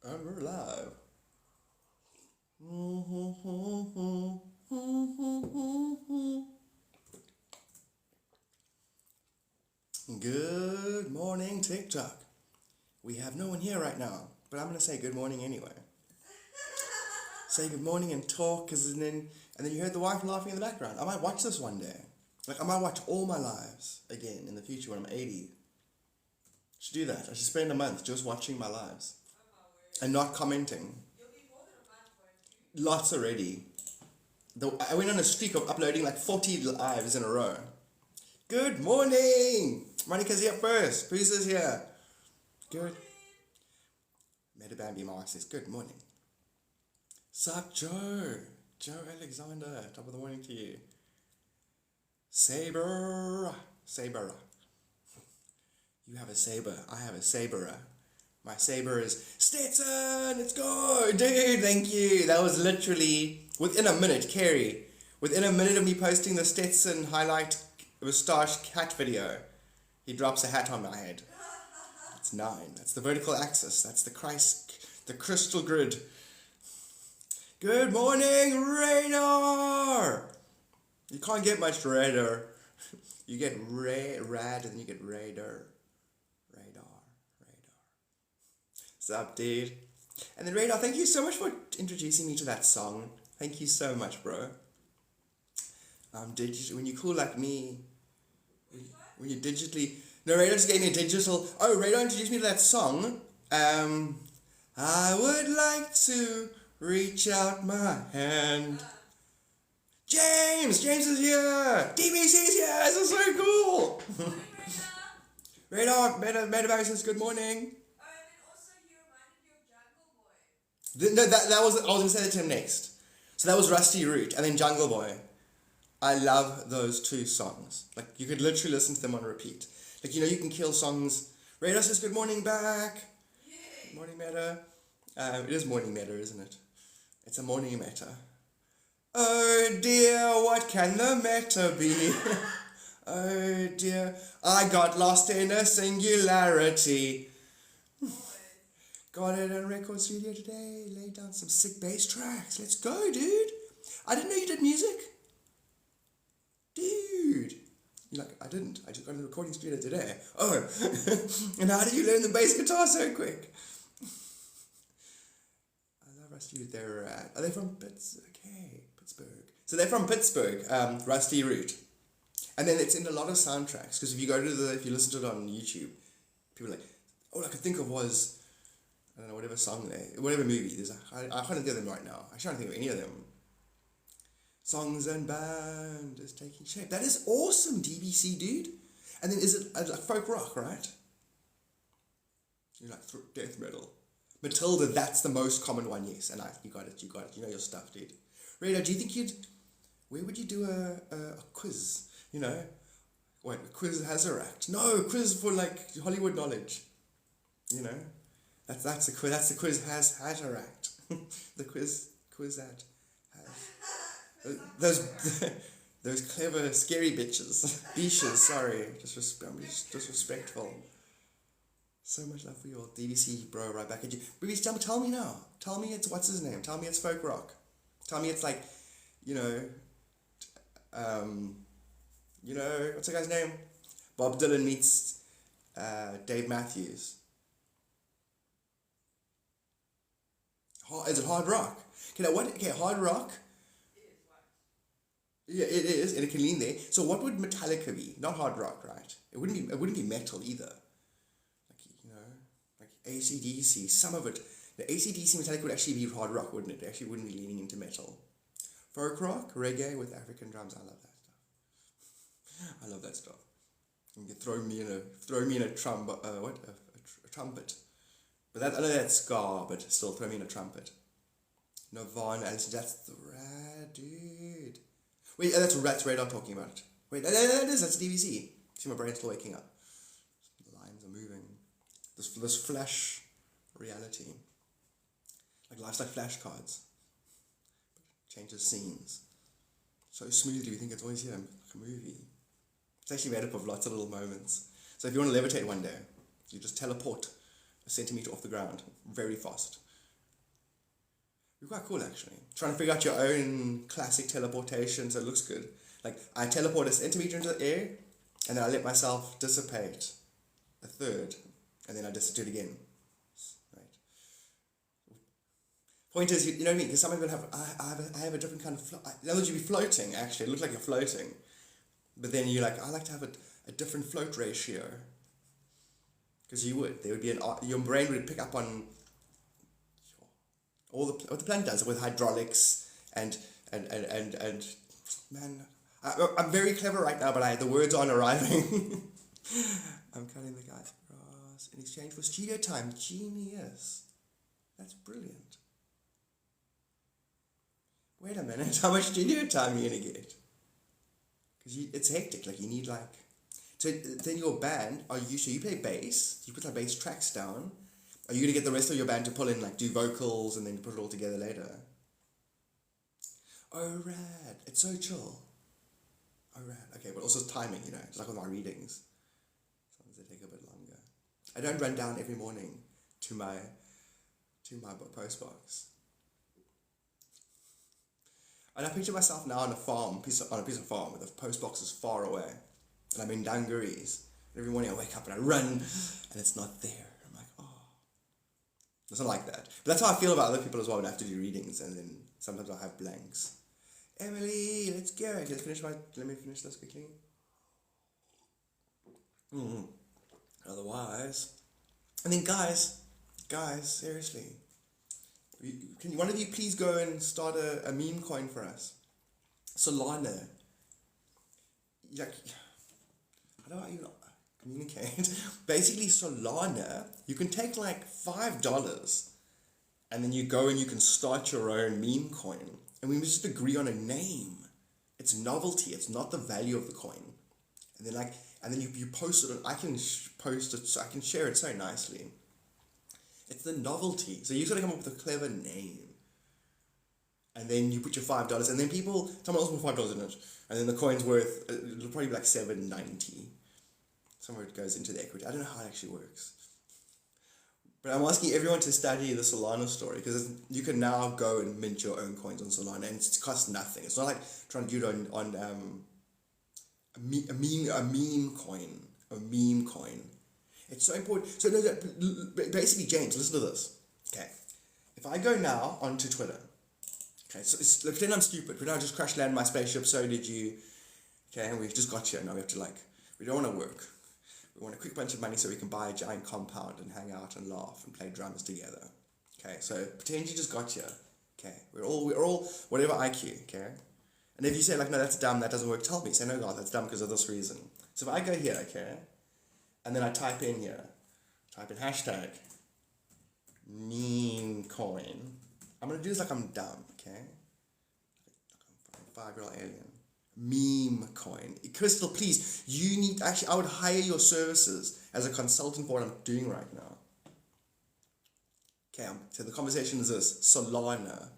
And we're live. Good morning, TikTok. We have no one here right now, but I'm gonna say good morning anyway. Say good morning and talk, and then you heard the wife laughing in the background. I might watch this one day. I might watch all my lives again in the future when I'm 80. I should do that. I should spend a month just watching my lives and not commenting. Lots already. I went on a streak of uploading like 40 lives in a row. Good morning! Monica's here first. Who's this here? Good. Metabambi Mark says, good morning. Sup, Joe? Joe Alexander. Top of the morning to you. Saber. You have a saber. I have a saber. My saber is Stetson. Let's go, dude. Thank you. That was literally within a minute, Carrie. Within a minute of me posting the Stetson highlight moustache hat video, he drops a hat on my head. That's 9. That's the vertical axis. That's the crystal grid. Good morning, radar. You can't get much radar. You get rad and then you get radar. What's up, dude? And then Radar, thank you so much for introducing me to that song. Thank you so much, bro. When you cool like me, when you digitally... No, Radar just gave me a digital... Oh, Radar introduced me to that song. I would like to reach out my hand. James is here. DBC's here. This is so cool. Radar, Metabag says good morning. No, that was... I was going to say that to him next. So that was Rusty Root and then Jungle Boy. I love those two songs. Like, you could literally listen to them on repeat. Like, you can kill songs. Radar says good morning back. Yay. Good morning, Meta. It is morning Meta, isn't it? It's a morning Meta. Oh dear, what can the meta be? Oh dear, I got lost in a singularity. Got it in a record studio today, laid down some sick bass tracks. Let's go, dude. I didn't know you did music. Dude. You're like, I didn't. I just got in the recording studio today. Oh. And how did you learn the bass guitar so quick? I love Rusty Root. Are they from Pittsburgh? Okay, Pittsburgh. So they're from Pittsburgh, Rusty Root. And then it's in a lot of soundtracks. Because if you listen to it on YouTube, people are like, all I could think of was... I don't know, whatever movie. I can't think of them right now. I can't think of any of them. Songs and band is taking shape. That is awesome, DBC, dude. And then is it like folk rock, right? You're like death metal. Matilda, that's the most common one, yes. And you got it. You know your stuff, dude. Radar, do you think where would you do a quiz? Wait, a quiz Hazaract. No, quiz for like Hollywood knowledge. That's the quiz Hazaract. The quiz that has those clever scary bitches. Beaches, sorry. I'm just disrespectful. So much love for you all. DVC, bro, right back at you. Baby, tell me now. Tell me it's what's his name? Tell me it's folk rock. Tell me it's like, what's the guy's name? Bob Dylan meets Dave Matthews. Is it hard rock? Hard rock? Yeah, it is, and it can lean there. So what would Metallica be? Not hard rock, right? It wouldn't be metal either. Like AC/DC, some of it. The AC/DC Metallica would actually be hard rock, wouldn't it? It actually wouldn't be leaning into metal. Folk rock, reggae with African drums. I love that stuff. You can throw me in a trumpet. A trumpet. But I know that's ska, but still throw me in a trumpet. Nirvana, that's the rad, dude. Wait, that's Radar talking about. Wait, that's DVC. See, my brain's still waking up. The lines are moving. This flash reality. Like life's like flashcards. Changes scenes. So smoothly, we think it's always here, like a movie. It's actually made up of lots of little moments. So if you want to levitate one day, you just teleport a centimeter off the ground very fast. You're quite cool, actually. Trying to figure out your own classic teleportation so it looks good. Like, I teleport a centimeter into the air, and then I let myself dissipate a third, and then I just do it again. Right. Point is, you know what I mean? Because some people have, I have a different kind of, in other words, you'd be floating, actually. It looks like you're floating. But then you're like, I like to have a different float ratio. Because you would. There would be your brain would pick up on what the planet does with hydraulics and man, I'm very clever right now, but the words aren't arriving. I'm cutting the guy's grass in exchange for studio time. Genius. That's brilliant. Wait a minute, how much studio time are you going to get? Because it's hectic, like you need like... So then your band, so you play bass, you put the bass tracks down, are you going to get the rest of your band to pull in, like do vocals and then put it all together later? Oh, rad. It's so chill. Oh, rad. Okay, but also timing, you know, it's like with my readings. Sometimes they take a bit longer. I don't run down every morning to my post box. And I picture myself now on a farm, on a piece of farm, with the post box is far away. And I'm in dungarees. And every morning I wake up and I run, and it's not there. I'm like, oh. It's not like that. But that's how I feel about other people as well when I have to do readings, and then sometimes I have blanks. Emily, let's go. Let me finish this quickly. Otherwise. And then guys, seriously. Can one of you please go and start a meme coin for us? Solana. Like, how do I even communicate? Basically, Solana, you can take like $5 and then you go and you can start your own meme coin. And we must just agree on a name. It's novelty. It's not the value of the coin. And then you post it. I can post it. So I can share it so nicely. It's the novelty. So you got to come up with a clever name. And then you put your $5, and then someone else will put $5 in it, and then the coin's worth, it'll probably be like $7.90. Somewhere it goes into the equity. I don't know how it actually works. But I'm asking everyone to study the Solana story, because you can now go and mint your own coins on Solana, and it costs nothing. It's not like trying to do it on a meme coin. It's so important. So basically, James, listen to this. Okay, if I go now onto Twitter, okay, so pretend I'm stupid. Pretend I just crash landed my spaceship. So did you. Okay, and we've just got here. Now we have to we don't want to work. We want a quick bunch of money so we can buy a giant compound and hang out and laugh and play drums together. Okay, so pretend you just got here. Okay, we're all whatever IQ. Okay, and if you say no, that's dumb, that doesn't work, tell me. Say no, God, that's dumb because of this reason. So if I go here, okay. And then I type in hashtag meme coin. I'm going to do this like I'm dumb, okay? Like I'm a 5-year-old alien. Meme coin. Crystal, please, I would hire your services as a consultant for what I'm doing right now. Okay, so the conversation is this. Solana,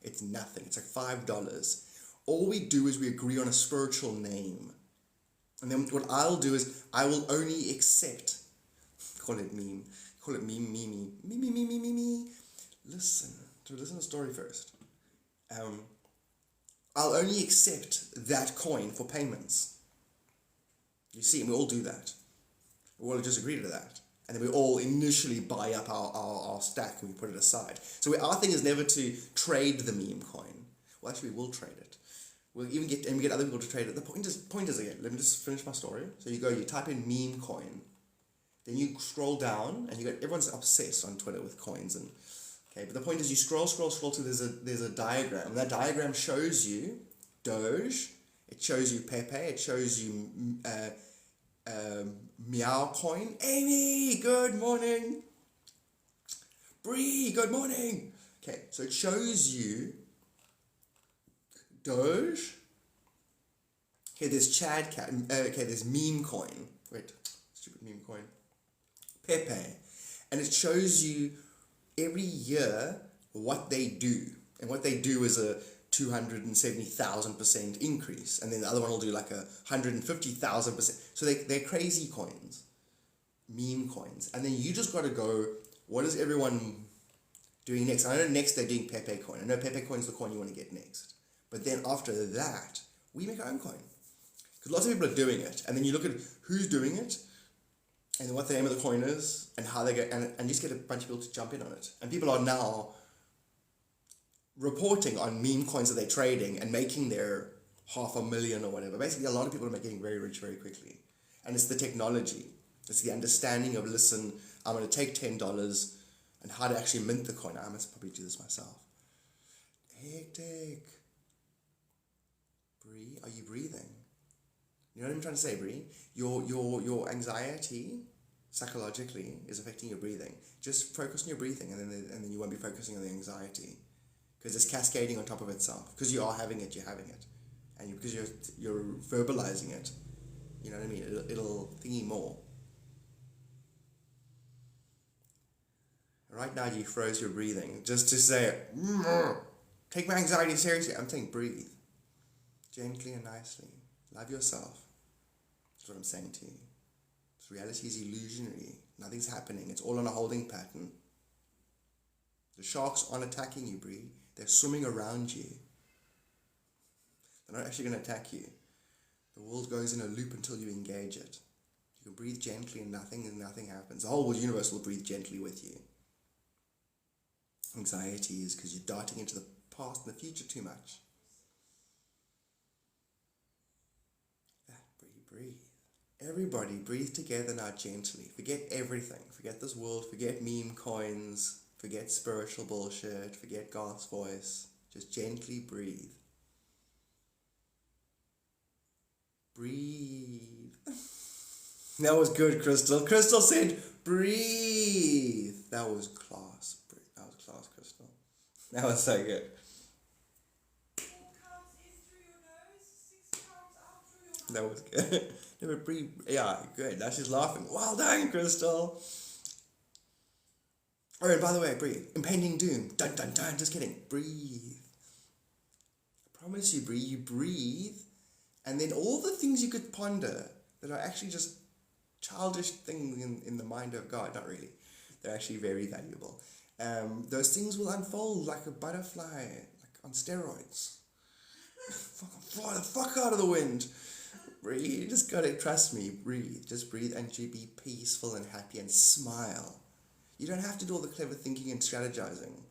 it's nothing. It's like $5. All we do is we agree on a spiritual name. And then what I'll do is I will only accept, call it meme. Listen to the story first. I'll only accept that coin for payments. You see, and we all do that. We all just agree to that. And then we all initially buy up our stack and we put it aside. So our thing is never to trade the meme coin. Well, actually, we will trade it. We'll even get other people to trade it. The point is again, let me just finish my story. So you type in meme coin, then you scroll down, and everyone's obsessed on Twitter with coins but the point is you scroll to there's a diagram. And that diagram shows you Doge, it shows you Pepe, it shows you Meow coin. Amy, good morning. Bree, good morning. Okay, so it shows you Doge. Okay, there's Chad Cat. Okay, there's meme coin. Wait, stupid meme coin. Pepe, and it shows you every year what they do, and what they do is a 270,000% increase, and then the other one will do like 150,000%. So they're crazy coins, meme coins, and then you just got to go. What is everyone doing next. I know next they're doing Pepe coin. I know Pepe coin is the coin you want to get next. But then after that, we make our own coin. Because lots of people are doing it. And then you look at who's doing it, and what the name of the coin is, and how they get, and you just get a bunch of people to jump in on it. And people are now reporting on meme coins that they're trading and making their $500,000 or whatever. Basically, a lot of people are getting very rich very quickly. And it's the technology. It's the understanding of, listen, I'm going to take $10 and how to actually mint the coin. I must probably do this myself. Hectic. Bree, are you breathing? You know what I'm trying to say, Bree? Your anxiety, psychologically, is affecting your breathing. Just focus on your breathing, and then you won't be focusing on the anxiety. Because it's cascading on top of itself. Because you are having it, you're having it. And because you're verbalizing it, you know what I mean? It'll thingy more. Right now you froze your breathing just to say, take my anxiety seriously. I'm saying breathe. Gently and nicely. Love yourself. That's what I'm saying to you. This reality is illusionary. Nothing's happening. It's all on a holding pattern. The sharks aren't attacking you, Bree. They're swimming around you. They're not actually going to attack you. The world goes in a loop until you engage it. You can breathe gently and nothing happens. The whole universe will breathe gently with you. Anxiety is because you're darting into the past and the future too much. Breathe. Everybody breathe together now gently. Forget everything. Forget this world. Forget meme coins. Forget spiritual bullshit. Forget God's voice. Just gently breathe. Breathe. That was good, Crystal. Crystal said, breathe. That was class. That was class, Crystal. That was so good. 4 counts in through your nose, 6 counts out through your mouth. That was good. No, but breathe. Yeah, good. Now she's laughing. Well done, Crystal. Oh, and by the way, breathe. Impending doom. Dun, dun, dun. Just kidding. Breathe. I promise you, breathe. You breathe. And then all the things you could ponder that are actually just childish things in the mind of God, not really. They're actually very valuable. Those things will unfold like a butterfly, like on steroids. Fly the fuck out of the wind. Breathe. You just gotta trust me. Breathe. Just breathe and be peaceful and happy and smile. You don't have to do all the clever thinking and strategizing,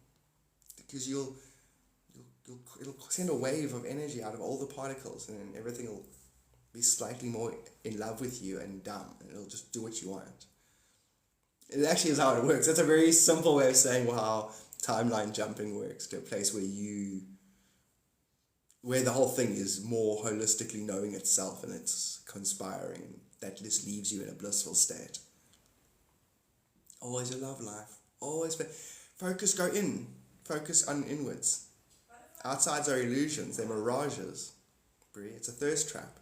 because it'll send a wave of energy out of all the particles, and then everything will be slightly more in love with you and dumb, and it'll just do what you want. It actually is how it works. That's a very simple way of saying how timeline jumping works, to a place where the whole thing is more holistically knowing itself and it's conspiring. That just leaves you in a blissful state. Always a love life. Always focus, go in. Focus on inwards. Outsides are illusions. They're mirages. Brie, it's a thirst trap.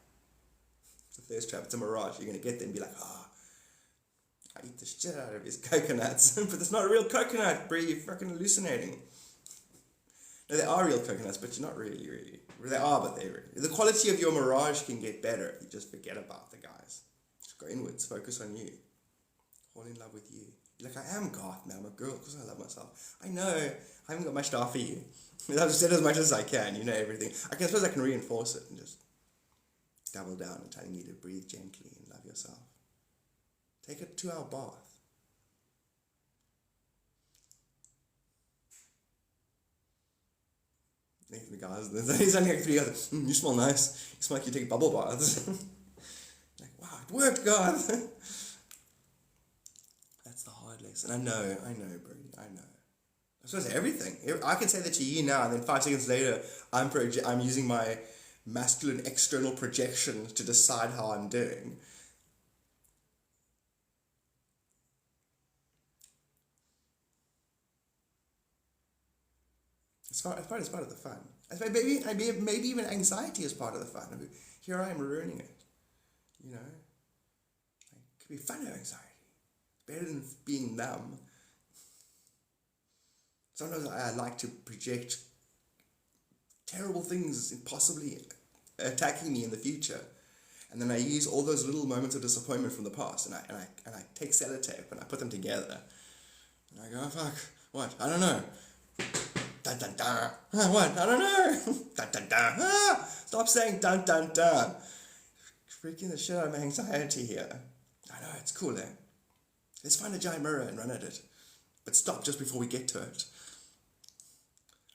It's a thirst trap. It's a mirage. You're going to get there and be like, I eat the shit out of these coconuts. But it's not a real coconut, Brie. You're fucking hallucinating. No, they are real coconuts, but you're not really. They are, but they're really. The quality of your mirage can get better if you just forget about the guys. Just go inwards. Focus on you. Fall in love with you. You're like, I am goth, man. I'm a girl because I love myself. I know. I haven't got much to offer you. I've said as much as I can. You know everything. I suppose I can reinforce it and just double down and telling you to breathe gently and love yourself. Take a 2-hour bath. The guys, there's only like 3 others. You smell nice. You smell like you take bubble baths. Like, wow, it worked, God. That's the hard lesson. I know, Brady. I know. I'm supposed to say everything. I can say that to you now, and then 5 seconds later, I'm using my masculine external projection to decide how I'm doing. It's part of the fun. Maybe even anxiety is part of the fun. I mean, here I am ruining it. You know? It could be fun to have anxiety. Better than being numb. Sometimes I like to project terrible things possibly attacking me in the future. And then I use all those little moments of disappointment from the past, and I take sellotape and I put them together. And I go, oh, fuck, What? I don't know. Dun dun dun. What? I don't know. Dun dun dun. Stop saying dun dun dun. Freaking the shit out of my anxiety here. I know, it's cool, eh? Let's find a giant mirror and run at it. But stop just before we get to it.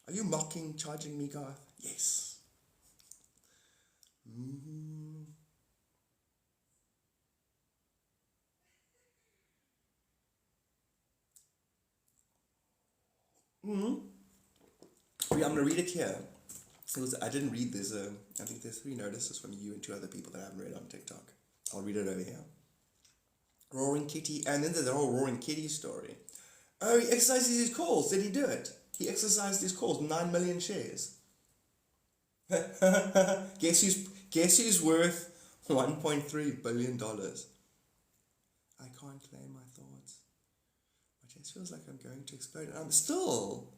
Are you charging me, Garth? Yes. Mm-hmm. Mm-hmm. I'm going to read it here. I didn't read this. I think there's 3 notices from you and 2 other people that I haven't read on TikTok. I'll read it over here. Roaring Kitty, and then there's the whole Roaring Kitty story. Oh, he exercises his calls. Did he do it? He exercised his calls. 9 million shares. Guess who's worth $1.3 billion? I can't claim my thoughts. My chest feels like I'm going to explode. And I'm still...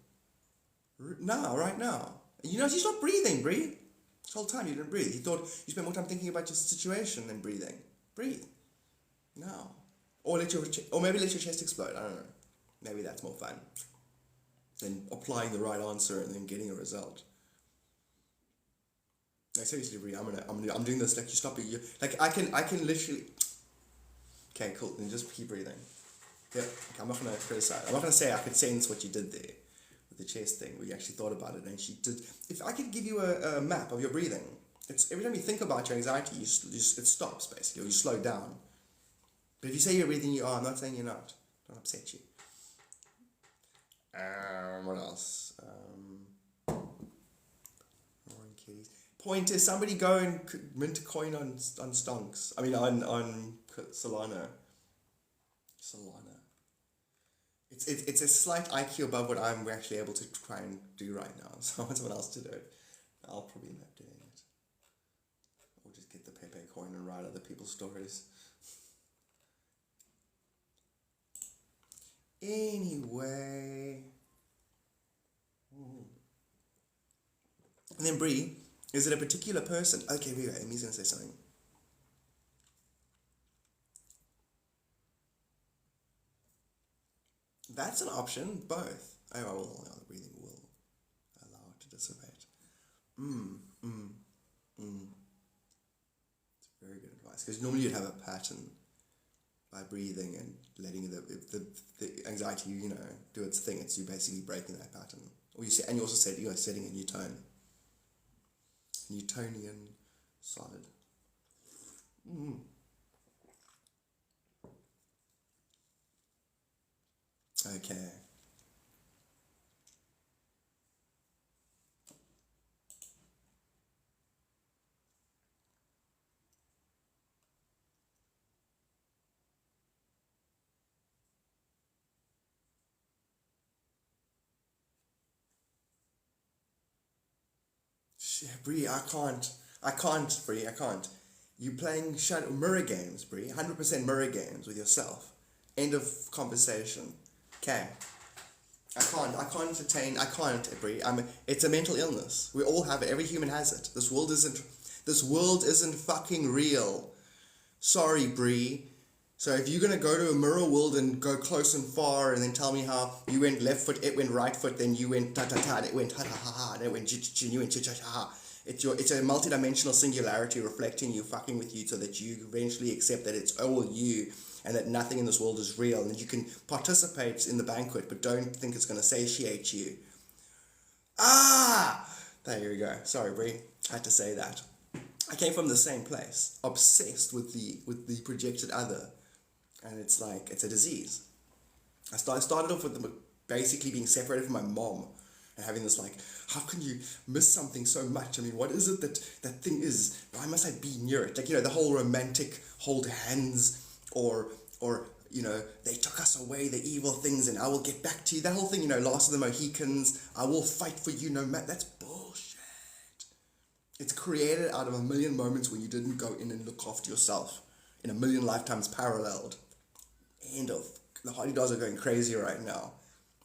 right now. You know, he's not breathing, breathe. This whole time you didn't breathe. He thought you spent more time thinking about your situation than breathing. Breathe. No. Or maybe let your chest explode. I don't know. Maybe that's more fun than applying the right answer and then getting a result. Like seriously, Brie, I'm doing this. Like you stop it. I can literally. Okay, cool. Then just keep breathing. Yeah. Okay, I'm not gonna criticize. I'm not gonna say I could sense what you did there with the chest thing, where you actually thought about it and she did. If I could give you a map of your breathing, it's every time you think about your anxiety, it stops basically, or you slow down. But if you say you're breathing, you are. I'm not saying you're not. Don't upset you. What else? Roaring Kitties. Point is, somebody go and mint a coin on Stonks. I mean, on Solana. Solana. It's a slight IQ above what I'm actually able to try and do right now. So I want someone else to do it. I'll probably end up doing it. Or just get the Pepe coin and write other people's stories. Anyway. And then Brie, is it a particular person? Okay, wait, Amy's going to say something. That's an option, both. Oh, well, the breathing will allow it to dissipate. It's very good advice, because normally you'd have a pattern by breathing and letting the anxiety, do its thing. It's you basically breaking that pattern. Or and you also said you're setting a new tone. Newtonian solid. Okay. Brie, I can't, Brie, I can't. You playing mirror games, Brie, 100% mirror games with yourself. End of conversation. Okay. I can't, Brie. It's a mental illness. We all have it. Every human has it. This world isn't fucking real. Sorry, Brie. So if you're going to go to a mirror world and go close and far and then tell me how you went left foot, it went right foot, then you went ta-ta-ta, and it went ha-ha-ha-ha, and it went ch-ch-ch, and you went ch-ch-ha-ha. It's a multidimensional singularity reflecting you, fucking with you, so that you eventually accept that it's all you and that nothing in this world is real, and that you can participate in the banquet but don't think it's going to satiate you. There you go. Sorry, Brie. I had to say that. I came from the same place, obsessed with the projected other. And it's like, it's a disease. I started off with basically being separated from my mom and having this like, how can you miss something so much? I mean, what is it that thing is? Why must I be near it? Like, the whole romantic hold hands or they took us away, the evil things, and I will get back to you. That whole thing, Last of the Mohicans, I will fight for you no matter. That's bullshit. It's created out of a million moments when you didn't go in and look after yourself. In a million lifetimes paralleled. End of. The Hardy Dolls are going crazy right now.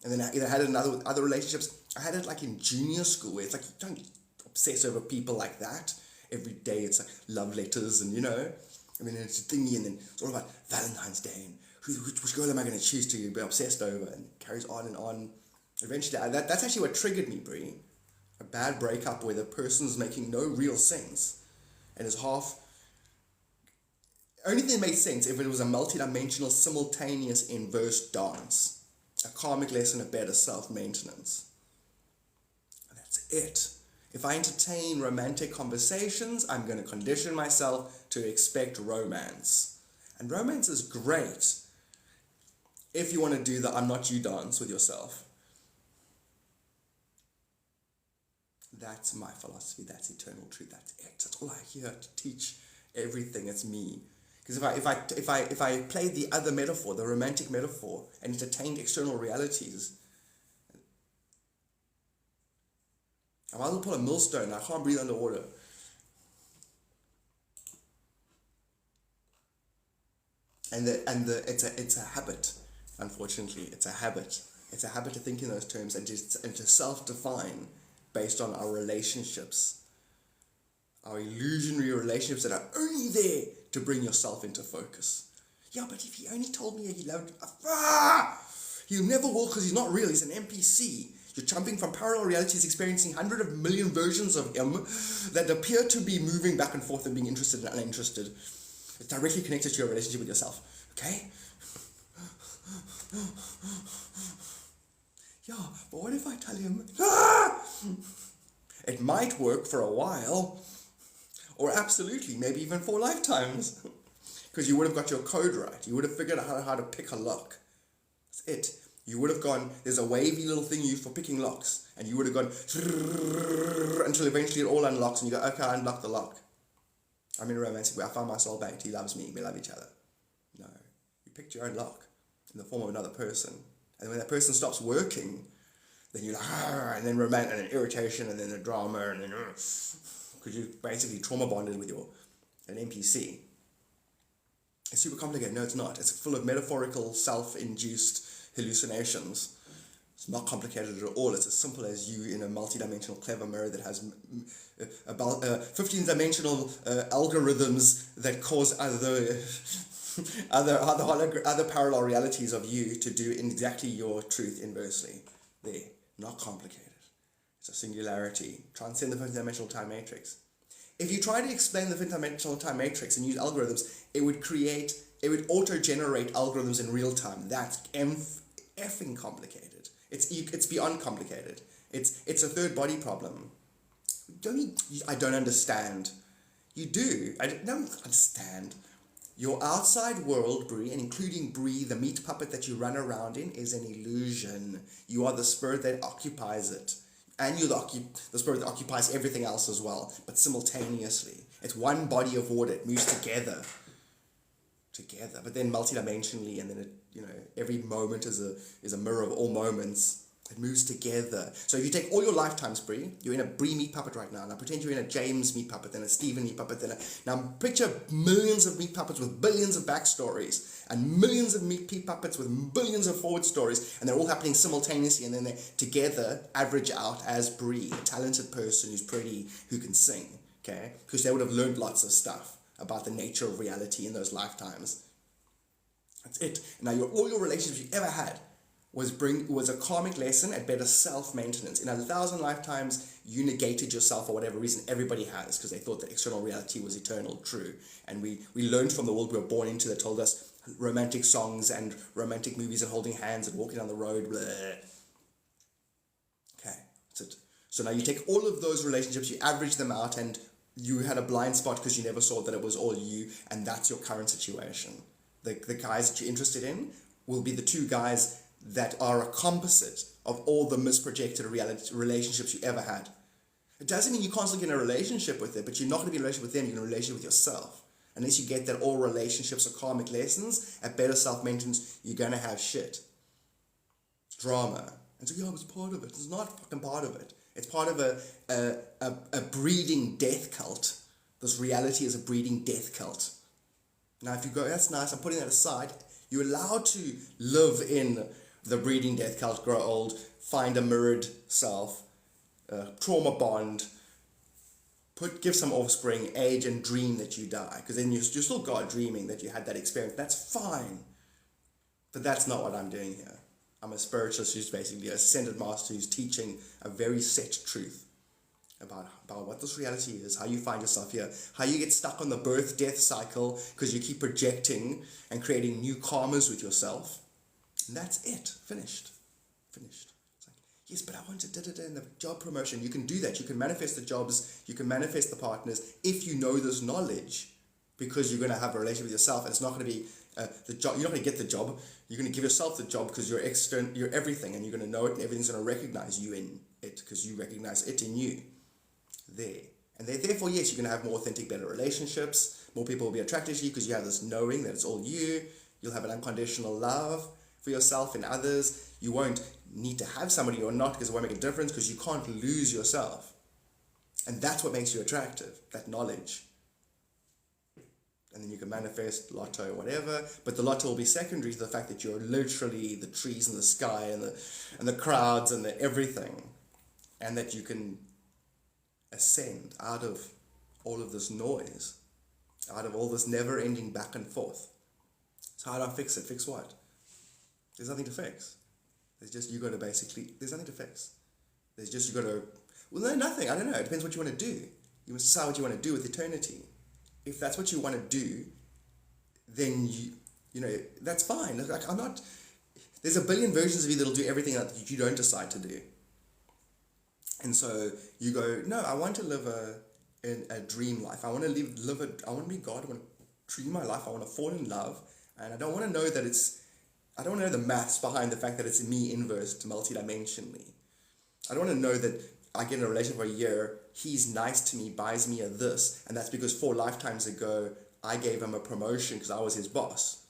And then I had it in other relationships. I had it like in junior school where it's like, you don't obsess over people like that. Every day it's like love letters and, and then it's a thingy, and then it's all about Valentine's Day and which girl am I going to choose to be obsessed over, and it carries on and on. Eventually, that's actually what triggered me, Brie. A bad breakup where the person's making no real sense and is half... Only thing that made sense if it was a multi-dimensional, simultaneous, inverse dance. A karmic lesson of better self-maintenance. That's it. If I entertain romantic conversations, I'm going to condition myself to expect romance. And romance is great if you want to do the I'm not you dance with yourself. That's my philosophy. That's eternal truth. That's it. That's all I hear to teach everything. It's me. Because if I played the other metaphor, the romantic metaphor, and entertained external realities, I might as well pull a millstone. I can't breathe underwater. It's a habit. Unfortunately, it's a habit. It's a habit to think in those terms and to self-define based on our relationships, our illusionary relationships that are only there to bring yourself into focus. Yeah, but if he only told me he loved... He'll never will because he's not real. He's an NPC. You're jumping from parallel realities, experiencing 100 million versions of him that appear to be moving back and forth and being interested and uninterested. It's directly connected to your relationship with yourself. Okay? Yeah, but what if I tell him... It might work for a while, or absolutely, maybe even for lifetimes, because you would have got your code right. You would have figured out how to pick a lock. That's it. You would have gone, there's a wavy little thing used for picking locks, and you would have gone until eventually it all unlocks, and you go, okay, I unlock the lock. I'm in a romantic way. I found my soulmate. He loves me. We love each other. No. You picked your own lock in the form of another person. And when that person stops working, then you're like, and then romantic, and then irritation, and then the drama, and then, because you basically trauma bonded with an NPC. It's super complicated. No, it's not. It's full of metaphorical, self-induced hallucinations. It's not complicated at all. It's as simple as you in a multi-dimensional clever mirror that has about 15-dimensional algorithms that cause other parallel realities of you to do exactly your truth inversely. There, not complicated. It's a singularity. Transcend the 15-dimensional time matrix. If you try to explain the 15-dimensional time matrix and use algorithms, it would auto-generate algorithms in real time. That's effing complicated. It's beyond complicated. It's a third body problem. I don't understand. You do. I don't understand. Your outside world, Brie, and including Brie, the meat puppet that you run around in, is an illusion. You are the spirit that occupies it. And you're the spirit that occupies everything else as well, but simultaneously. It's one body of water. It moves together, but then multidimensionally, and then every moment is a mirror of all moments. It moves together. So if you take all your lifetimes, Brie, you're in a Brie meat puppet right now. Now pretend you're in a James meat puppet, then a Stephen meat puppet, now picture millions of meat puppets with billions of backstories, and millions of meat puppets with billions of forward stories, and they're all happening simultaneously, and then they together average out as Brie, a talented person who's pretty, who can sing, okay? Because they would have learned lots of stuff about the nature of reality in those lifetimes. That's it. Now all your relationships you ever had was a karmic lesson at better self-maintenance. In 1,000 lifetimes, you negated yourself for whatever reason. Everybody has, because they thought that external reality was eternal, true. And we learned from the world we were born into that told us romantic songs and romantic movies and holding hands and walking down the road, blah. Okay, that's it. So now you take all of those relationships, you average them out, and you had a blind spot because you never saw that it was all you, and that's your current situation. The guys that you're interested in will be the two guys that are a composite of all the misprojected relationships you ever had. It doesn't mean you can't still get in a relationship with it, but you're not going to be in a relationship with them, you're in a relationship with yourself. Unless you get that all relationships are karmic lessons, at better self-maintenance, you're going to have shit. Drama. And so, yeah, it's part of it. It's not fucking part of it. It's part of a breeding death cult. This reality is a breeding death cult. Now, if you go, that's nice, I'm putting that aside, you're allowed to live in the breeding death cult, grow old, find a mirrored self, trauma bond, give some offspring, age, and dream that you die. Because then you're still God dreaming that you had that experience. That's fine. But that's not what I'm doing here. I'm a spiritualist who's basically a ascended master who's teaching a very set truth about what this reality is, how you find yourself here, how you get stuck on the birth-death cycle because you keep projecting and creating new karmas with yourself. And that's it. Finished. It's like, yes, but I wanted in the job promotion. You can do that. You can manifest the jobs. You can manifest the partners if you know this knowledge, because you're going to have a relationship with yourself, and it's not going to be the job. You're not going to get the job. You're going to give yourself the job because you're you're everything, and you're going to know it, and everything's going to recognize you in it because you recognize it in you. Therefore, yes, you're going to have more authentic, better relationships. More people will be attracted to you because you have this knowing that it's all you. You'll have an unconditional love for yourself and others. You won't need to have somebody or not because it won't make a difference because you can't lose yourself. And that's what makes you attractive, that knowledge. And then you can manifest lotto or whatever, but the lotto will be secondary to the fact that you're literally the trees and the sky and the crowds and the everything, and that you can ascend out of all of this noise, out of all this never-ending back and forth. So how do I fix it? Fix what? There's nothing to fix. There's just, there's nothing to fix. There's just, no, nothing. I don't know. It depends what you want to do. You must decide what you want to do with eternity. If that's what you want to do, then that's fine. Like, there's a billion versions of you that'll do everything that you don't decide to do. And so you go, no, I want to live a dream life. I want to I want to be God. I want to dream my life. I want to fall in love. And I don't want to know I don't want to know the maths behind the fact that it's me inversed multidimensionally. I don't want to know that I get in a relationship for a year, he's nice to me, buys me a this, and that's because 4 lifetimes ago, I gave him a promotion because I was his boss.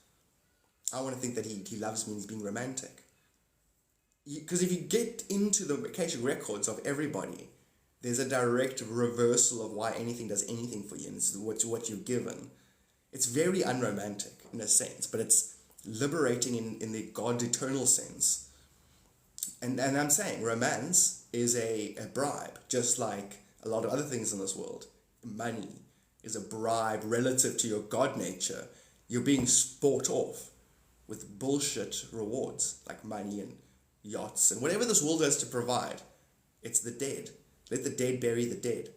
I want to think that he loves me and he's being romantic. Because if you get into the Akashic records of everybody, there's a direct reversal of why anything does anything for you, and it's what you're given. It's very unromantic in a sense, but it's liberating in the God eternal sense. And I'm saying romance is a bribe, just like a lot of other things in this world. Money is a bribe relative to your God nature. You're being bought off with bullshit rewards like money and yachts and whatever this world has to provide. It's the dead. Let the dead bury the dead.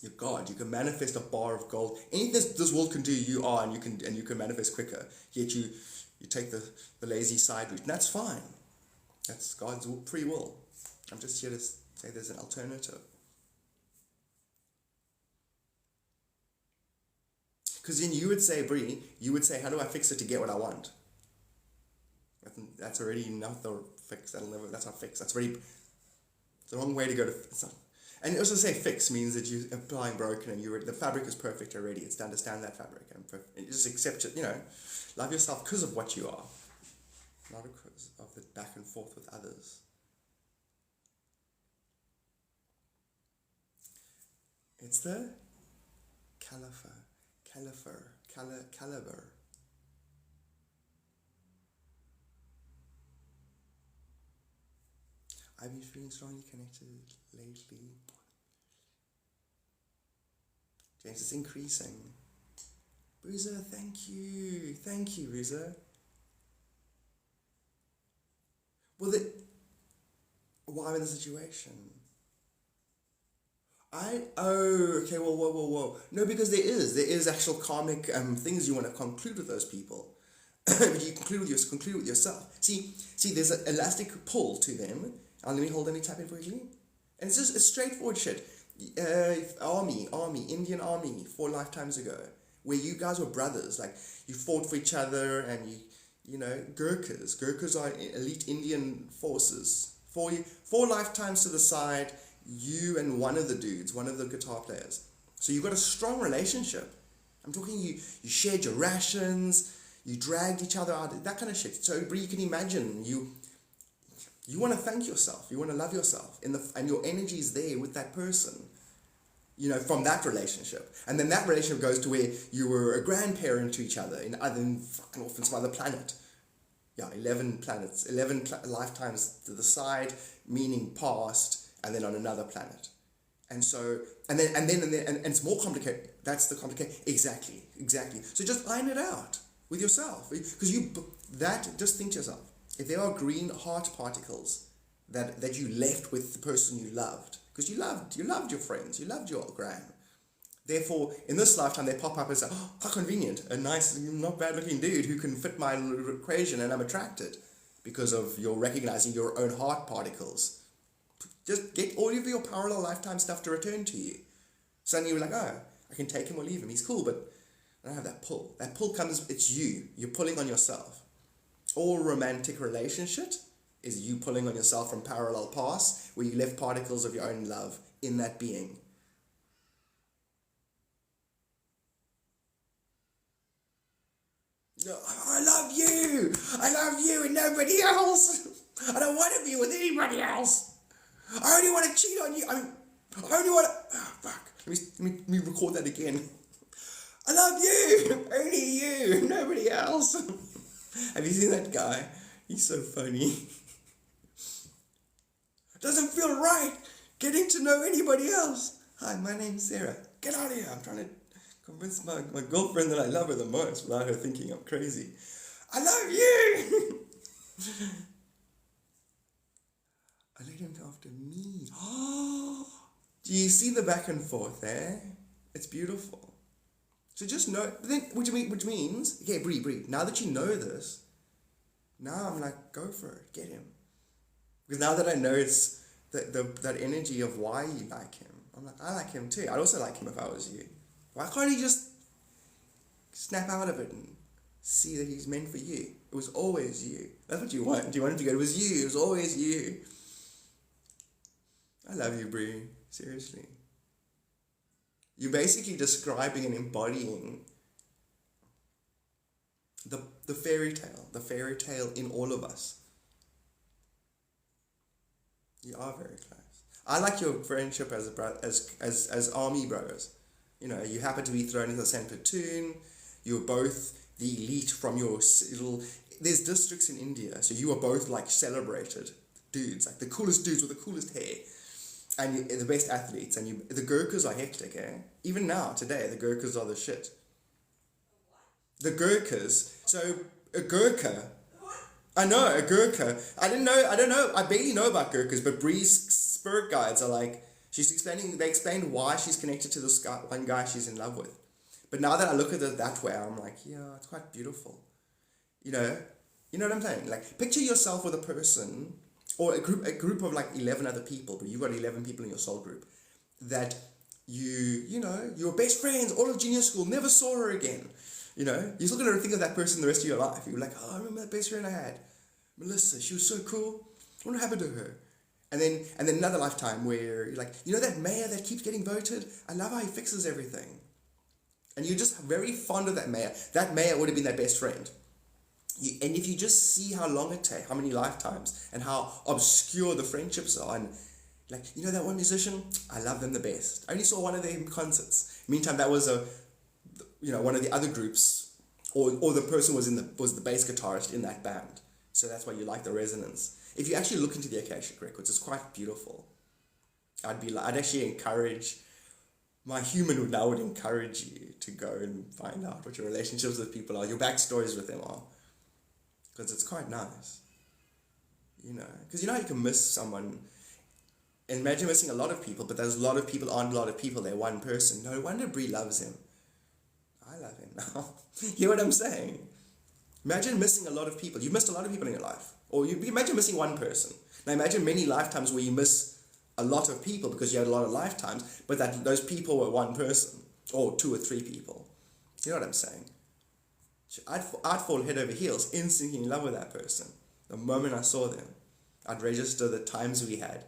You're God. You can manifest a bar of gold. Anything this world can do, you are, and you can manifest quicker. Yet you take the lazy side route, and that's fine. That's God's free will. I'm just here to say there's an alternative. Because then you would say, Bree, how do I fix it to get what I want? That's already not the fix. That's not fix. It's the wrong way to go to. It's not. And also say fix means that you're applying broken and the fabric is perfect already. It's to understand that fabric and you just accept it. Love yourself because of what you are, not because of the back and forth with others. It's the caliber. I've been feeling strongly connected lately. James, it's increasing. Bruiser, thank you. Thank you, Bruiser. Well, why I'm in the situation? Okay, whoa. No, because there is actual karmic things you want to conclude with those people. But you conclude with yourself. See, there's an elastic pull to them. Let me tap it quickly. And it's just a straightforward shit. Indian army 4 lifetimes ago, where you guys were brothers, like you fought for each other, and Gurkhas are elite Indian forces. 4 lifetimes to the side, you and one of the dudes, one of the guitar players. So you've got a strong relationship. I'm talking you shared your rations, you dragged each other out, that kind of shit. So you can imagine you want to thank yourself. You want to love yourself. And your energy is there with that person, from that relationship. And then that relationship goes to where you were a grandparent to each other in fucking off in some other planet. Yeah, 11 planets, 11 lifetimes to the side, meaning past, and then on another planet. And so, and it's more complicated. That's the complicated. Exactly. So just iron it out with yourself. Because just think to yourself, if there are green heart particles that you left with the person you loved, because you loved your friends, you loved your gran. Therefore, in this lifetime, they pop up and say, oh, how convenient, a nice, not bad-looking dude who can fit my equation and I'm attracted because of your recognizing your own heart particles. Just get all of your parallel lifetime stuff to return to you. Suddenly you're like, oh, I can take him or leave him. He's cool, but I don't have that pull. That pull comes, it's you. You're pulling on yourself. All romantic relationship is you pulling on yourself from parallel paths where you left particles of your own love in that being. No, I love you and nobody else. I don't want to be with anybody else. I only want to cheat on you. I only want to, oh, fuck. Let me record that again. I love you, only you, nobody else. Have you seen that guy? He's so funny. Doesn't feel right getting to know anybody else. Hi, my name's Sarah. Get out of here. I'm trying to convince my girlfriend that I love her the most without her thinking I'm crazy. I love you. I laid him after me. Do you see the back and forth there? It's beautiful. So just know, which means, okay, breathe. Now that you know this, now I'm like, go for it, get him. Because now that I know it's that energy of why you like him, I'm like, I like him too. I'd also like him if I was you. Why can't he just snap out of it and see that he's meant for you? It was always you. That's what you want. You wanted to go, it was you. It was always you. I love you, Brie. Seriously. You're basically describing and embodying the fairy tale in all of us. You are very close. I like your friendship as army brothers. You know, you happen to be thrown into the same platoon. You're both the elite from your little. There's districts in India, so you are both like celebrated dudes, like the coolest dudes with the coolest hair. And you're the best athletes, and the Gurkhas are hectic, eh? Even now, today, the Gurkhas are the shit. The Gurkhas. So, a Gurkha. I know, a Gurkha. I don't know, I barely know about Gurkhas, but Bree's spirit guides are like, they explained why she's connected to this guy, one guy she's in love with. But now that I look at it that way, I'm like, yeah, it's quite beautiful. You know what I'm saying? Like, picture yourself with a person, or a group of like 11 other people, but you've got 11 people in your soul group, that you're best friends, all of junior school, never saw her again. You know, you're still going to think of that person the rest of your life. You're like, oh, I remember that best friend I had, Melissa, she was so cool. What happened to her? And then another lifetime where you're like, you know that mayor that keeps getting voted? I love how he fixes everything. And you're just very fond of that mayor. That mayor would have been that best friend. And if you just see how long it takes, how many lifetimes, and how obscure the friendships are, and like, you know that one musician? I love them the best. I only saw one of their concerts. Meantime, that was one of the other groups, or the person was the bass guitarist in that band. So that's why you like the resonance. If you actually look into the Akashic Records, it's quite beautiful. I'd actually encourage, my human now would encourage you to go and find out what your relationships with people are, your backstories with them are. Because it's quite nice. You know, because you know how you can miss someone. Imagine missing a lot of people, but those a lot of people aren't a lot of people, they're one person. No wonder Brie loves him. I love him now. You hear what I'm saying? Imagine missing a lot of people. You've missed a lot of people in your life. Or you imagine missing one person. Now imagine many lifetimes where you miss a lot of people because you had a lot of lifetimes, but that those people were one person. Or 2 or 3 people. You know what I'm saying? I'd fall head over heels, instantly in love with that person. The moment I saw them, I'd register the times we had.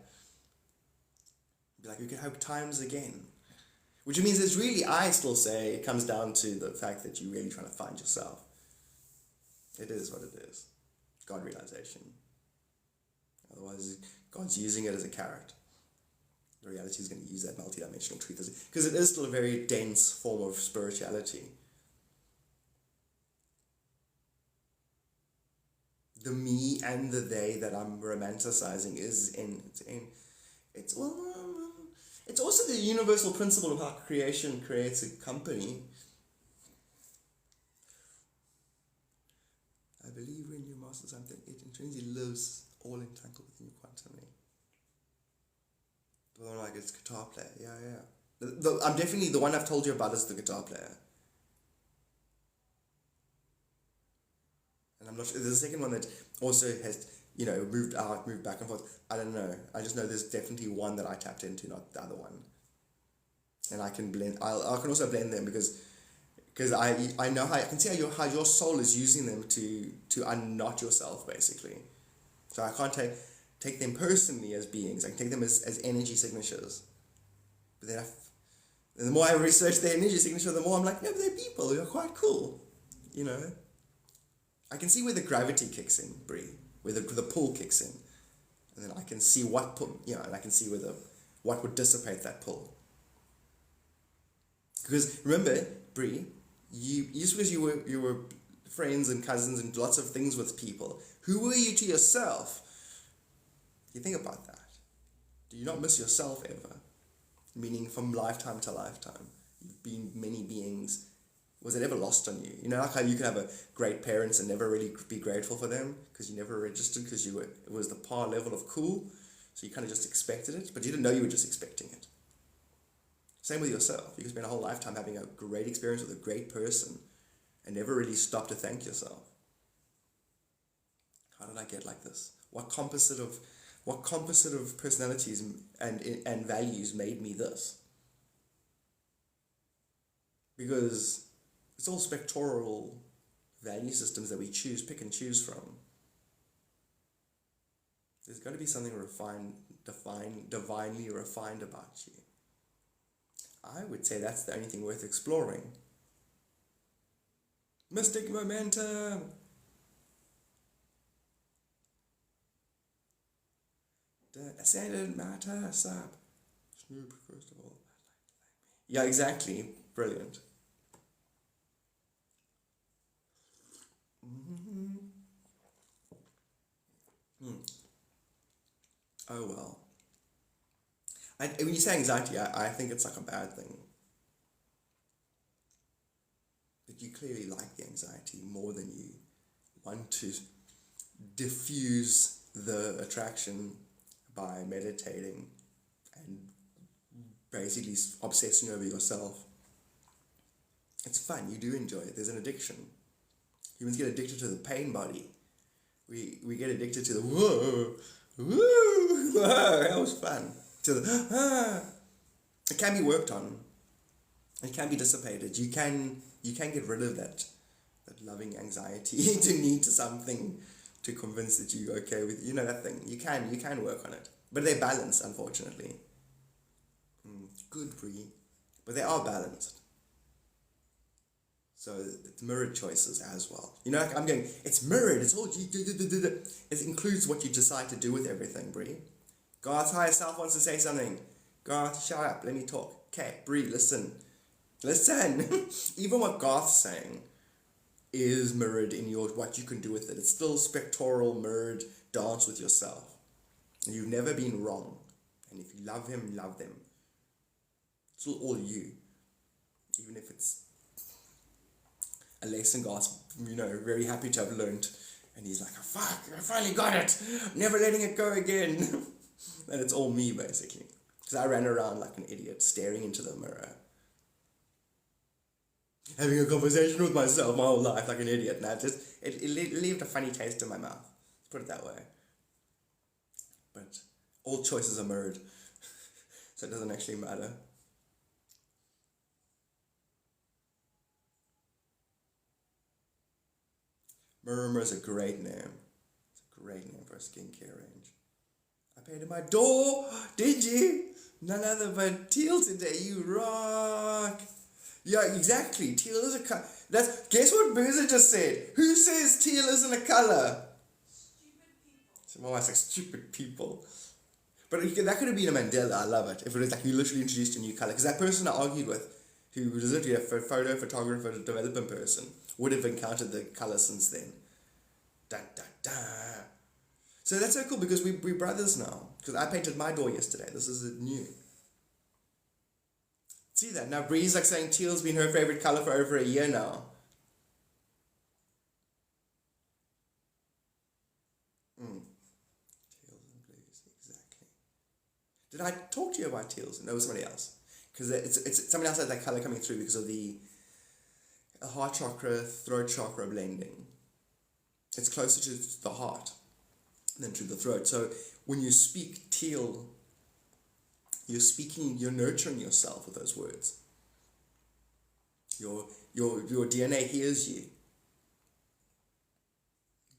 Be like, we could have times again. Which means it's really, I still say, it comes down to the fact that you're really trying to find yourself. It is what it is. God realization. Otherwise, God's using it as a carrot. The reality is going to use that multidimensional truth because it is still a very dense form of spirituality. The me and the they that I'm romanticizing it's also the universal principle of how creation creates a company. I believe when you master something, it intrinsically lives all entangled within you quantumly. The one like it's guitar player, yeah. I'm definitely, the one I've told you about is the guitar player. And I'm not sure, there's a second one that also has, moved out, moved back and forth. I don't know. I just know there's definitely one that I tapped into, not the other one. And I can blend, I can also blend them because I know how, I can see how your soul is using them to unknot yourself, basically. So I can't take them personally as beings. I can take them as energy signatures. But then the more I research their energy signature, the more I'm like, no, but they're people who are quite cool, I can see where the gravity kicks in, Brie, where the pull kicks in. And then I can see what pull, and I can see what would dissipate that pull. Because remember, Brie, just because you were friends and cousins and lots of things with people, who were you to yourself? You think about that. Do you not miss yourself ever? Meaning from lifetime to lifetime. You've been many beings. Was it ever lost on you? Like how you can have a great parents and never really be grateful for them because you never registered because it was the par level of cool. So you kind of just expected it, but you didn't know you were just expecting it. Same with yourself. You can spend a whole lifetime having a great experience with a great person and never really stop to thank yourself. How did I get like this? What composite of personalities and values made me this? Because it's all spectral value systems that we pick and choose from. There's got to be something divinely refined about you. I would say that's the only thing worth exploring. Mystic momentum! The ascendant matter, sap. Snoop, first of all. Yeah, exactly. Brilliant. Oh well. When you say anxiety, I think it's like a bad thing. But you clearly like the anxiety more than you want to diffuse the attraction by meditating and basically obsessing over yourself. It's fun, you do enjoy it. There's an addiction. Humans get addicted to the pain body. We get addicted to the whoa, woo, whoa, that was fun. To the it can be worked on. It can be dissipated. You can get rid of that loving anxiety to need to something to convince that you're okay with that thing. You can work on it. But they're balanced, unfortunately. Good, Brie. But they are balanced. So it's mirrored choices as well. Like I'm going, it's mirrored, it's all, it includes what you decide to do with everything, Brie. Garth's higher self wants to say something. Garth, shut up, let me talk. Okay, Brie, listen. Even what Garth's saying is mirrored in what you can do with it. It's still spectral, mirrored dance with yourself. And you've never been wrong. And if you love him, love them. It's all you. Even if it's a lesson Garth's, very happy to have learned. And he's like, oh, fuck, I finally got it. Never letting it go again. And it's all me, basically. Because I ran around like an idiot, staring into the mirror. Having a conversation with myself my whole life like an idiot. And it left a funny taste in my mouth. Let's put it that way. But all choices are mirrored. So it doesn't actually matter. Murmur is a great name. It's a great name for a skincare range. I painted my door. Did you? None other but teal today. You rock. Yeah, exactly. Teal is a color. Guess what Boozer just said? Who says teal isn't a color? Stupid people. So my wife's like, stupid people. But that could have been a Mandela. I love it. If it was like you literally introduced a new color. Because that person I argued with, who was literally a photo photographer, development person, would have encountered the color since then. Dun, dun, dun. So that's so cool because we're brothers now. Because I painted my door yesterday. This is new. See that? Now Bree's like saying teal's been her favorite color for over a year now. Did I talk to you about teals? No, it was somebody else. Because it's somebody else has that colour coming through because of the heart chakra, throat chakra blending. It's closer to the heart than to the throat. So when you speak teal, you're nurturing yourself with those words. Your DNA hears you.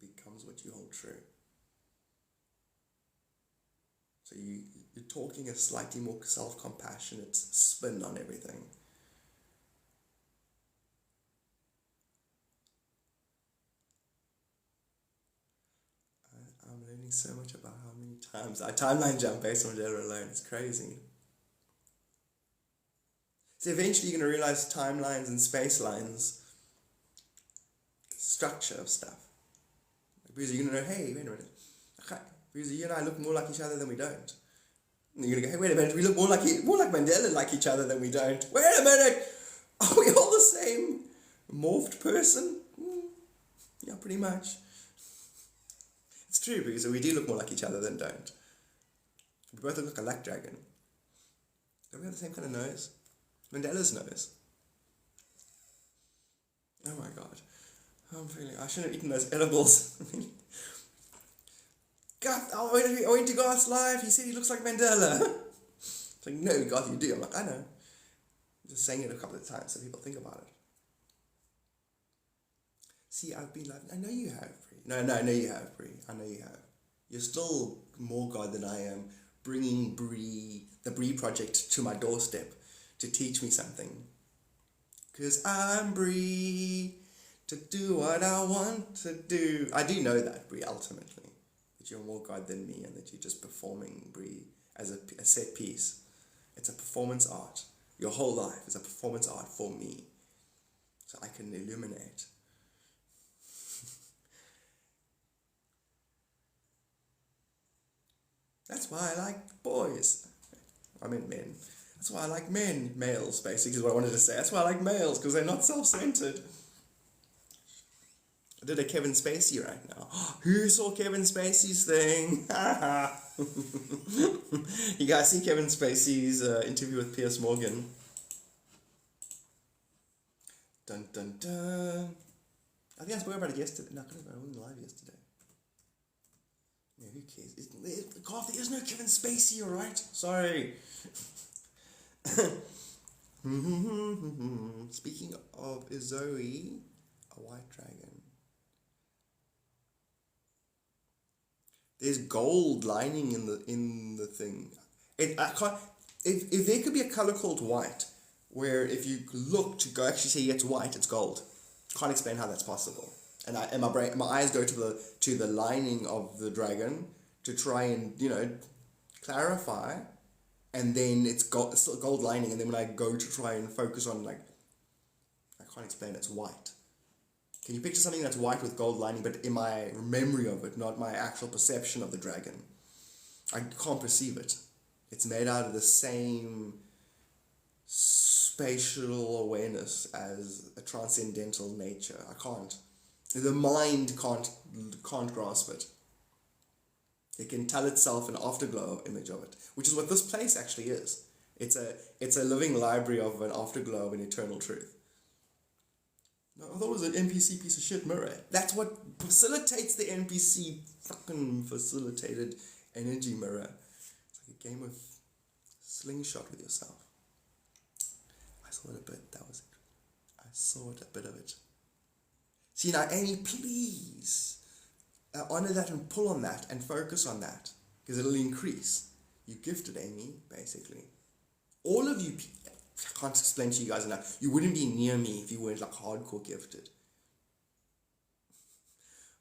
It becomes what you hold true. So you're talking a slightly more self-compassionate spin on everything. I'm learning so much about how many times I timeline jump based on Mandela alone. It's crazy. So eventually you're going to realize timelines and space lines, structure of stuff. Because you're going to know, hey, wait a minute. Okay. Because you and I look more like each other than we don't. And you're going to go, hey, wait a minute, we look more like Mandela like each other than we don't. Wait a minute, are we all the same morphed person? Yeah, pretty much. It's true, because we do look more like each other than don't. We both look like a luck dragon. Don't we have the same kind of nose? Mandela's nose. Oh my god. I shouldn't have eaten those edibles. God, I went to Garth's live, he said he looks like Mandela. It's like, no, Garth, you do. I'm like, I know. I'm just saying it a couple of times so people think about it. See, I've been like, I know you have, Brie. No, I know you have, Brie. I know you have. You're still more God than I am, bringing the Brie project to my doorstep to teach me something. Because I'm Brie to do what I want to do. I do know that, Brie, ultimately. That you're more God than me and that you're just performing, Brie, as a set piece. It's a performance art. Your whole life is a performance art for me. So I can illuminate. That's why I like boys. I mean men. That's why I like men. Males, basically, is what I wanted to say. That's why I like males, because they're not self-centered. I did a Kevin Spacey right now. Who saw Kevin Spacey's thing? You guys see Kevin Spacey's interview with Piers Morgan? Dun dun dun. I think I spoke about it yesterday. No, I wasn't live yesterday. Yeah, who cares? God, there is no Kevin Spacey, alright? Sorry. Speaking of, is Zoe a white dragon? There's gold lining in the thing. If there could be a color called white, where if you look to go actually say it's white, it's gold. Can't explain how that's possible. And my eyes go to the lining of the dragon to try and clarify, and then it's still gold lining, and then when I go to try and focus on I can't explain, it's white. Can you picture something that's white with gold lining, but in my memory of it, not my actual perception of the dragon? I can't perceive it. It's made out of the same spatial awareness as a transcendental nature. I can't. The mind can't grasp it. It can tell itself an afterglow image of it, which is what this place actually is. It's a living library of an afterglow of an eternal truth. No, I thought it was an NPC piece of shit mirror. That's what facilitates the NPC fucking facilitated energy mirror. It's like a game of slingshot with yourself. I saw it a bit, that was it. I saw it, a bit of it. See now, Amy, please honor that and pull on that and focus on that, because it'll increase. You gifted, Amy, basically. All of you, I can't explain to you guys enough. You wouldn't be near me if you weren't hardcore gifted.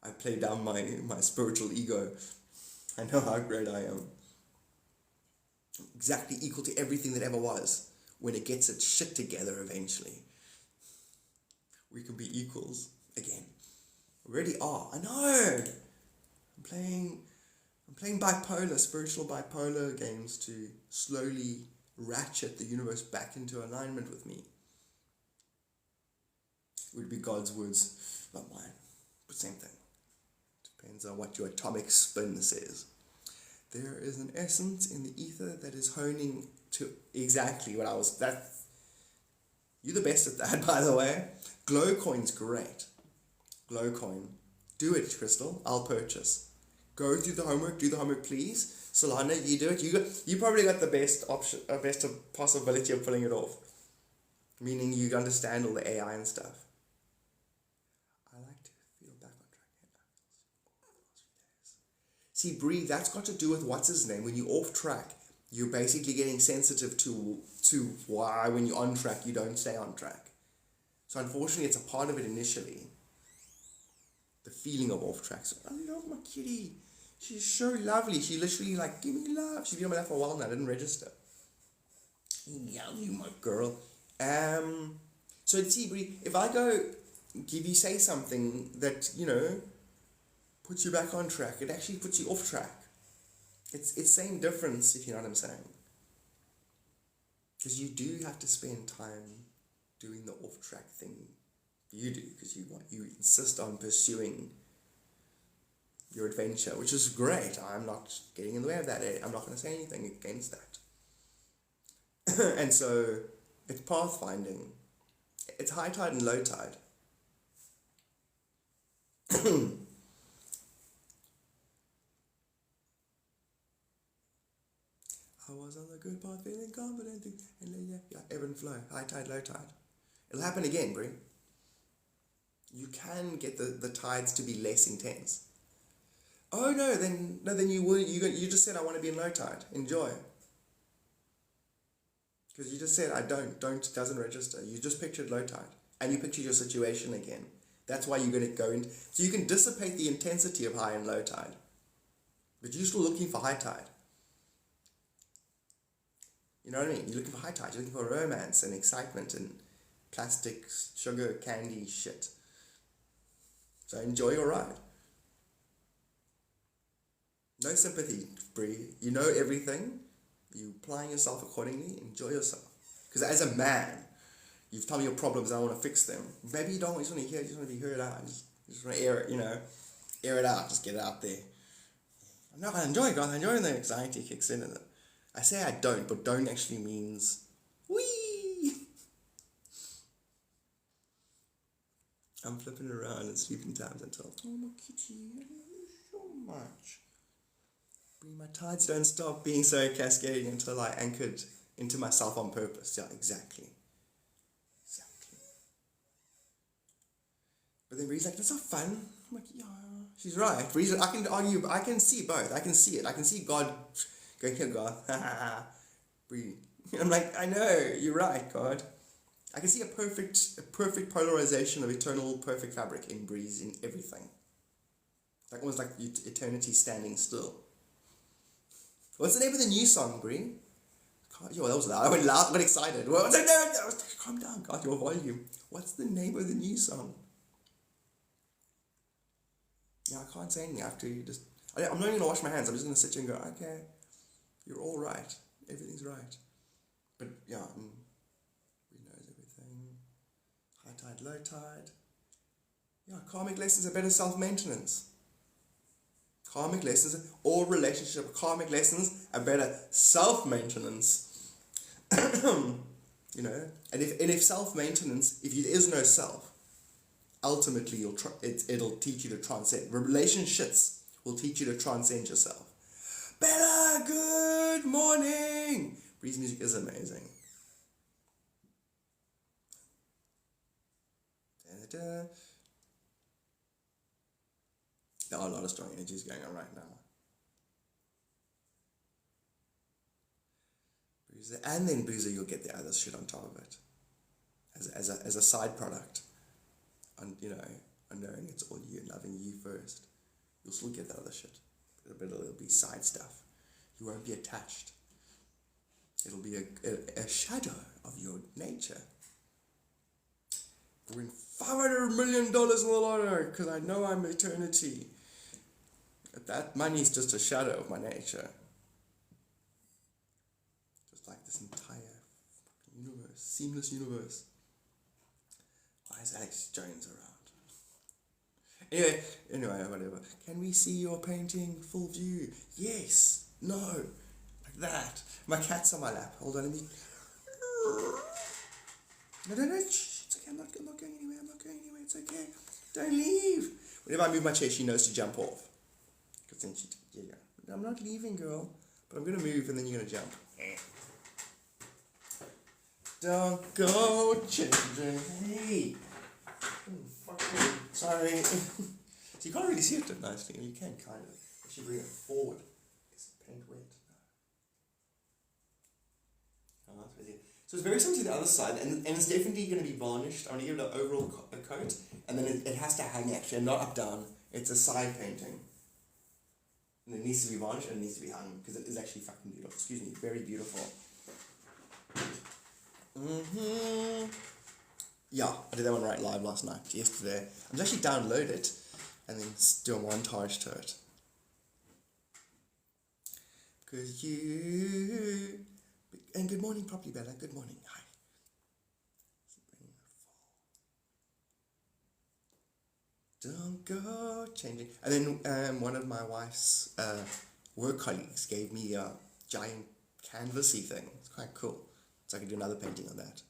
I play down my spiritual ego. I know how great I am. Exactly equal to everything that ever was when it gets its shit together eventually. We can be equals again. We already are. I know. I'm playing bipolar, spiritual bipolar games to slowly ratchet the universe back into alignment with me. It would be God's words, not mine. But same thing. Depends on what your atomic spin says. There is an essence in the ether that is honing to exactly what I was... You're the best at that, by the way. Glowcoin's great. Glowcoin. Do it, Crystal. I'll purchase. Go through the homework. Do the homework, please. Solana, you do it. You probably got the best option, best possibility of pulling it off. Meaning you understand all the AI and stuff. I like to feel back on track. See, Bree, that's got to do with what's his name. When you're off track, you're basically getting sensitive to why when you're on track you don't stay on track. So unfortunately, it's a part of it initially. The feeling of off track. So, I love my kitty. She's so lovely. She literally like, give me love. She's been on my lap for a while now. I didn't register. Yeah, you my girl. So see, Bree, if I go say something that, puts you back on track, it actually puts you off track. It's same difference, if you know what I'm saying. Because you do have to spend time doing the off track thing. You do, because you insist on pursuing your adventure, which is great. I'm not getting in the way of that. I'm not going to say anything against that. And so it's pathfinding. It's high tide and low tide. I was on the good path, feeling confident, and then ebb and flow, high tide, low tide. It'll happen again, Brie. You can get the tides to be less intense. Oh no, then you will. You just said I want to be in low tide. Enjoy. Because you just said I don't doesn't register. You just pictured low tide, and you pictured your situation again. That's why you're going to go in. So you can dissipate the intensity of high and low tide, but you're still looking for high tide. You know what I mean? You're looking for high tide. You're looking for romance and excitement and plastic, sugar, candy shit. So enjoy your ride. No sympathy, Brie. You know everything. You applying yourself accordingly. Enjoy yourself. Because as a man, you've told me your problems and I want to fix them. Maybe you don't. You just want to hear. You just want to be heard out. You just want to air it. Air it out. Just get it out there. No, I enjoy it, guys. I enjoy when the anxiety kicks in. I say I don't, but don't actually means wee. I'm flipping around in sleeping times until my kitty, I love you so much. My tides don't stop being so cascading until I anchored into myself on purpose. Yeah, exactly. But then Bree's like, that's not fun. I'm like, yeah, she's right. Bree's like, I can argue, I can see both. I can see it. I can see God going, here, God. Bree. I'm like, I know, you're right, God. I can see a perfect polarization of eternal perfect fabric in Breeze in everything. It's like almost like eternity standing still. What's the name of the new song, Bree? God, yo, that was loud. I went loud, I got excited. What's the name? Calm down, God, your volume. What's the name of the new song? Yeah, I can't say anything after you just... I'm not even going to wash my hands. I'm just going to sit here and go, okay, you're all right. Everything's right. But, yeah, he knows everything. High tide, low tide. Yeah, karmic lessons are better self-maintenance. Karmic lessons, all relationship, karmic lessons are better self-maintenance. And if self-maintenance, if there is no self, ultimately it'll teach you to transcend. Relationships will teach you to transcend yourself. Bella, good morning! Breeze music is amazing. There are a lot of strong energies going on right now. Bruiser, and then Bruiser, you'll get the other shit on top of it. As a side product. And knowing it's all you and loving you first. You'll still get that other shit. But it'll be side stuff. You won't be attached. It'll be a shadow of your nature. I win $500 million in the lottery because I know I'm eternity. But that money is just a shadow of my nature. Just like this entire universe, seamless universe. Why is Alex Jones around? Anyway, whatever. Can we see your painting full view? Yes. No, like that. My cat's on my lap. Hold on, let me... No, shh, it's okay, I'm not going anywhere, it's okay. Don't leave. Whenever I move my chair, she knows to jump off. Because then I'm not leaving, girl. But I'm going to move and then you're going to jump. Don't go changing. Hey. Sorry. So you can't really see it nicely. You can kind of. Actually bring it forward. Is the paint wet? No. Oh, that's crazy. So it's very similar to the other side, and it's definitely going to be varnished. I'm going to give it an overall coat, and then it has to hang actually, and not up down. It's a side painting. And it needs to be varnished and it needs to be hung, because it is actually fucking beautiful. Excuse me, very beautiful. Yeah, I did that one right live yesterday. I'm just actually download it and then do a montage to it. Because you... And good morning properly, Bella. Good morning. Hi. Don't go changing. And then one of my wife's work colleagues gave me a giant canvasy thing. It's quite cool. So I can do another painting on that.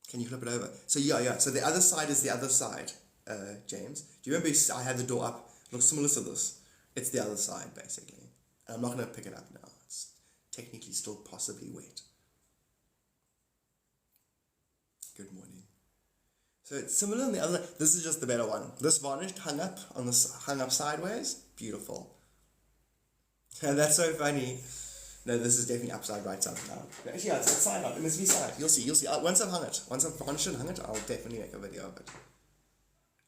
Can you flip it over? So yeah. So the other side is the other side, James. Do you remember I had the door up? Looks similar to this. It's the other side, basically. And I'm not going to pick it up now. It's technically still possibly wet. Good morning. So it's similar on the other. This is just the better one. This varnished hung up sideways. Beautiful. And that's so funny. No, this is definitely upside right side now. Actually, yeah, it's side up. It must be side. You'll see. Once I've varnished and hung it, I'll definitely make a video of it.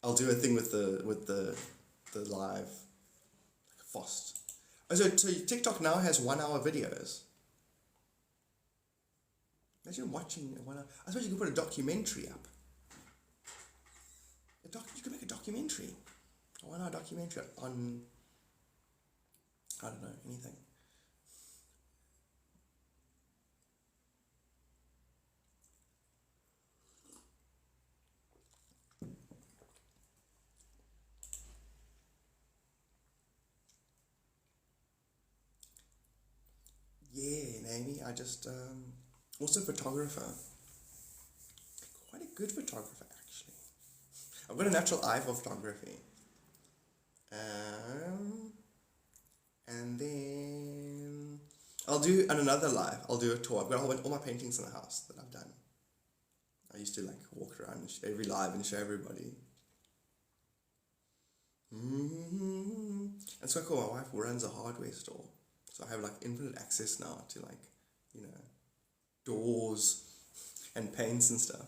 I'll do a thing with the live FOST. Oh, so TikTok now has 1 hour videos. Imagine watching 1 hour. I suppose you could put a documentary up. You could make a documentary. A 1 hour documentary on, I don't know, anything. Yeah, Naomi, I just, also photographer. Quite a good photographer, actually. I've got a natural eye for photography. And then I'll do another live. I'll do a tour. I've got all my paintings in the house that I've done. I used to walk around every live and show everybody. And it's quite cool. My wife runs a hardware store. So I have infinite access now to doors and paints and stuff.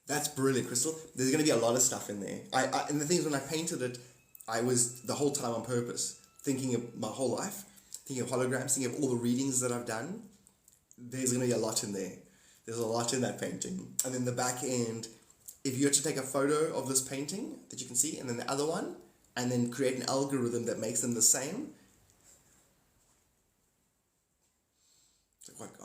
That's brilliant, Crystal. There's going to be a lot of stuff in there. And the thing is, when I painted it, I was the whole time on purpose thinking of my whole life, thinking of holograms, thinking of all the readings that I've done. There's going to be a lot in there. There's a lot in that painting. And then the back end, if you were to take a photo of this painting that you can see, and then the other one, and then create an algorithm that makes them the same. It's like,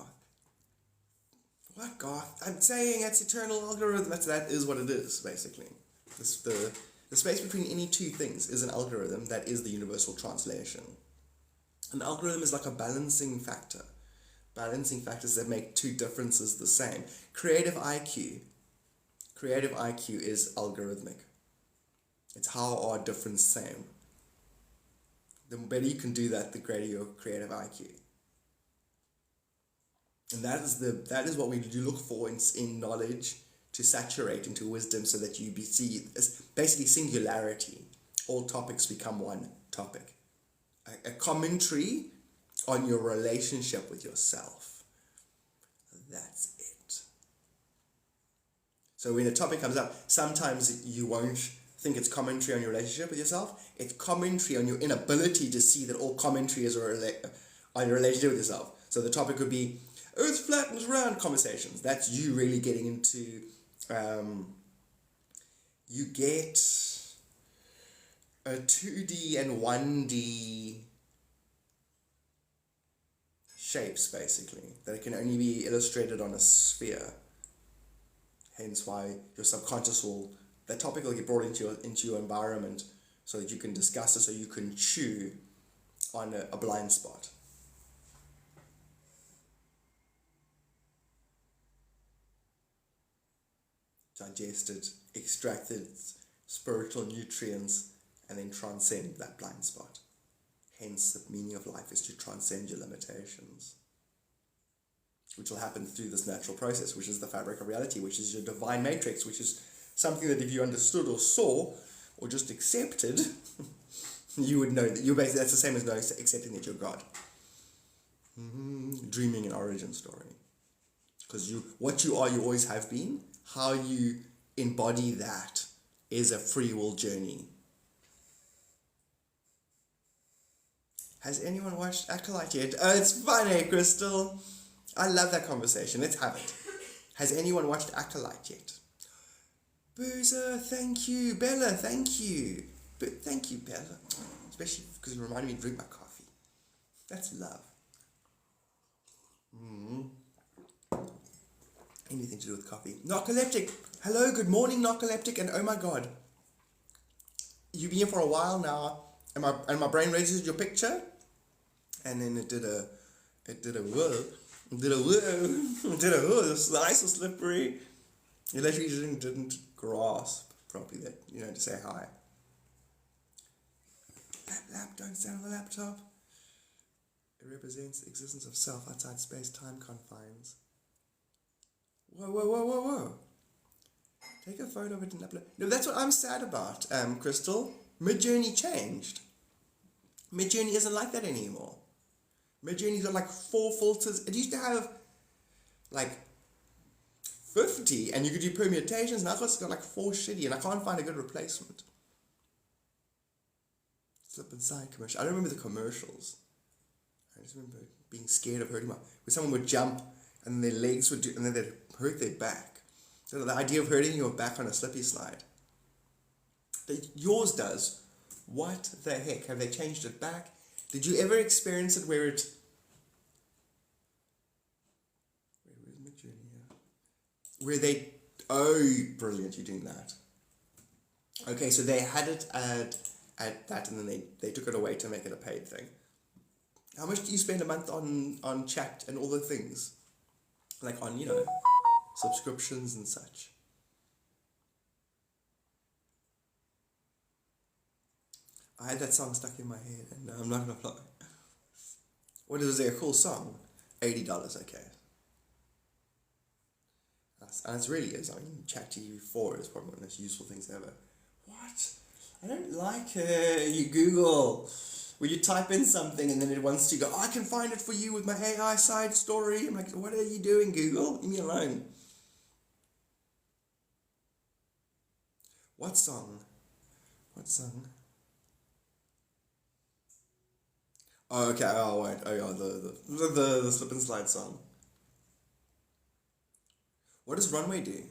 what God? I'm saying it's eternal algorithm. That is what it is, basically. The space between any two things is an algorithm that is the universal translation. An algorithm is like a balancing factor. Balancing factors that make two differences the same. Creative IQ is algorithmic. It's how are different same. The better you can do that, the greater your creative IQ. And that is what we do look for in knowledge, to saturate into wisdom, so that you see basically singularity. All topics become one topic. A commentary on your relationship with yourself. That's it. So when a topic comes up, sometimes you won't think it's commentary on your relationship with yourself. It's commentary on your inability to see that all commentary is on your relationship with yourself. So the topic would be Earth flattens round conversations. That's you really getting into, you get a 2D and 1D shapes, basically, that it can only be illustrated on a sphere. Hence why your subconscious that topic will get brought into your environment, so that you can discuss it, so you can chew on a blind spot. Digest it, extract its spiritual nutrients, and then transcend that blind spot. Hence, the meaning of life is to transcend your limitations, which will happen through this natural process, which is the fabric of reality, which is your divine matrix, which is something that if you understood or saw or just accepted, you would know that you're basically, that's the same as knowing, accepting that you're God. Dreaming an origin story. Because what you are, you always have been. How you embody that is a free will journey. Has anyone watched Acolyte yet? Oh, it's funny, Crystal. I love that conversation. Let's have it. Has anyone watched Acolyte yet? Boozer, thank you. Bella, thank you. But thank you, Bella. Especially because you reminded me to drink my coffee. That's love. Anything to do with coffee. Narcoleptic. Hello, good morning, Narcoleptic. And oh my God. You've been here for a while now. And my brain registered your picture. And then it did a whoa. It's nice and slippery. You literally didn't grasp properly that, to say hi. Lap, don't stand on the laptop. It represents the existence of self outside space-time confines. Whoa. Take a photo of it and upload. No, that's what I'm sad about, Crystal. Midjourney changed. Midjourney isn't like that anymore. Midjourney's got like 4 filters. It used to have like 50 and you could do permutations. Now it's got like 4 shitty and I can't find a good replacement. Slip and slide commercial. I don't remember the commercials. I just remember being scared of hurting where someone would jump and their legs would do, and then they'd hurt their back. So the idea of hurting your back on a slippy slide. Yours does. What the heck? Have they changed it back? Did you ever experience it where it... Where's Midjourney here? Where they... Oh, brilliant, you're doing that. Okay, so they had it at that and then they took it away to make it a paid thing. How much do you spend a month on chat and all the things? Like on, subscriptions and such. I had that song stuck in my head and I'm not gonna lie. What is it, a cool song? $80, okay. And it really is. I mean, ChatGPT-4 is probably one of the most useful things ever. What? I don't like you Google, where you type in something and then it wants to go, I can find it for you with my AI side story. I'm like, what are you doing, Google? Leave me alone. What song? Oh, okay. Oh, wait. Oh, yeah. The slip and slide song. What does Runway do?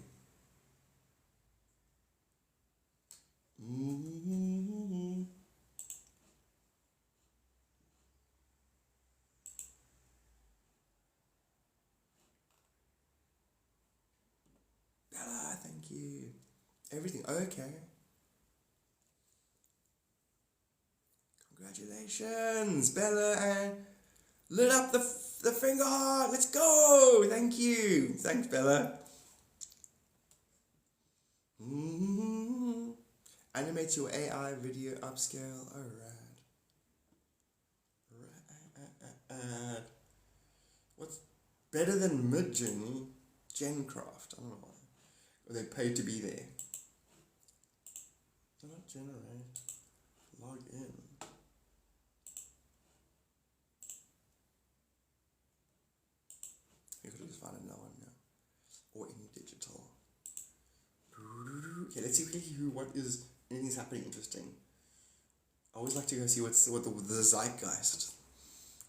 Bella, thank you. Everything. Okay. Congratulations, Bella, and lit up the finger heart. Let's go. Thank you. Thanks, Bella. Animate your AI video upscale. Oh, rad. What's better than Midjourney? Gencraft. I don't know why. Or they paid to be there. Do not generate. Log in. You could just find a no one now. Or any digital. Okay, let's see quickly anything's happening interesting. I always like to go see what the zeitgeist. It's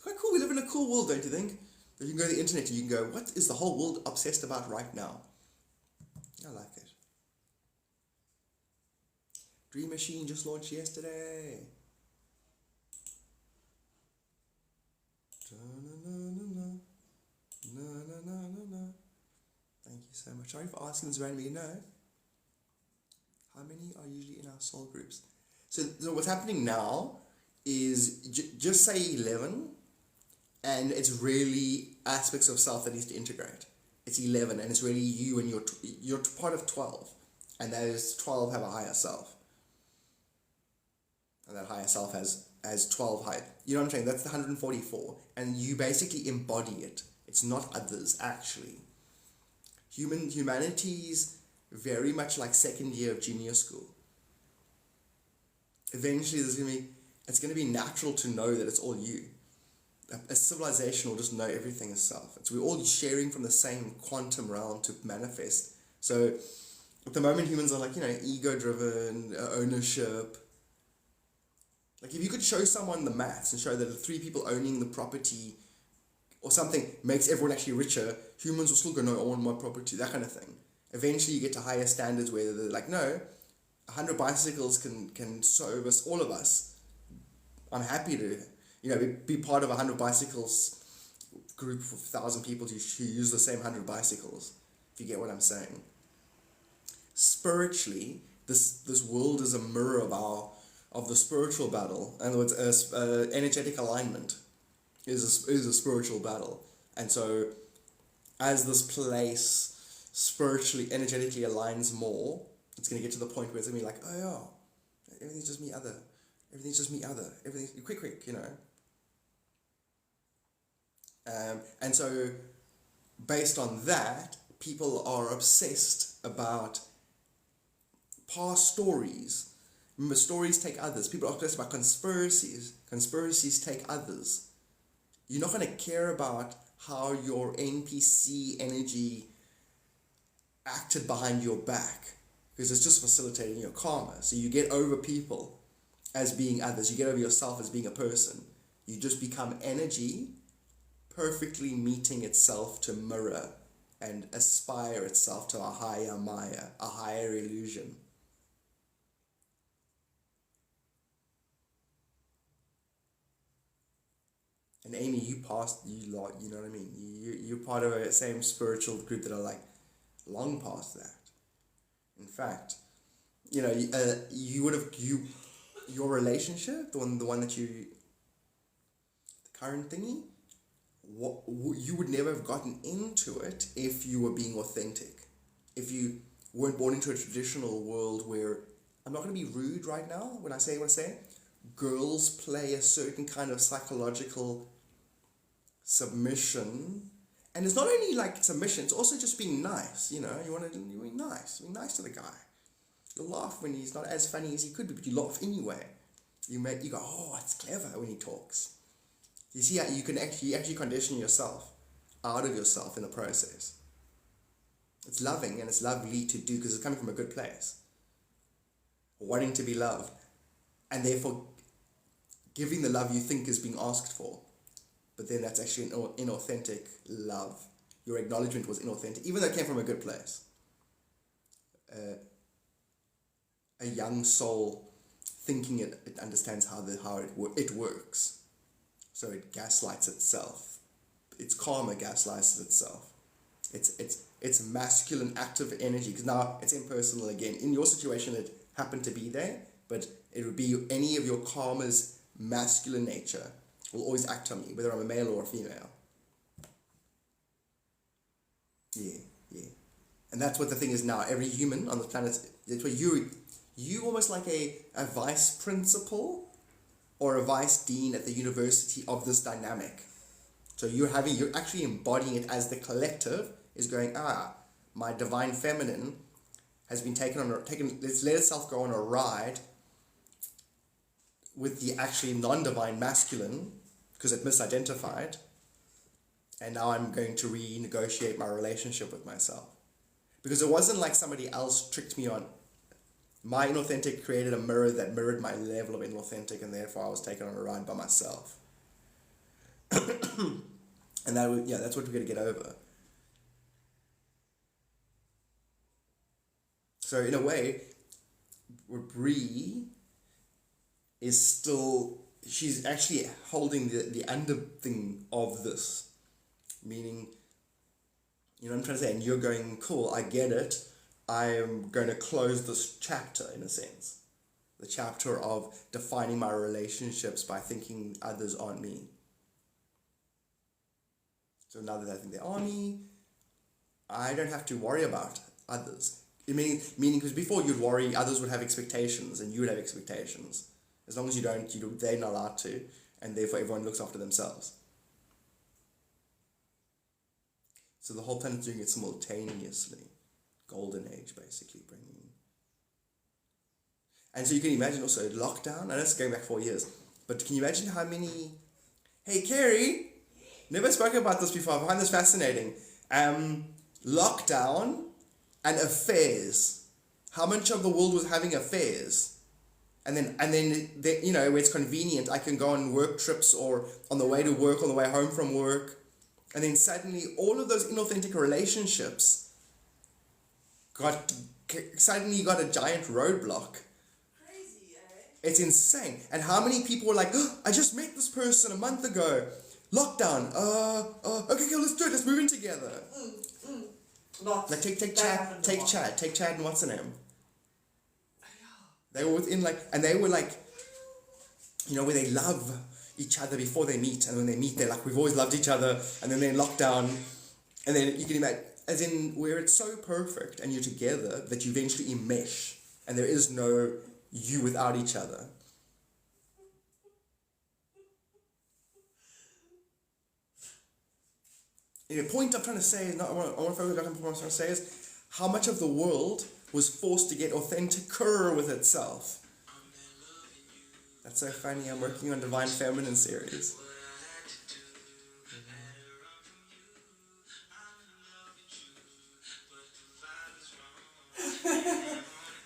quite cool. We live in a cool world, don't you think? That you can go to the internet and you can go, what is the whole world obsessed about right now? I like it. Dream Machine just launched yesterday. Thank you so much. Sorry for asking this randomly. How many are usually in our soul groups? So what's happening now is just say 11, and it's really aspects of self that needs to integrate. It's 11, and it's really you, and you're part of 12, and those 12 have a higher self, and that higher self has 12 high. You know what I'm saying? That's the 144, and you basically embody it. It's not others, actually. Humanity's very much like second year of junior school. Eventually, it's going to be natural to know that it's all you. A civilization will just know everything is self. We're all sharing from the same quantum realm to manifest. So, at the moment, humans are like, ego-driven, ownership. Like, if you could show someone the maths and show that the 3 people owning the property or something makes everyone actually richer, humans will still go, no, I want my property, that kind of thing. Eventually, you get to higher standards where they're like, no, 100 bicycles can service all of us. I'm happy to, be part of 100 bicycles group of 1,000 people who use the same 100 bicycles, if you get what I'm saying. Spiritually, this world is a mirror of the spiritual battle. In other words, energetic alignment is a spiritual battle. And so, as this place spiritually, energetically aligns more, it's going to get to the point where it's going to be like, oh yeah, everything's just me other. Everything's just me other. Everything's quick, And so, based on that, people are obsessed about past stories. Remember, stories take others. People are obsessed about conspiracies. Conspiracies take others. You're not going to care about how your NPC energy acted behind your back, because it's just facilitating your karma. So you get over people as being others. You get over yourself as being a person. You just become energy perfectly meeting itself to mirror and aspire itself to a higher Maya, a higher illusion. And Amy, you know what I mean? You're part of a same spiritual group that are like long past that. In fact, you would have, your relationship, the one that the current thingy, you would never have gotten into it if you were being authentic. If you weren't born into a traditional world where, I'm not going to be rude right now when I say what I say, girls play a certain kind of psychological submission. And it's not only like submission, it's also just being nice, you want to be nice. Be nice to the guy. You'll laugh when he's not as funny as he could be, but you laugh anyway. You go, oh, it's clever when he talks. You see how you actually condition yourself out of yourself in the process. It's loving and it's lovely to do because it's coming from a good place. Wanting to be loved. And therefore giving the love you think is being asked for. But then that's actually an inauthentic love. Your acknowledgement was inauthentic, even though it came from a good place. A young soul thinking it understands how it works. So it gaslights itself. Its karma gaslights itself. It's masculine active energy, because now it's impersonal again. In your situation, it happened to be there, but it would be any of your karma's masculine nature will always act on me, whether I'm a male or a female. Yeah. And that's what the thing is now. Every human on the planet, it's where you almost like a vice principal or a vice dean at the university of this dynamic. So you're actually embodying it as the collective is going, my divine feminine has been let's let itself go on a ride with the actually non-divine masculine, because it misidentified, and now I'm going to renegotiate my relationship with myself. Because it wasn't like somebody else tricked me on. My inauthentic created a mirror that mirrored my level of inauthentic, and therefore I was taken on a ride by myself. And that's what we're going to get over. So in a way, Bree is still, she's actually holding the under thing of this. Meaning, you know what I'm trying to say, and you're going, cool, I get it. I am going to close this chapter in a sense. the chapter of defining my relationships by thinking others aren't me. So now that I think they are me, I don't have to worry about others. Meaning because before you'd worry, others would have expectations and you would have expectations. As long as you don't, they're not allowed to, and therefore everyone looks after themselves. So the whole planet's doing it simultaneously. Golden age, basically, bringing. And so you can imagine also lockdown. I know it's going back 4 years, but can you imagine how many? Hey, Carrie, never spoken about this before. I find this fascinating. Lockdown and affairs. How much of the world was having affairs? And then where it's convenient, I can go on work trips or on the way to work, on the way home from work. And then suddenly all of those inauthentic relationships suddenly got a giant roadblock. Crazy, eh? It's insane. And how many people were like, oh, I just met this person a month ago. Lockdown. Okay, let's do it. Let's move in together. Like take Chad and what's her name? They were within and they were where they love each other before they meet, and when they meet, they're like, we've always loved each other, and then they're in lockdown, and then you can imagine, as in where it's so perfect and you're together that you eventually enmesh, and there is no you without each other. The point I'm trying to say is not. I want to focus on what I'm trying to say is how much of the world was forced to get authenticer with itself. That's so funny. I'm working on Divine Feminine series.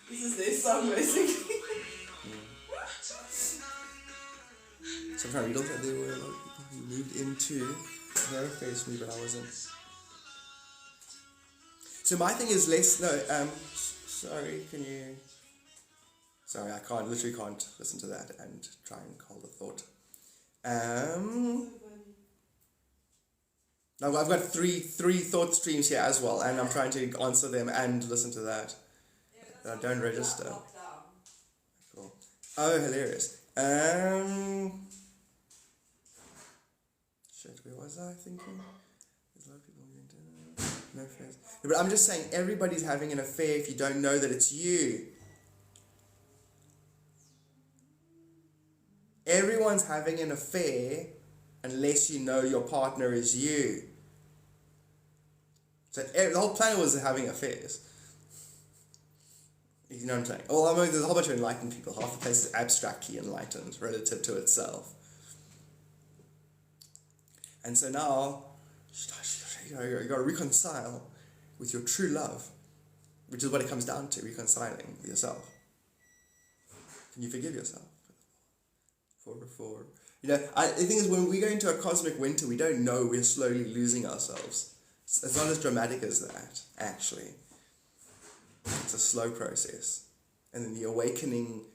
This is their song, basically. So I'm trying to read all that. There were a lot of people who moved into no face me, but I wasn't. So my thing is sorry, I literally can't listen to that and try and hold a thought. Now I've got three thought streams here as well, and I'm trying to answer them and listen to that. I don't register. Cool. Oh, hilarious. Shit, where was I thinking? There's a lot of people going to no face. No, but I'm just saying, everybody's having an affair if you don't know that it's you. Everyone's having an affair unless you know your partner is you. So the whole planet was having affairs. You know what I'm saying? Well, I mean, there's a whole bunch of enlightened people. Half the place is abstractly enlightened relative to itself. And so now, you got to reconcile with your true love, which is what it comes down to, reconciling with yourself. Can you forgive yourself? The thing is, when we go into a cosmic winter, we don't know we're slowly losing ourselves. It's not as dramatic as that, actually. It's a slow process. And then the awakening,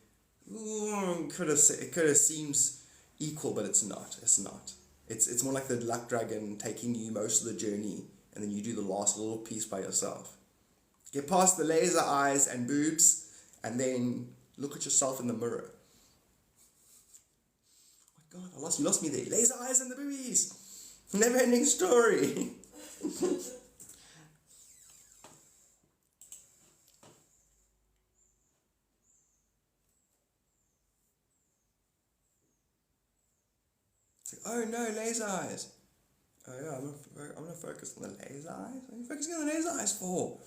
it could have seems equal, but it's not. It's not. It's more like the luck dragon taking you most of the journey, and then you do the last little piece by yourself. Get past the laser eyes and boobs, and then look at yourself in the mirror. Oh my God, you lost me there. Laser eyes and the boobies. Never ending story. It's like, oh no, laser eyes. Oh yeah, I'm gonna focus on the laser eyes. What are you focusing on the laser eyes for?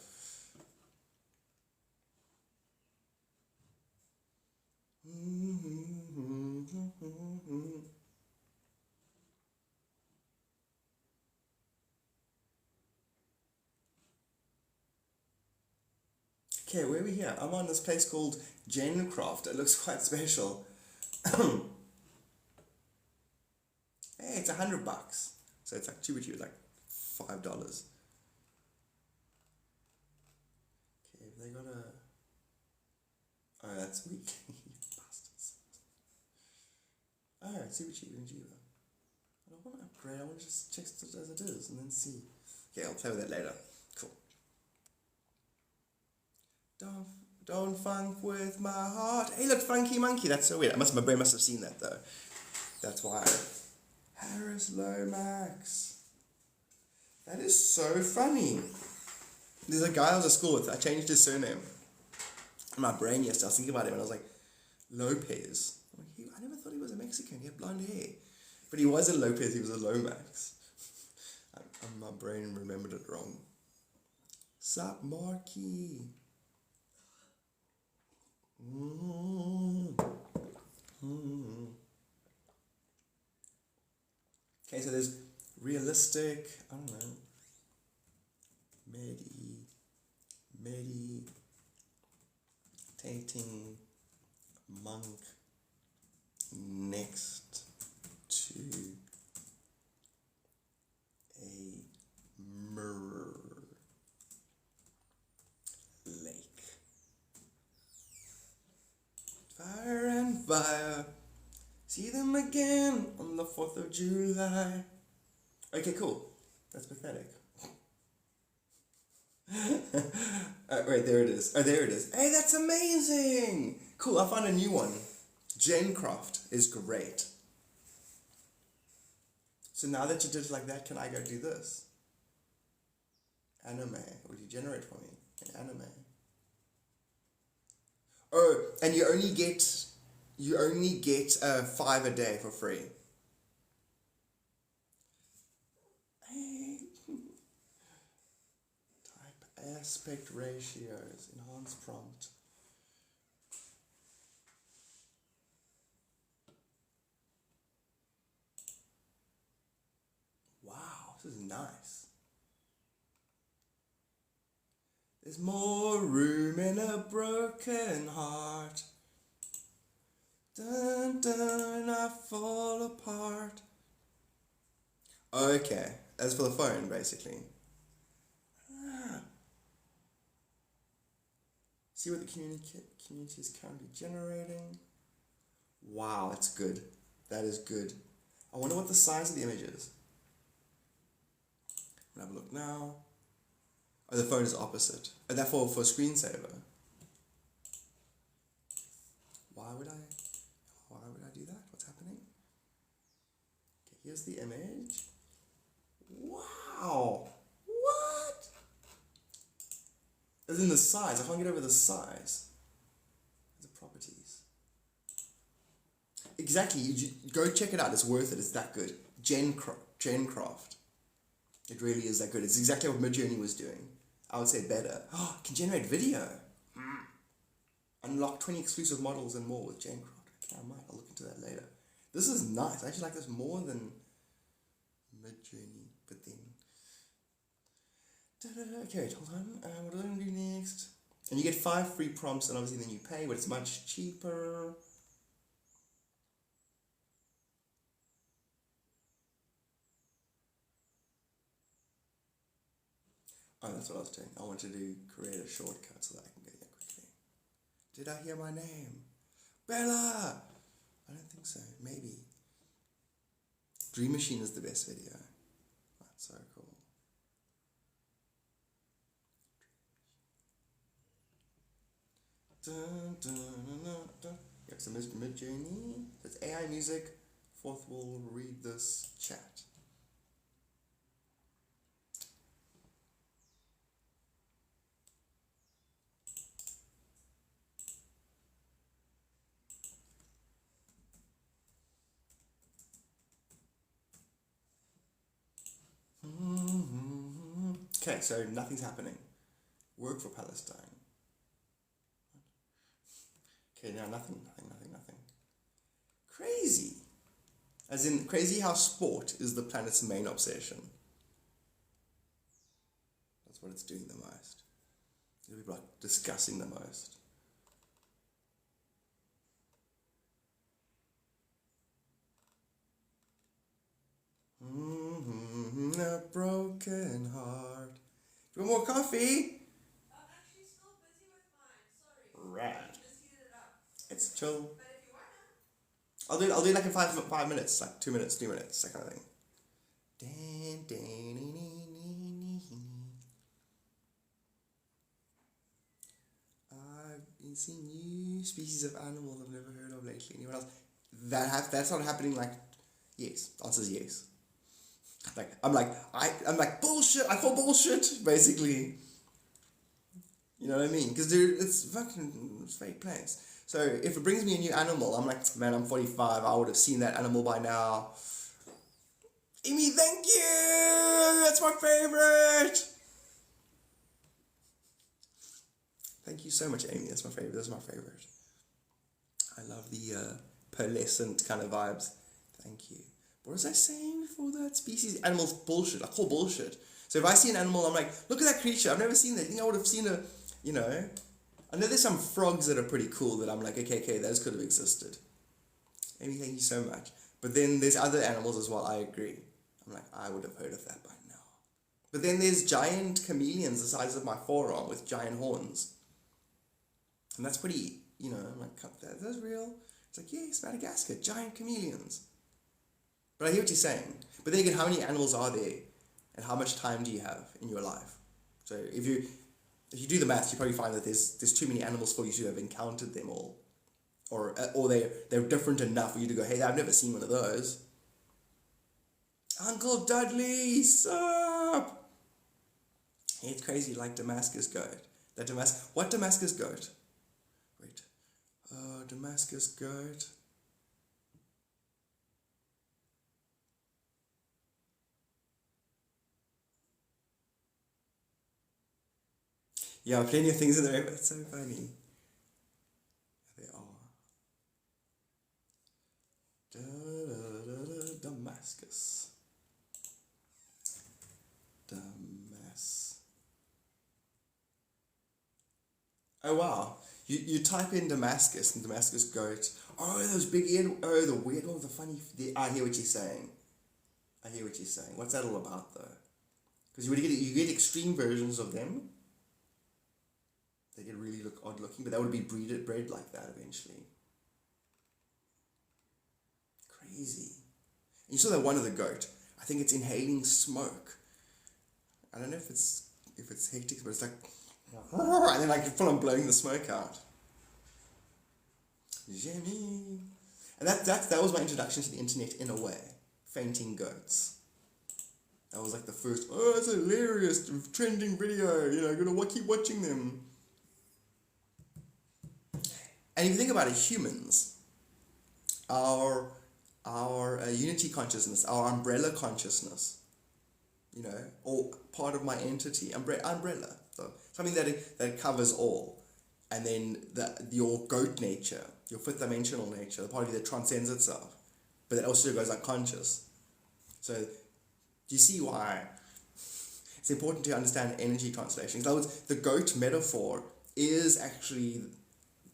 Okay, where are we here? I'm on this place called Gencraft. It looks quite special. Hey, it's $100. So it's like cheap, like $5. Okay, they got a... Oh, that's weak. Bastards. Oh, it's super cheap in Jiva. I don't want to upgrade, I want to just check it as it is and then see. Okay, I'll play with that later. Cool. Don't funk with my heart. Hey, look, Funky Monkey. That's so weird. My brain must have seen that, though. That's why. Harris Lomax. That is so funny. There's a guy I was at school with. I changed his surname. In my brain yesterday, I was thinking about him, and I was like, Lopez. I never thought he was a Mexican. He had blonde hair. But he wasn't Lopez, he was a Lomax. My brain remembered it wrong. Sup, Marky? Okay, so there's realistic, I don't know, meditating monk next to a mirror lake. Fire and fire, see them again on the 4th of July. Okay, cool. That's pathetic. Wait, there it is. Oh, there it is. Hey, that's amazing! Cool, I found a new one. Gencraft is great. So now that you did it like that, can I go do this? Anime. Would you generate for me? An anime. Oh, and you only get 5 a day for free. Hey. Type aspect ratios, enhance prompt. Wow, this is nice. There's more room in a broken heart. Dun dun, I fall apart. Okay, that's for the phone, basically. See what the community is currently generating. Wow, that's good. That is good. I wonder what the size of the image is. I'm gonna have a look now. Oh, the phone is opposite. Oh, that for screensaver. Why would I do that? What's happening? Okay, here's the image. Wow! What? As in the size. I can't get over the size. The properties. Exactly. You go check it out. It's worth it. It's that good. Gencraft. It really is that good. It's exactly what Midjourney was doing. I would say better. Oh, it can generate video. Unlock 20 exclusive models and more with Gencraft. Okay, I'll look into that later. This is nice. I actually like this more than Midjourney. But then... Okay, hold on. What do I do next? And you get 5 free prompts, and obviously then you pay, but it's much cheaper. Oh, that's what I was doing. I wanted to create a shortcut so that I can get there quickly. Did I hear my name? Bella! I don't think so. Maybe. Dream Machine is the best video. That's so cool. Dun, dun, dun, dun, dun. Yeah, so Midjourney. That's AI music. Fourth will read this chat. Okay, so nothing's happening. Work for Palestine. Okay, now nothing. Crazy. As in, crazy how sport is the planet's main obsession. That's what it's doing the most. People are discussing the most. A broken heart. Do you want more coffee? I'm actually still busy with mine. Sorry. Right. Just heated it up. It's chill. But if you wanna. I'll do it like in 5 minutes, like 2 minutes, 3 minutes, that kind of thing. I've See new species of animals I've never heard of lately. Anyone else? That's not happening. Like, yes. Answer is yes. Like I'm like bullshit. I call bullshit basically. You know what I mean? Because it's fake place. So if it brings me a new animal, I'm like, man, I'm 45. I would have seen that animal by now. Amy, thank you. That's my favorite. Thank you so much, Amy. That's my favorite. That's my favorite. I love the pearlescent kind of vibes. Thank you. What was I saying before that? Species, animals, bullshit. I call bullshit. So if I see an animal, I'm like, look at that creature. I've never seen that. I think I would have seen I know there's some frogs that are pretty cool that I'm like, okay, those could have existed. Amy, thank you so much. But then there's other animals as well, I agree. I'm like, I would have heard of that by now. But then there's giant chameleons the size of my forearm with giant horns. And that's pretty, I'm like, that's real. It's like, yes, Madagascar, giant chameleons. But I hear what you're saying. But then again, how many animals are there? And how much time do you have in your life? So if you do the maths, you probably find that there's too many animals for you to have encountered them all. Or they're different enough for you to go, hey, I've never seen one of those. Uncle Dudley, sup? Hey, it's crazy, like Damascus goat. What Damascus goat? Wait. Damascus goat. Yeah, plenty of things in there, but it's so funny. They are. Damascus. Oh wow. You type in Damascus and Damascus goat. Oh, those big ear. Oh, the weird one with the funny. I hear what you're saying. What's that all about though? Because you get extreme versions of them. They get really odd looking, but that would be bred like that eventually. Crazy. And you saw that one of the goat. I think it's inhaling smoke. I don't know if it's hectic, but it's like, and then like full on blowing the smoke out. Jamie. And that was my introduction to the internet in a way. Fainting goats. That was like the first, it's hilarious, trending video, gonna keep watching them. And if you think about it, humans, our unity consciousness, our umbrella consciousness, or part of my entity, umbrella, so something that covers all, and then your goat nature, your fifth dimensional nature, the part of you that transcends itself, but that also goes unconscious. So, do you see why it's important to understand energy translation? In other words, the goat metaphor is actually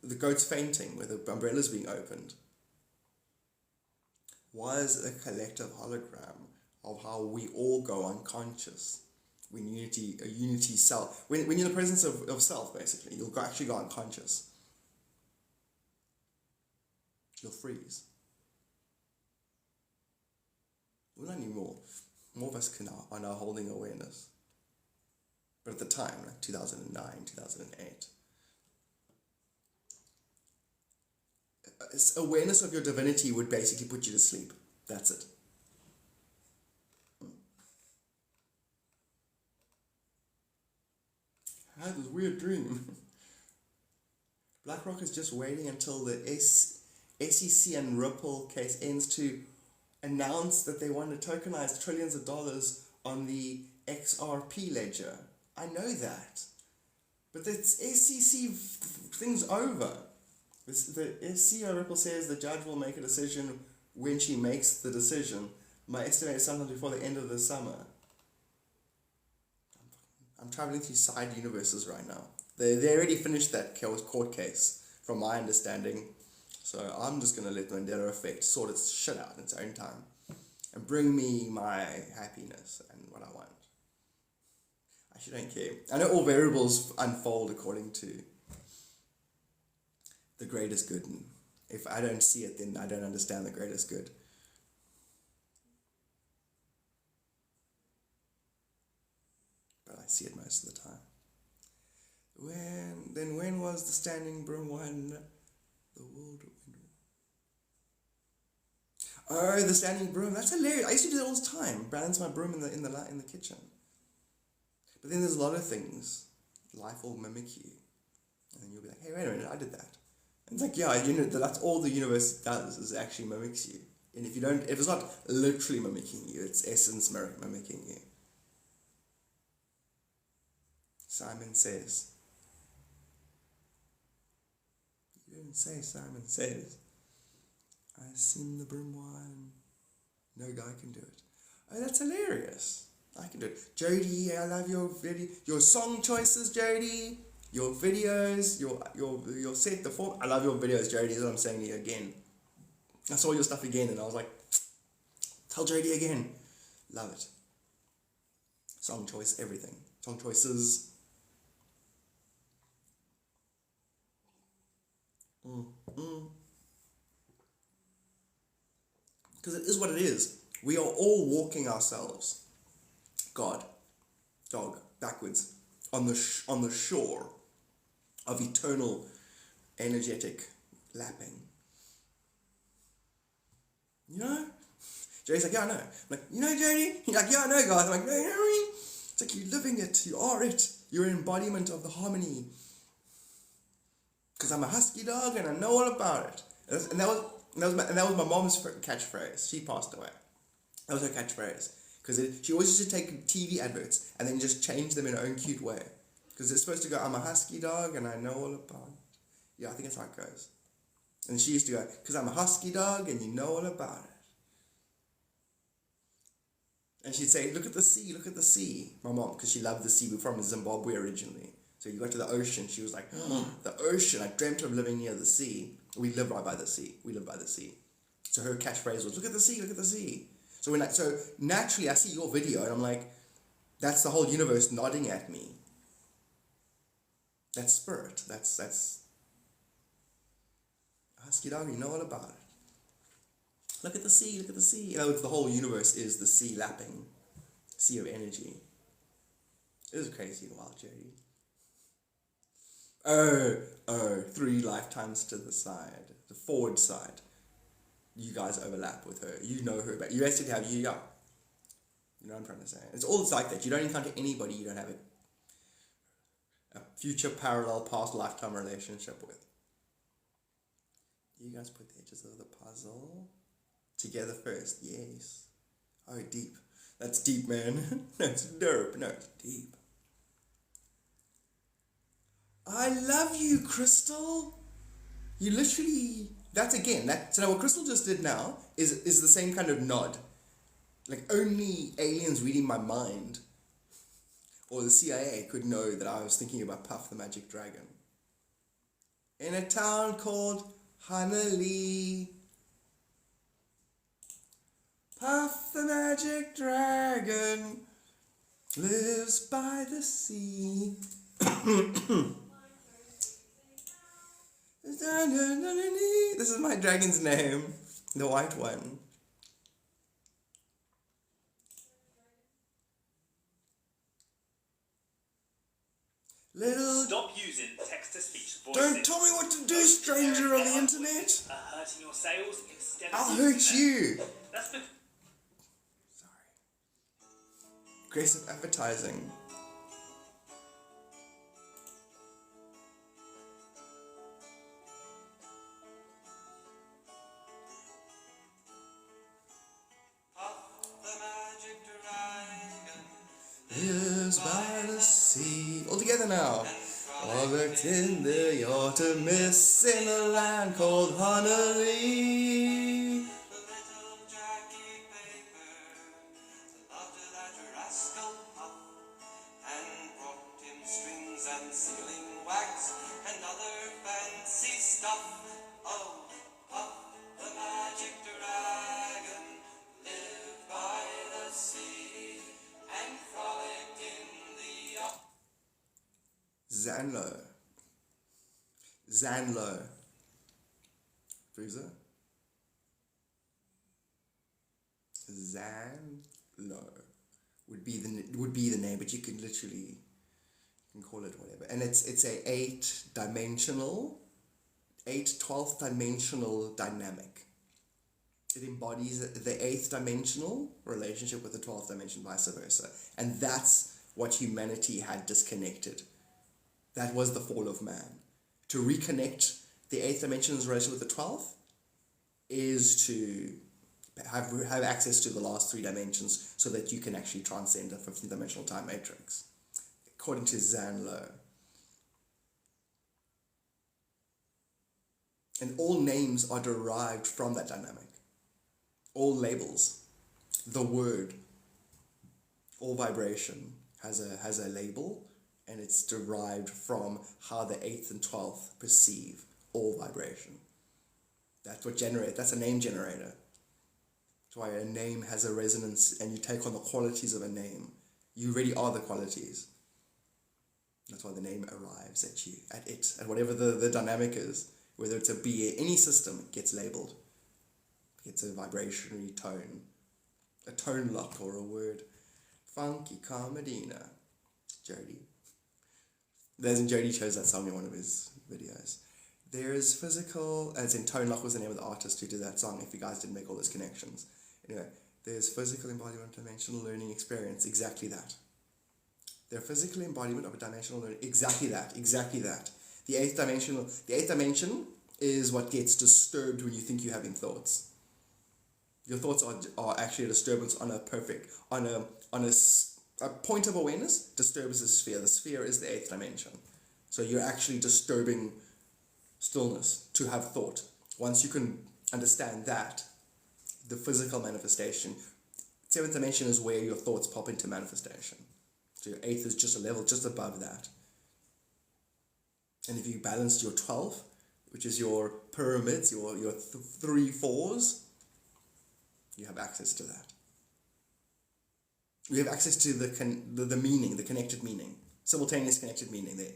the goat's fainting, where the umbrella's being opened, was a collective hologram of how we all go unconscious when a unity self. When you're in the presence of self, basically, you'll actually go unconscious. You'll freeze. Well, not anymore. More of us are now holding awareness. But at the time, like 2009, 2008, awareness of your divinity would basically put you to sleep. That's it. I had this weird dream. BlackRock is just waiting until the SEC and Ripple case ends to announce that they want to tokenize trillions of dollars on the XRP ledger. I know that. But the SEC thing's over. The SEC Ripple says the judge will make a decision when she makes the decision. My estimate is sometime before the end of the summer. I'm traveling through side universes right now. They already finished that court case, from my understanding. So I'm just going to let Mandela effect sort its shit out in its own time. And bring me my happiness and what I want. I actually don't care. I know all variables unfold according to the greatest good. And if I don't see it, then I don't understand the greatest good. But I see it most of the time. When was the standing broom won the world? Oh, the standing broom. That's hilarious. I used to do that all the time. Balance my broom in the kitchen. But then there's a lot of things. Life will mimic you. And then you'll be like, hey, wait a minute, I did that. And it's like, yeah, that's all the universe does, is actually mimics you. And if it's not literally mimicking you, it's essence mimicking you. Simon says. You didn't say Simon says. I seen the broom one. No guy can do it. Oh, that's hilarious. I can do it. Jody, I love your song choices, Jody. Your videos, your set, the form. I love your videos, Jody, is what I'm saying to you again. I saw your stuff again and I was like, tell Jody again. Love it. Song choice, everything. Song choices. Because it is what it is. We are all walking ourselves. God, dog, backwards, on the shore of eternal, energetic lapping. You know? Jody's like, yeah, I know. I'm like, you know, Jody? He's like, yeah, I know, guys. I'm like, no, you know what I mean? It's like, you're living it. You are it. You're an embodiment of the harmony. Because I'm a husky dog and I know all about it. And that was my mom's catchphrase. She passed away. That was her catchphrase. Because she always used to take TV adverts and then just change them in her own cute way. Because it's supposed to go, I'm a husky dog and I know all about it. Yeah, I think that's how it goes. And she used to go, because I'm a husky dog and you know all about it. And she'd say, look at the sea, look at the sea. My mom, because she loved the sea. We're from Zimbabwe originally. So you got to the ocean, she was like, oh, the ocean. I dreamt of living near the sea. We live right by the sea. We live by the sea. So her catchphrase was, look at the sea, look at the sea. So naturally I see your video and I'm like, that's the whole universe nodding at me. That's spirit. That's husky dog, you know all about it. Look at the sea, look at the sea. You know, the whole universe is the sea lapping. Sea of energy. It was crazy and wild, Jody. Oh, 3 lifetimes to the side. The forward side. You guys overlap with her. You know her, but you actually have you. Yeah. You know what I'm trying to say. It's all like that. You don't encounter anybody you don't have a future parallel past lifetime relationship with. You guys put the edges of the puzzle together first. Yes. Oh, deep. That's deep, man. That's dope. No, it's deep. I love you, Crystal. You literally... So now what Crystal just did now is the same kind of nod. Like only aliens reading my mind or the CIA could know that I was thinking about Puff the Magic Dragon. In a town called Honolulu, Puff the Magic Dragon lives by the sea. This is my dragon's name, the white one. Stop using text-to-speech voices. Don't tell me what to do, stranger on the internet. Are hurting your sales instead of I'll hurt you. That's the... Sorry. Aggressive advertising. Lives by the sea. All together now. Walked in the autumn mist in a land called Honolulu. Zanlo. Freezer. Zanlo would be the name, but you can literally You can call it whatever. And it's a 12th dimensional dynamic. It embodies the 8th dimensional relationship with the 12th dimension, vice versa. And that's what humanity had disconnected. That was the fall of man. To reconnect the 8th dimension's relationship with the 12th is to have access to the last 3 dimensions so that you can actually transcend a 15th dimensional time matrix, according to Zanlo. And all names are derived from that dynamic. All labels, the word, all vibration has a label, and it's derived from how the 8th and 12th perceive all vibration. That's what that's a name generator. That's why a name has a resonance, and you take on the qualities of a name. You really are the qualities. That's why the name arrives at you, at whatever the dynamic is. Whether it's a BA, any system, it gets labeled. It's a vibrationary tone, a tone lock or a word. Funky Carmedina. Jody. Jody chose that song in one of his videos. There is physical, as in tone lock was the name of the artist who did that song, if you guys didn't make all those connections. Anyway, there's physical embodiment, dimensional learning experience, exactly that. Their physical embodiment of a dimensional learning, exactly that. The 8th dimension is what gets disturbed when you think you're having thoughts. Your thoughts are actually a disturbance on a point of awareness disturbs the sphere. The sphere is the 8th dimension. So you're actually disturbing stillness to have thought. Once you can understand that, the physical manifestation, 7th dimension is where your thoughts pop into manifestation. So your 8th is just a level just above that. And if you balance your 12th, which is your pyramids, your 3 4s, you have access to that. You have access to the meaning, the connected meaning, simultaneous connected meaning there.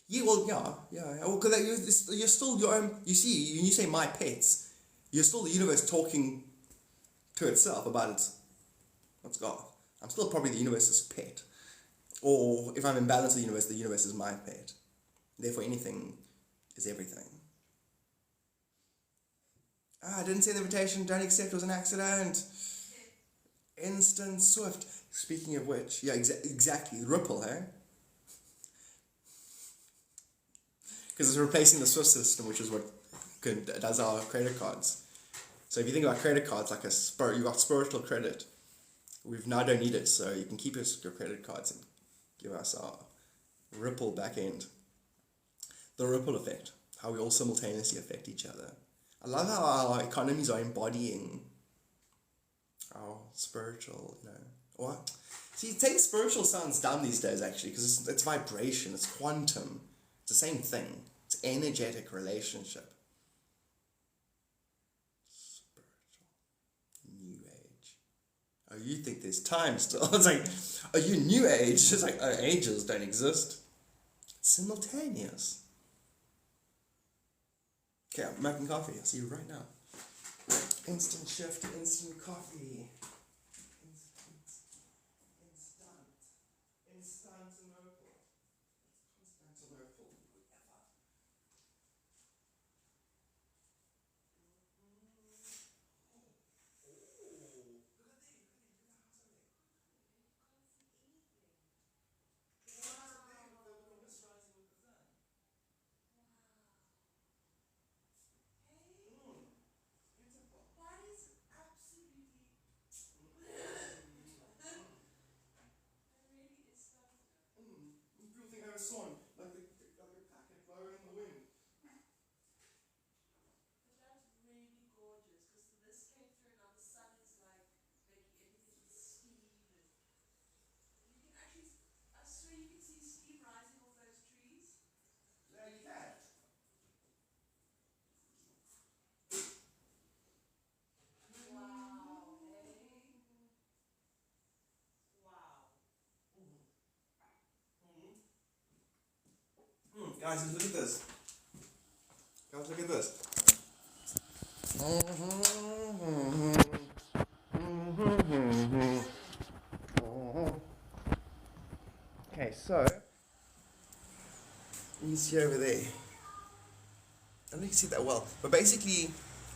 Yeah, well, yeah. Well, because you're still your own. You see, when you say my pets, you're still the universe talking to itself about what's God. I'm still probably the universe's pet. Or if I'm in balance with the universe is my pet. Therefore, anything is everything. I didn't see the invitation, don't accept, it was an accident. Instant swift. Speaking of which, yeah, exactly. Ripple, eh? Because it's replacing the Swift system, which is what does our credit cards. So if you think about credit cards, like you've got spiritual credit. We now don't need it, so you can keep your credit cards and give us our Ripple back end. The ripple effect, how we all simultaneously affect each other. I love how our economies are embodying our spiritual, what? See, saying spiritual sounds dumb these days, actually, because it's vibration, it's quantum. It's the same thing. It's energetic relationship. Spiritual. New age. Oh, you think there's time still? It's like, are you new age? It's like, oh, ages don't exist. It's simultaneous. Okay, I'm making coffee. I'll see you right now. Instant shift, instant coffee. Constantinople. Constantinople. Swan, like a packet blowing in the wind. But that's really gorgeous because the mist came through and now the sun is like making everything steam and you can actually, I swear you can see steam rising off those trees. Yeah, you can. Wow, hey? Wow. Guys, look at this. Guys, look at this. So, you see over there. I don't know if you see that well, but basically,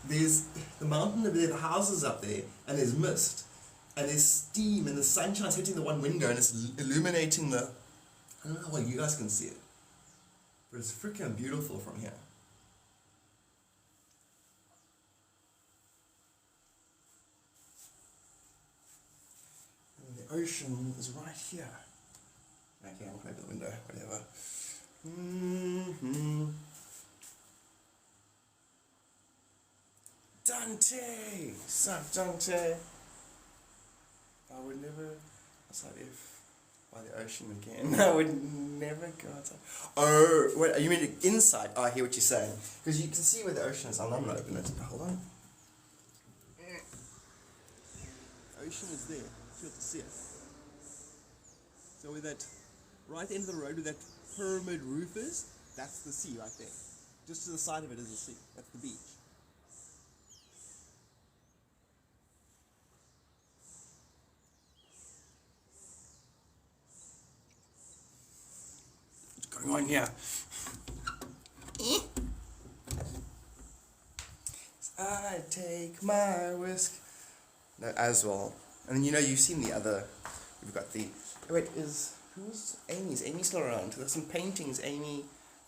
there's the mountain over there, the houses up there, and there's mist, and there's steam, and the sunshine's hitting the one window, and it's illuminating the. I don't know how well you guys can see it, but it's freaking beautiful from here. And the ocean is right here. Okay, I'll open the window, whatever. Dante! Sup, Dante? I would never. What's that if? By the ocean again. I would never go outside. Oh, wait, you mean inside? Oh, I hear what you're saying. Because you can see where the ocean is. I'm not going to open it. Hold on. The ocean is there. You have to see it. So where that, right end of the road where that pyramid roof is, that's the sea right there. Just to the side of it is the sea. That's the beach. What's going on here? I take my risk. No, as well. And then you've seen the other. We've got the. Oh wait, who's Amy? Is Amy still around? There's some paintings. Amy,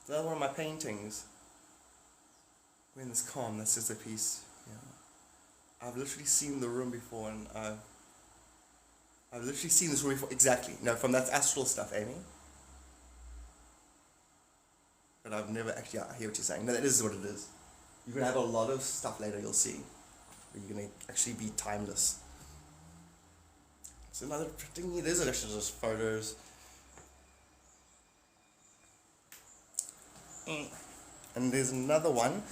the other one of my paintings. When it's calm, that's just a piece. Yeah. I've literally seen the room before, and I've literally seen this room before. Exactly. No, from that astral stuff, Amy. But I've never actually. I hear what you're saying. No, that is what it is. You're gonna have a lot of stuff later. You'll see. You're gonna actually be timeless. It's another thing. These are actually just photos. And there's another one.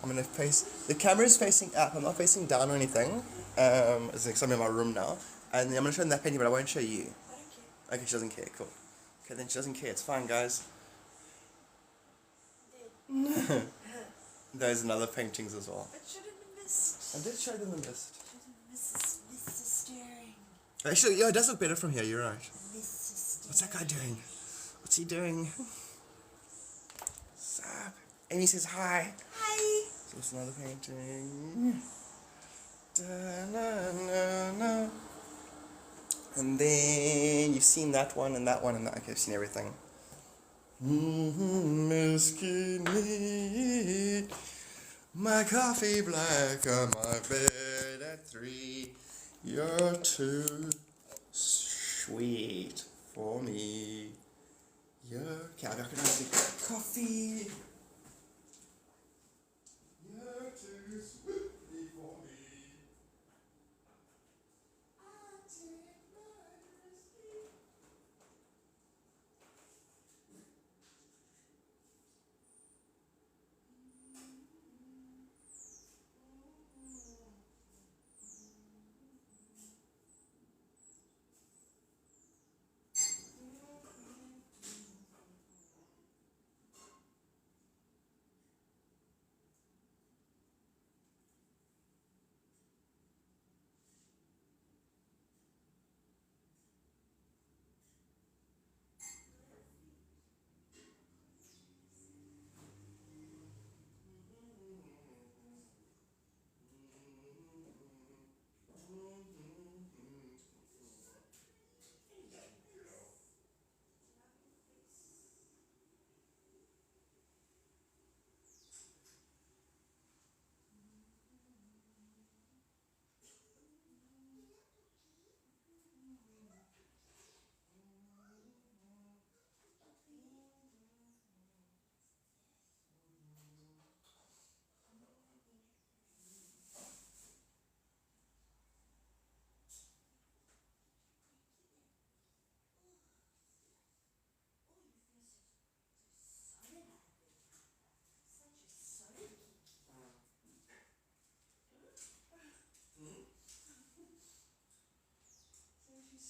I'm gonna face. The camera is facing up. I'm not facing down or anything. It's like something in my room now. And I'm gonna show them that painting, but I won't show you. I don't care. Okay, she doesn't care. Cool. Okay, then she doesn't care. It's fine, guys. There's another paintings as well. But shouldn't the mist? I did show them the mist. Shouldn't the mist is staring? Actually, yeah, it does look better from here. You're right. Mist is staring. What's that guy doing? What's he doing? Sup? Amy says hi. Hi. So it's another painting. Da-na-na-na. And then you've seen that one and that one and that. Okay, I've seen everything. Mesquite, my coffee black on my bed at 3. You're too sweet for me. Okay, I recognize the coffee. You're too sweet for me. I'll take my whiskey.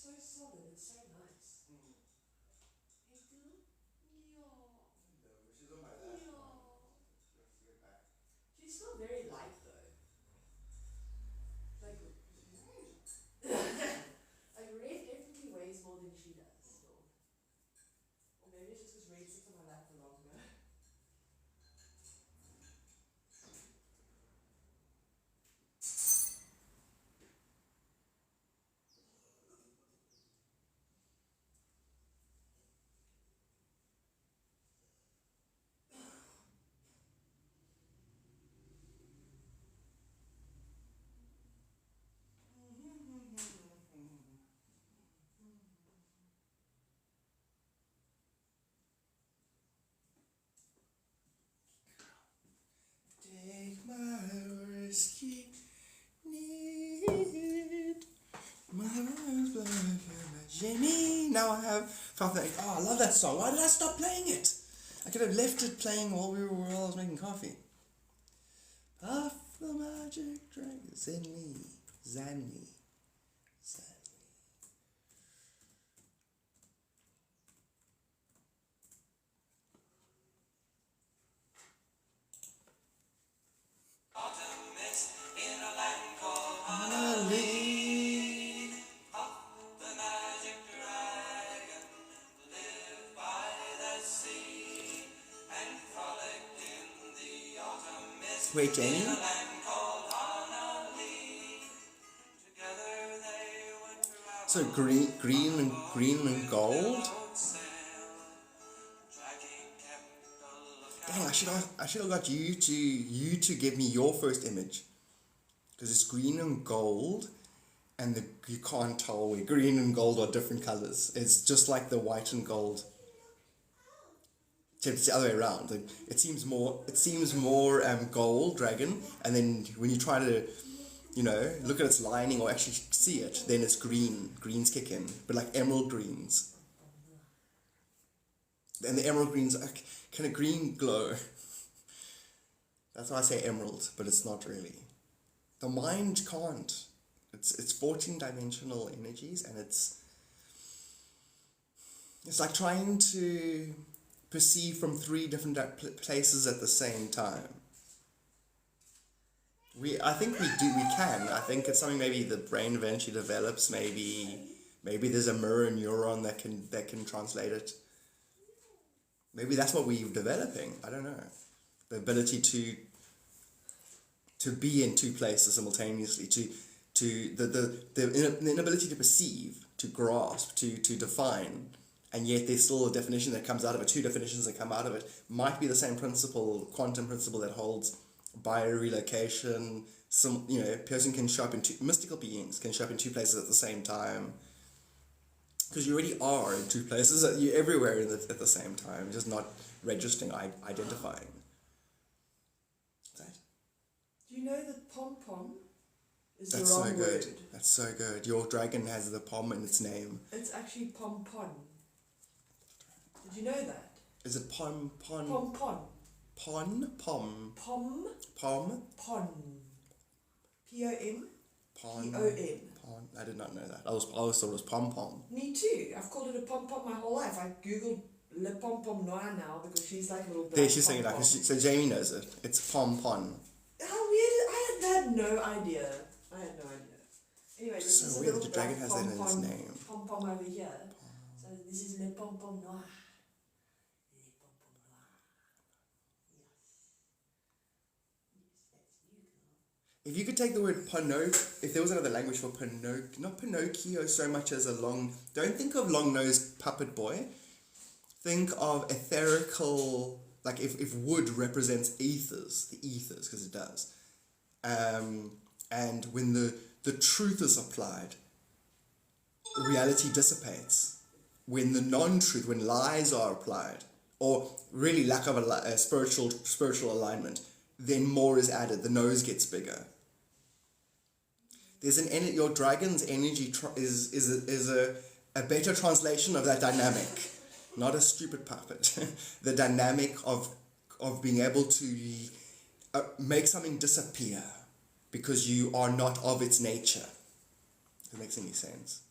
So solid and so nice. Hey, dude. She's on my lap. She's still very light though. Like, like Red definitely weighs more than she does still. extra my lap for longer. Take my risky need, my arms like a Jenny. Now I have felt like, oh, I love that song. Why did I stop playing it? I could have left it playing while I was making coffee. Puff the magic dragon, Zanny. Wait, Jamie? So green and gold? Dang, I should have got you to give me your first image. Because it's green and gold, and you can't tell where green and gold are different colors. It's just like the white and gold. It's the other way around. Like, it seems more gold dragon, and then when you try to, look at its lining or actually see it, then it's green. Greens kick in, but like emerald greens. And the emerald greens are kind of green glow. That's why I say emerald, but it's not really. The mind can't. It's 14-dimensional energies, and it's like trying to perceive from 3 different places at the same time. I think we can. I think it's something maybe the brain eventually develops. Maybe there's a mirror neuron that can translate it. Maybe that's what we're developing. I don't know. The ability to be in 2 places simultaneously, the inability to perceive, to grasp, to define. And yet there's still a definition that comes out of it, 2 definitions that come out of it. Might be the same principle, quantum principle that holds biorelocation. A person can show up in mystical beings can show up in 2 places at the same time. Because you already are in 2 places, you're everywhere at the same time, just not registering, identifying. Right? Do you know that pom-pom is That's the wrong so good. word? That's so good. Your dragon has the pom in its name. It's actually pom-pom. Did you know that? Is it pom? Pom-pom. Pom? Pom. Pom? Pon. P-O-M. Pon. P-O-M. Pon. I did not know that. I always thought it was pom-pom. Me too. I've called it a pom-pom my whole life. I googled le pom-pom noir now because she's like a little black There, she's saying it like, pom-pom. so Jamie knows it. It's pom-pon. How weird. I had no idea. Anyway, this So is a weird little that the dragon black has that in its pom-pom, name. pom-pom over here. So this is le pom-pom noir. Le pom-pom noir. Yes. Yes, that's you, girl. If you could take the word if there was another language for not Pinocchio so much as don't think of long-nosed puppet boy. Think of etherical, like if wood represents the ethers, because it does. And when the truth is applied, reality dissipates. When the non-truth, when lies are applied, or really lack of a spiritual alignment, then more is added. The nose gets bigger. There's your dragon's energy is a better translation of that dynamic, not a stupid puppet. The dynamic of being able to make something disappear because you are not of its nature. If it makes any sense.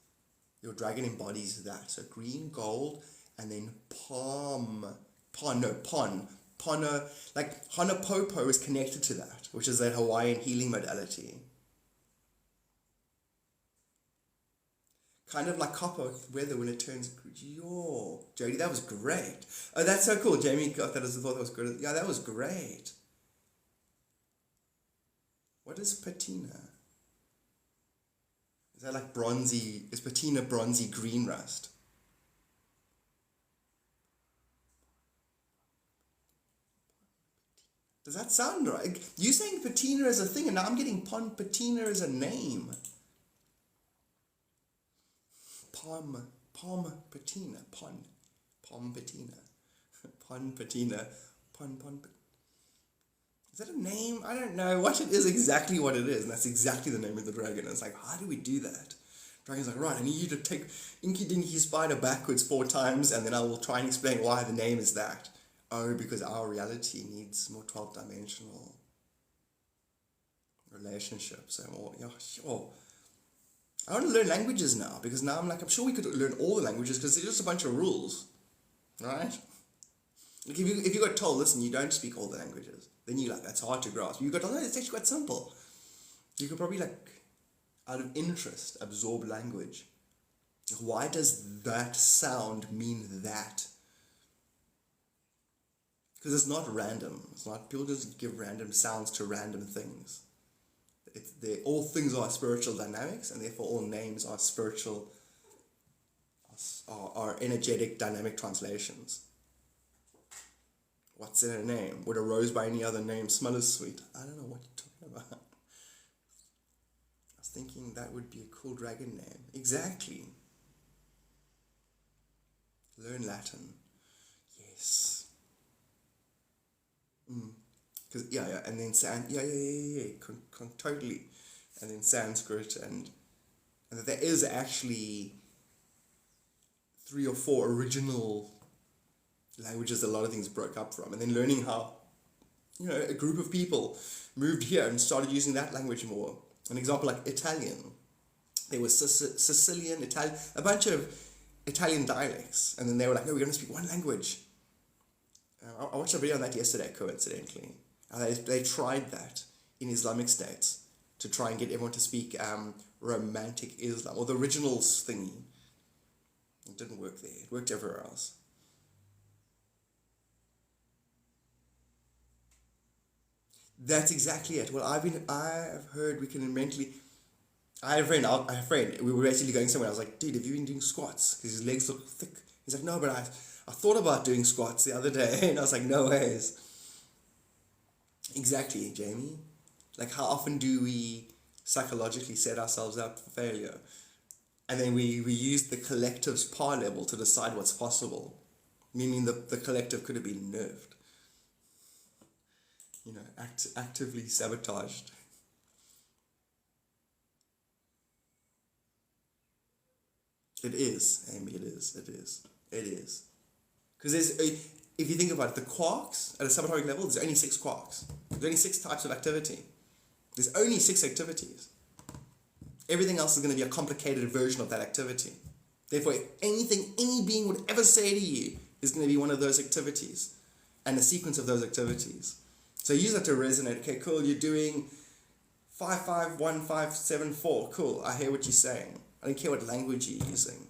Your dragon embodies that. So green, gold, and then pon, like Honopopo is connected to that, which is that Hawaiian healing modality. Kind of like copper weather when it turns. Yo, Jody, that was great. Oh, that's so cool. Jamie got that as a thought. That was good. Yeah, that was great. What is patina? Is that like bronzy? Is patina bronzy green rust? Does that sound right? You saying patina as a thing, and now I'm getting patina as a name. Pom patina, pon patina, pon. Is that a name? I don't know. What it is exactly what it is, and that's exactly the name of the dragon. And it's like, how do we do that? Dragon's like, right, I need you to take Inky Dinky Spider backwards 4 times, and then I will try and explain why the name is that. Oh, because our reality needs more 12-dimensional relationships and more. Yeah, sure. I want to learn languages now, because now I'm sure we could learn all the languages, because they're just a bunch of rules, right? Like if you got told, listen, you don't speak all the languages, then you're like, that's hard to grasp. You got told, no, it's actually quite simple. You could probably, like, out of interest, absorb language. Why does that sound mean that? Because it's not random. It's not, people just give random sounds to random things. All things are spiritual dynamics, and therefore all names are spiritual, are energetic dynamic translations. What's in a name? Would a rose by any other name smell as sweet? I don't know what you're talking about. I was thinking that would be a cool dragon name. Exactly. Learn Latin. Yes. Because and then totally, and then Sanskrit, and that there is actually 3 or 4 original languages a lot of things broke up from, and then learning how, a group of people moved here and started using that language more. An example like Italian, there was Sicilian, Italian, a bunch of Italian dialects, and then they were like, no, we're going to speak one language. I watched a video on that yesterday, coincidentally. They tried that in Islamic states to try and get everyone to speak romantic Islam, or the original thingy. It didn't work there. It worked everywhere else. That's exactly it. Well, I've heard we can mentally. I have a friend. We were basically going somewhere. I was like, dude, have you been doing squats? Because his legs look thick. He's like, no, but I thought about doing squats the other day, and I was like, no ways. Exactly, Jamie. Like, how often do we psychologically set ourselves up for failure? And then we use the collective's power level to decide what's possible. Meaning the collective could have been nerfed. Actively sabotaged. It is, Amy, it is. Because if you think about it, the quarks, at a subatomic level, there's only 6 quarks. There's only 6 types of activity. There's only 6 activities. Everything else is going to be a complicated version of that activity. Therefore, anything any being would ever say to you is going to be one of those activities, and a sequence of those activities. So use that to resonate. Okay, cool, you're doing 551574. Cool, I hear what you're saying. I don't care what language you're using.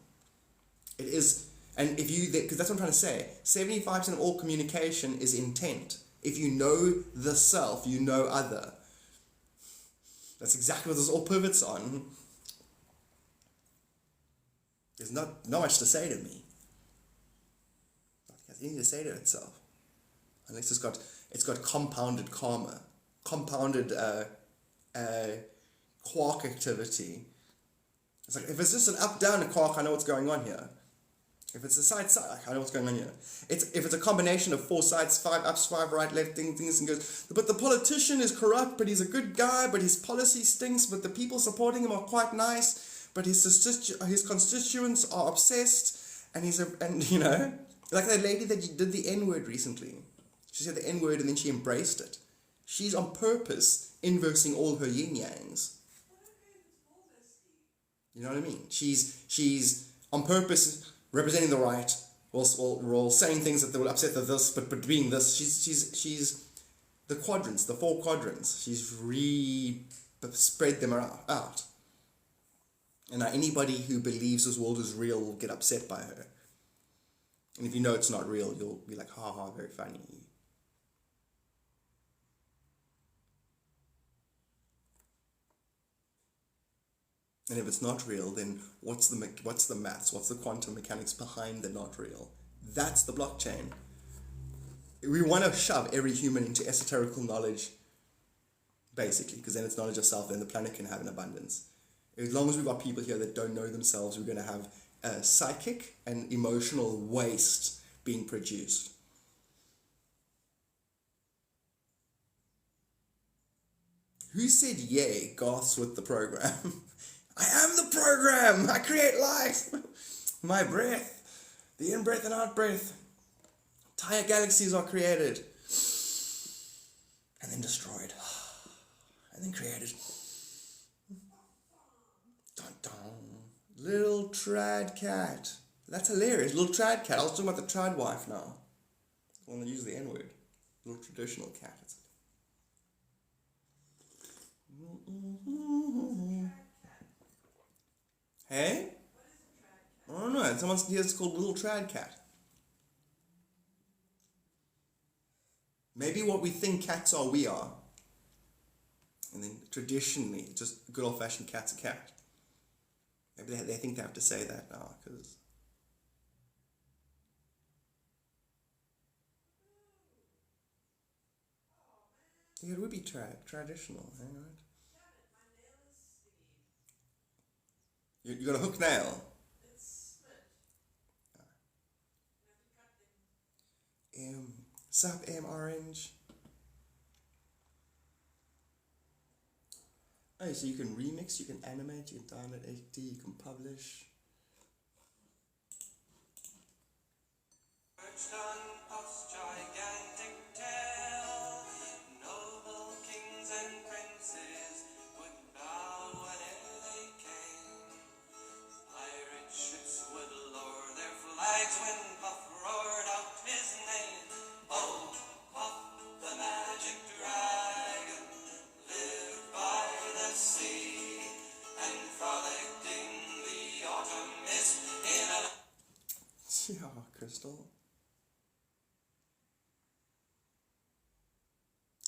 It is, and if you, because that's what I'm trying to say, 75% of all communication is intent. If you know the self, you know other. That's exactly what this all pivots on. There's not much to say to me. Nothing has anything to say to itself. Unless it's got compounded karma, compounded quark activity. It's like, if it's just an up-down quark, I know what's going on here. If it's a side-side, I know what's going on here. If it's a combination of 4 sides, 5 ups, 5 right, left, things, and goes, but the politician is corrupt, but he's a good guy, but his policy stinks, but the people supporting him are quite nice, but his constituents are obsessed, and like that lady that did the N-word recently. She said the N-word and then she embraced it. She's on purpose inversing all her yin-yangs. You know what I mean? She's on purpose representing the right, while saying things that will upset this, but being this, she's the quadrants, the 4 quadrants. She's spread them out. And now anybody who believes this world is real will get upset by her. And if you know it's not real, you'll be like, ha ha, very funny. And if it's not real, then what's the maths? What's the quantum mechanics behind the not real? That's the blockchain. We want to shove every human into esoterical knowledge, basically, because then it's knowledge of self, then the planet can have an abundance. As long as we've got people here that don't know themselves, we're going to have psychic and emotional waste being produced. Who said yay, goths with the program? I am the program! I create life! My breath, the in-breath and out-breath. Entire galaxies are created. And then destroyed. And then created. Dun dun. Little trad cat. That's hilarious. Little trad cat. I was talking about the trad wife now. I want to use the N-word. Little traditional cat. Hey? I don't know. Someone here is called Little Trad Cat. Maybe what we think cats are, we are. And then traditionally, just good old-fashioned cat's a cat. Maybe they think they have to say that now, because... Yeah, it would be traditional, right? You got a hook nail? It's split. Sup, Orange? Oh, so you can remix, you can animate, you can download HD, you can publish. Yeah, Crystal.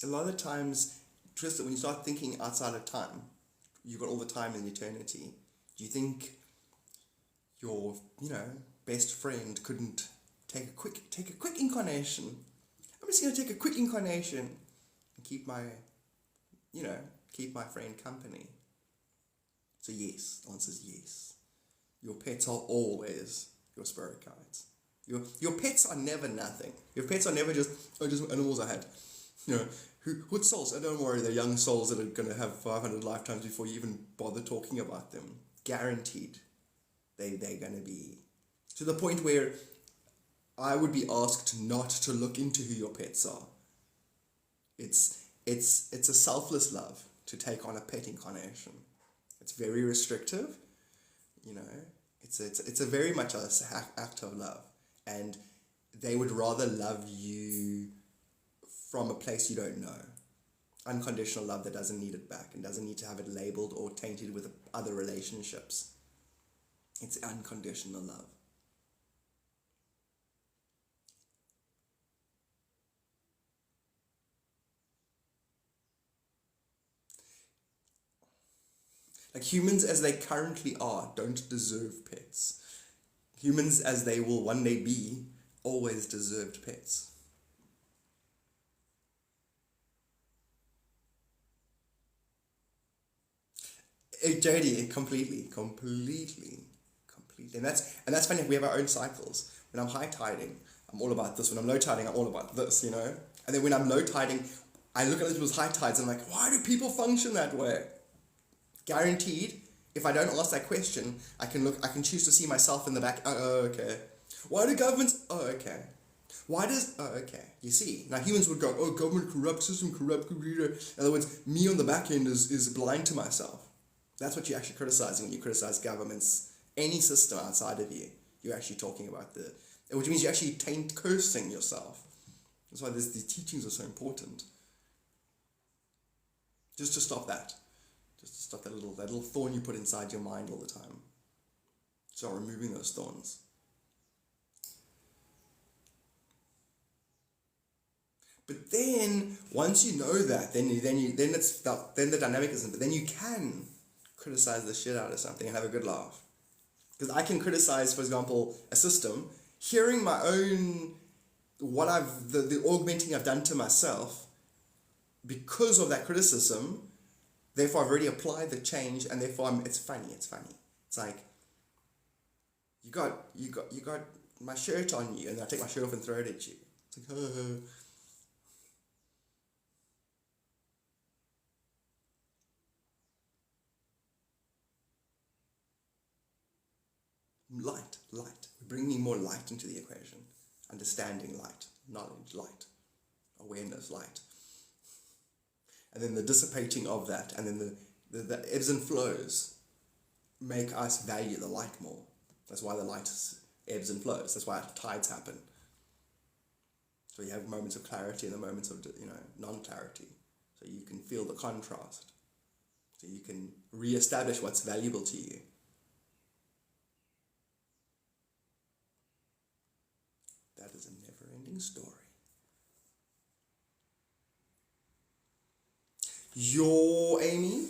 A lot of the times, Tristan, when you start thinking outside of time, you've got all the time in eternity. Do you think your, best friend couldn't take a quick incarnation? I'm just gonna take a quick incarnation and keep my friend company. So yes, the answer is yes. Your pets are always your spirit guides. Your pets are never nothing. Your pets are never just animals I had. What souls? Don't worry, they're young souls that are going to have 500 lifetimes before you even bother talking about them. Guaranteed. They're going to be... To the point where I would be asked not to look into who your pets are. It's a selfless love to take on a pet incarnation. It's very restrictive, It's a very much an act of love, and they would rather love you from a place you don't know. Unconditional love that doesn't need it back and doesn't need to have it labeled or tainted with other relationships. It's unconditional love. Like humans as they currently are don't deserve pets. Humans as they will one day be always deserved pets. JD, completely. And that's funny, we have our own cycles. When I'm high tiding, I'm all about this. When I'm low tiding, I'm all about this, And then when I'm low tiding, I look at other people's high tides and I'm like, why do people function that way? Guaranteed, if I don't ask that question, I can choose to see myself in the back. Oh, okay. Why do governments... Oh, okay. Why does... Oh, okay. You see. Now humans would go, oh, government corrupt, system corrupt, computer. In other words, me on the back end is blind to myself. That's what you're actually criticizing when you criticize governments. Any system outside of you, you're actually talking about which means you're actually cursing yourself. That's why these teachings are so important. Just to stop that. Just stop that little thorn you put inside your mind all the time. Start removing those thorns. But then once you know that, then the dynamic isn't. But then you can criticize the shit out of something and have a good laugh. Because I can criticize, for example, a system, hearing my own, the augmenting I've done to myself, because of that criticism, therefore I've already applied the change, and therefore it's funny. It's like, you got my shirt on you, and I take my shirt off and throw it at you. It's like, Light. We're bringing more light into the equation. Understanding, light. Knowledge, light. Awareness, light. And then the dissipating of that, and then the ebbs and flows make us value the light more. That's why the light ebbs and flows. That's why tides happen. So you have moments of clarity and the moments of non-clarity. So you can feel the contrast. So you can re-establish what's valuable to you. That is a never-ending story. Amy.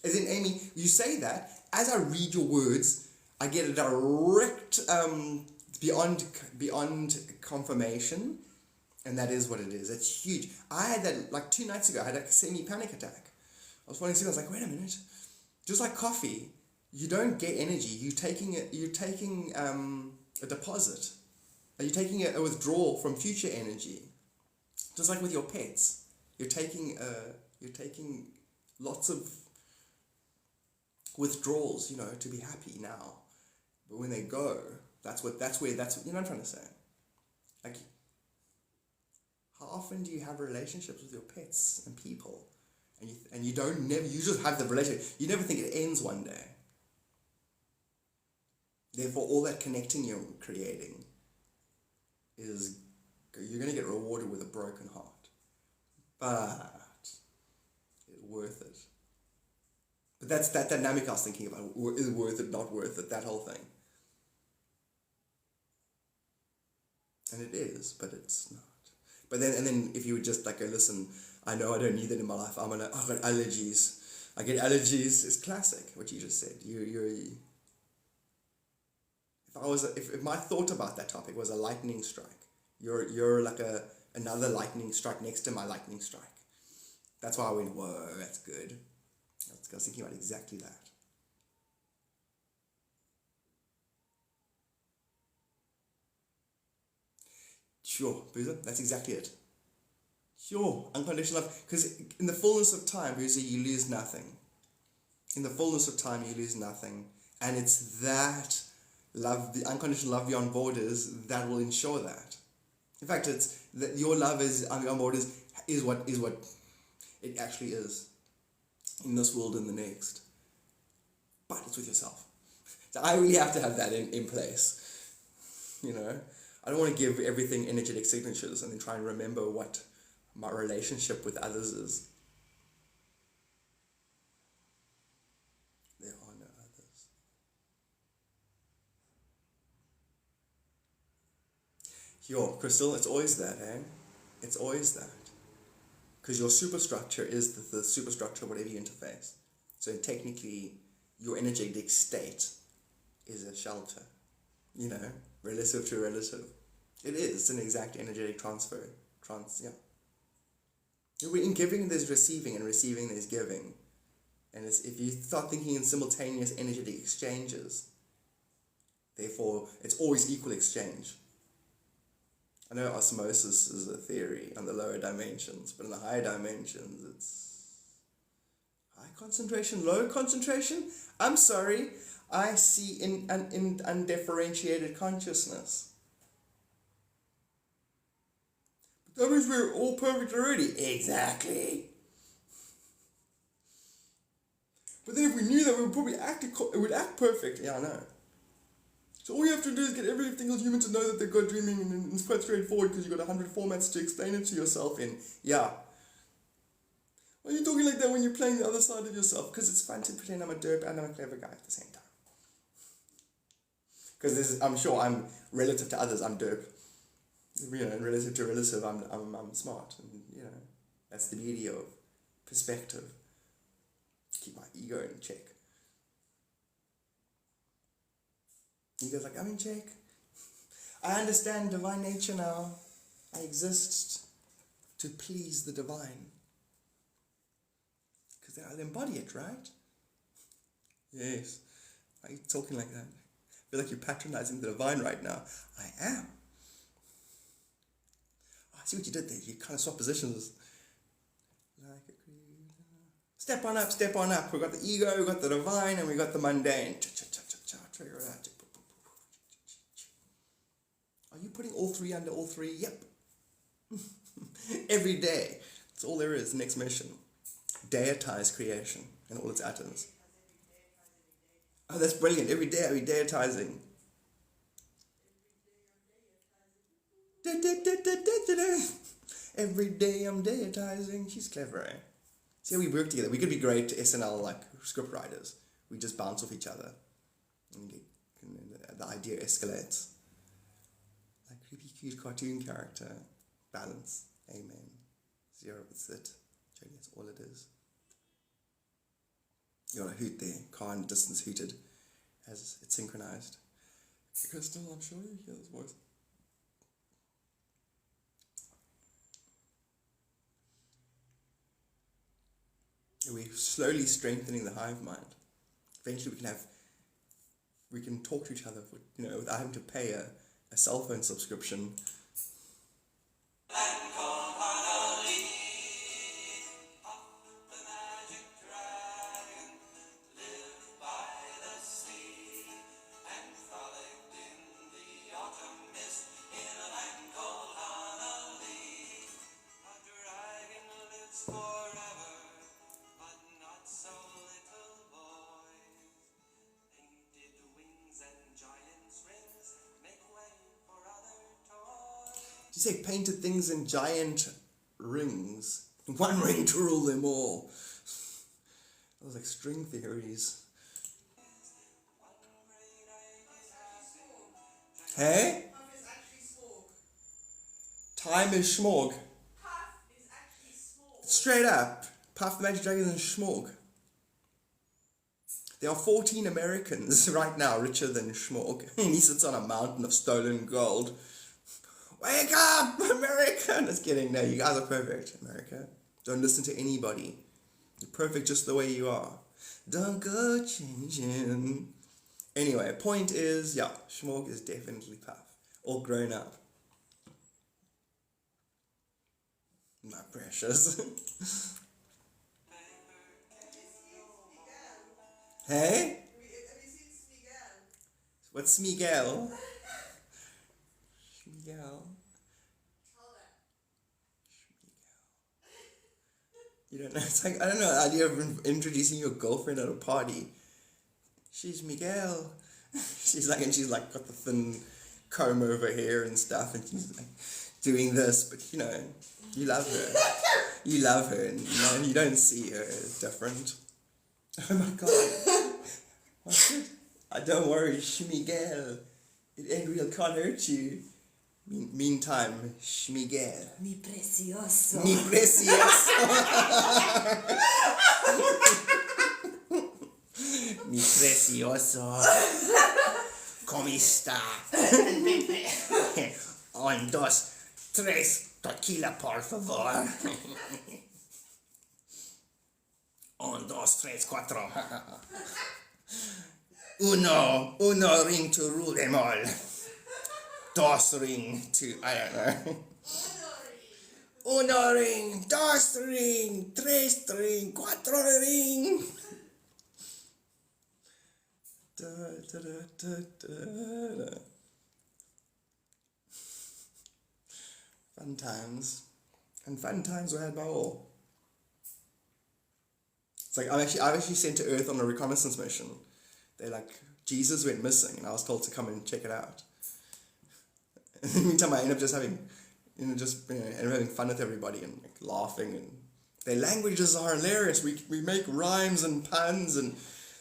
As in, Amy, you say that. As I read your words, I get a direct, beyond confirmation. And that is what it is. It's huge. I had that, like 2 nights ago, I had a semi-panic attack. I was falling asleep, I was like, wait a minute. Just like coffee, you don't get energy. You're taking a deposit. Are you taking a withdrawal from future energy? Just like with your pets, you're taking lots of withdrawals, to be happy now. But when they go, that's what you know what I'm trying to say. Like, how often do you have relationships with your pets and people, and you just have the relationship. You never think it ends one day. Therefore, all that connecting you're creating is, you're going to get rewarded with a broken heart. But it's worth it. But that's that dynamic I was thinking about. Is it worth it, not worth it, that whole thing. And it is, but it's not. But then if you would just like go, listen, I know I don't need that in my life. I've got allergies. I get allergies. It's classic, what you just said. If my thought about that topic was a lightning strike, you're like another lightning strike next to my lightning strike. That's why I went, whoa, that's good. I was thinking about exactly that. Sure, Boozer, that's exactly it. Sure, unconditional love. Because in the fullness of time, Boozer, you lose nothing. In the fullness of time, you lose nothing. And it's that love, the unconditional love beyond borders, that will ensure that. In fact, it's that your love is beyond borders is what it actually is in this world and the next. But it's with yourself. So I really have to have that in place. I don't want to give everything energetic signatures and then try and remember what my relationship with others is. There are no others. Crystal, it's always that, eh? It's always that. Because your superstructure is the superstructure of whatever you interface. So technically, your energetic state is a shelter. Relative to relative. It is. It's an exact energetic transfer. In giving, there's receiving, and receiving, there's giving. And if you start thinking in simultaneous energetic exchanges, therefore, it's always equal exchange. I know osmosis is a theory on the lower dimensions, but in the higher dimensions, it's high concentration, low concentration. I'm sorry, I see in undifferentiated consciousness. But that means we're all perfect already. Exactly. But then if we knew that, we would probably act perfect. Yeah, I know. So all you have to do is get every single human to know that they've got dreaming, and it's quite straightforward because you've got 100 formats to explain it to yourself in. Yeah. Why are you talking like that when you're playing the other side of yourself? Because it's fun to pretend I'm a derp and I'm a clever guy at the same time. Because I'm sure I'm, relative to others, I'm derp. You know, relative to relative, I'm smart. And, you know, that's the beauty of perspective. Keep my ego in check. Ego's like, I'm in check. I understand divine nature now. I exist to please the divine. Because then I'll embody it, right? Yes. Why are you talking like that? I feel like you're patronizing the divine right now. I am. Oh, I see what you did there. You kind of swap positions. Step on up, step on up. We've got the ego, we've got the divine, and we've got the mundane. Figure it out. Are you putting all three under all three? Yep. Every day. That's all there is. Next mission. Deitize creation and all its atoms. Oh, that's brilliant. Every day I'll be deitizing. Every day I'm deitizing. She's clever, eh? See how we work together. We could be great SNL like script writers. We just bounce off each other. And the idea escalates. Like creepy cute cartoon character. Balance. Amen. Zero, that's it. Jody, that's all it is. You got a hoot there. Car in the distance hooted as it's synchronized. Crystal, I'm sure you hear this voice. We're slowly strengthening the hive mind. Eventually we can talk to each other, without having to pay a cell phone subscription. Did you say painted things in giant rings? One ring to rule them all. That was like string theories. Hey? Puff is actually smog. Time is schmog. Puff is actually smog. Straight up. Puff the Magic Dragon and schmog. There are 14 Americans right now richer than schmog. And he sits on a mountain of stolen gold. Wake up, America! Just kidding. No, you guys are perfect, America. Don't listen to anybody. You're perfect just the way you are. Don't go changing. Anyway, point is, yeah, schmog is definitely Puff. All grown up. My precious. Hey? Have you seen Siegel? What's Miguel? Miguel. You don't know. It's like, I don't know, the idea of introducing your girlfriend at a party. She's Miguel. She's like got the thin comb over here and stuff, and she's like doing this, but you love her. You love her, and you don't see her as different. Oh my god. What's it? Don't worry, Schmigel. It ain't real, can't hurt you. Meantime, Schmigel. Mi precioso. Mi precioso. Mi precioso. ¿Cómo está? Un, dos, tres, tequila, por favor. Un, dos, tres, cuatro. Uno ring to rule them all. Dos ring to, I don't know. Uno ring, dos ring, tres ring, cuatro ring. Da, da, da, da, da. Fun times. And fun times were had by all. It's like, I've actually sent to Earth on a reconnaissance mission. They're like, Jesus went missing, and I was told to come and check it out. And in the meantime, I end up just having, having fun with everybody and like laughing and Their languages are hilarious. We make rhymes and puns, and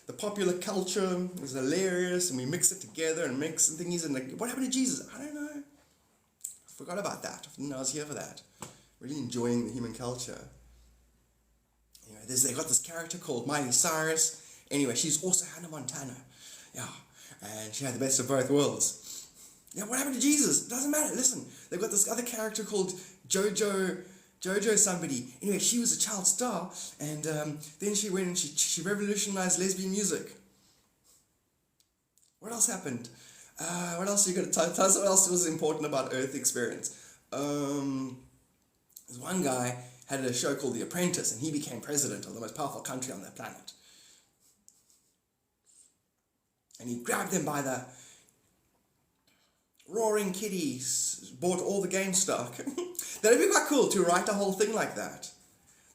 the popular culture is hilarious, and we mix it together and mix and thingies. And like, what happened to Jesus? I don't know. I forgot about that. I didn't know I was here for that. Really enjoying the human culture. Anyway, they got this character called Miley Cyrus. Anyway, she's also Hannah Montana. Yeah, and she had the best of both worlds. Yeah, what happened to Jesus? Doesn't matter. Listen, they've got this other character called Jojo somebody. Anyway, she was a child star, and then she went and she revolutionized lesbian music. What else happened? What else are you going to tell us? What else was important about Earth experience? There's one guy had a show called The Apprentice, and he became president of the most powerful country on the planet. And he grabbed them by the roaring kitty, bought all the game stock. That'd be quite cool to write a whole thing like that.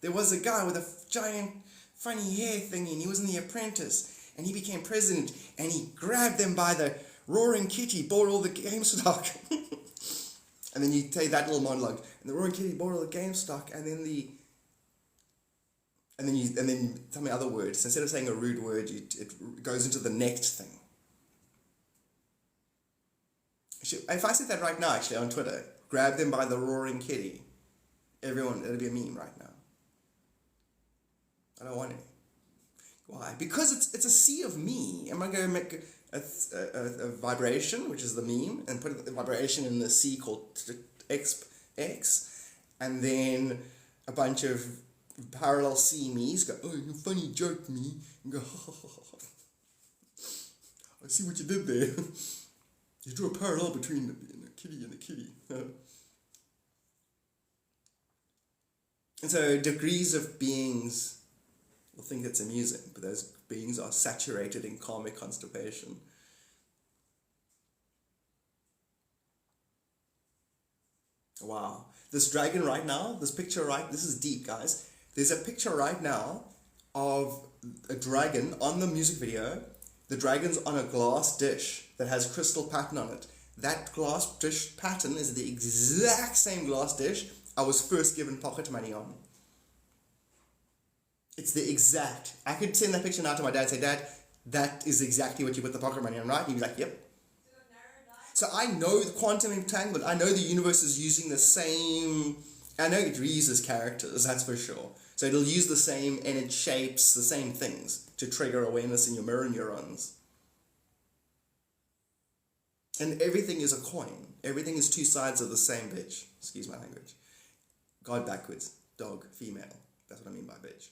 There was a guy with a giant funny hair thingy, and he was in The Apprentice, and he became president, and he grabbed them by the roaring kitty, bought all the game stock. And then you take that little monologue, and the roaring kitty bought all the game stock, and then you tell me other words. Instead of saying a rude word, it goes into the next thing. If I said that right now, actually, on Twitter, grab them by the roaring kitty, everyone, it'll be a meme right now. I don't want it. Why? Because it's a sea of me. Am I going to make a vibration, which is the meme, and put the vibration in the sea called X, and then a bunch of parallel sea me's go, oh, you funny joke me, and go, I see what you did there. You drew a parallel between the kitty and the kitty. And so degrees of beings will think it's amusing, but those beings are saturated in karmic constipation. Wow. This dragon right now, this is deep, guys. There's a picture right now of a dragon on the music video. The dragon's on a glass dish that has crystal pattern on it. That glass dish pattern is the exact same glass dish I was first given pocket money on. It's the exact. I could send that picture now to my dad and say, Dad, that is exactly what you put the pocket money on, right? And he'd be like, yep. So I know the quantum entanglement. I know the universe is using the same. I know it reuses characters, that's for sure. So it'll use the same and it shapes the same things to trigger awareness in your mirror neurons. And everything is a coin. Everything is two sides of the same bitch. Excuse my language. God backwards. Dog. Female. That's what I mean by bitch.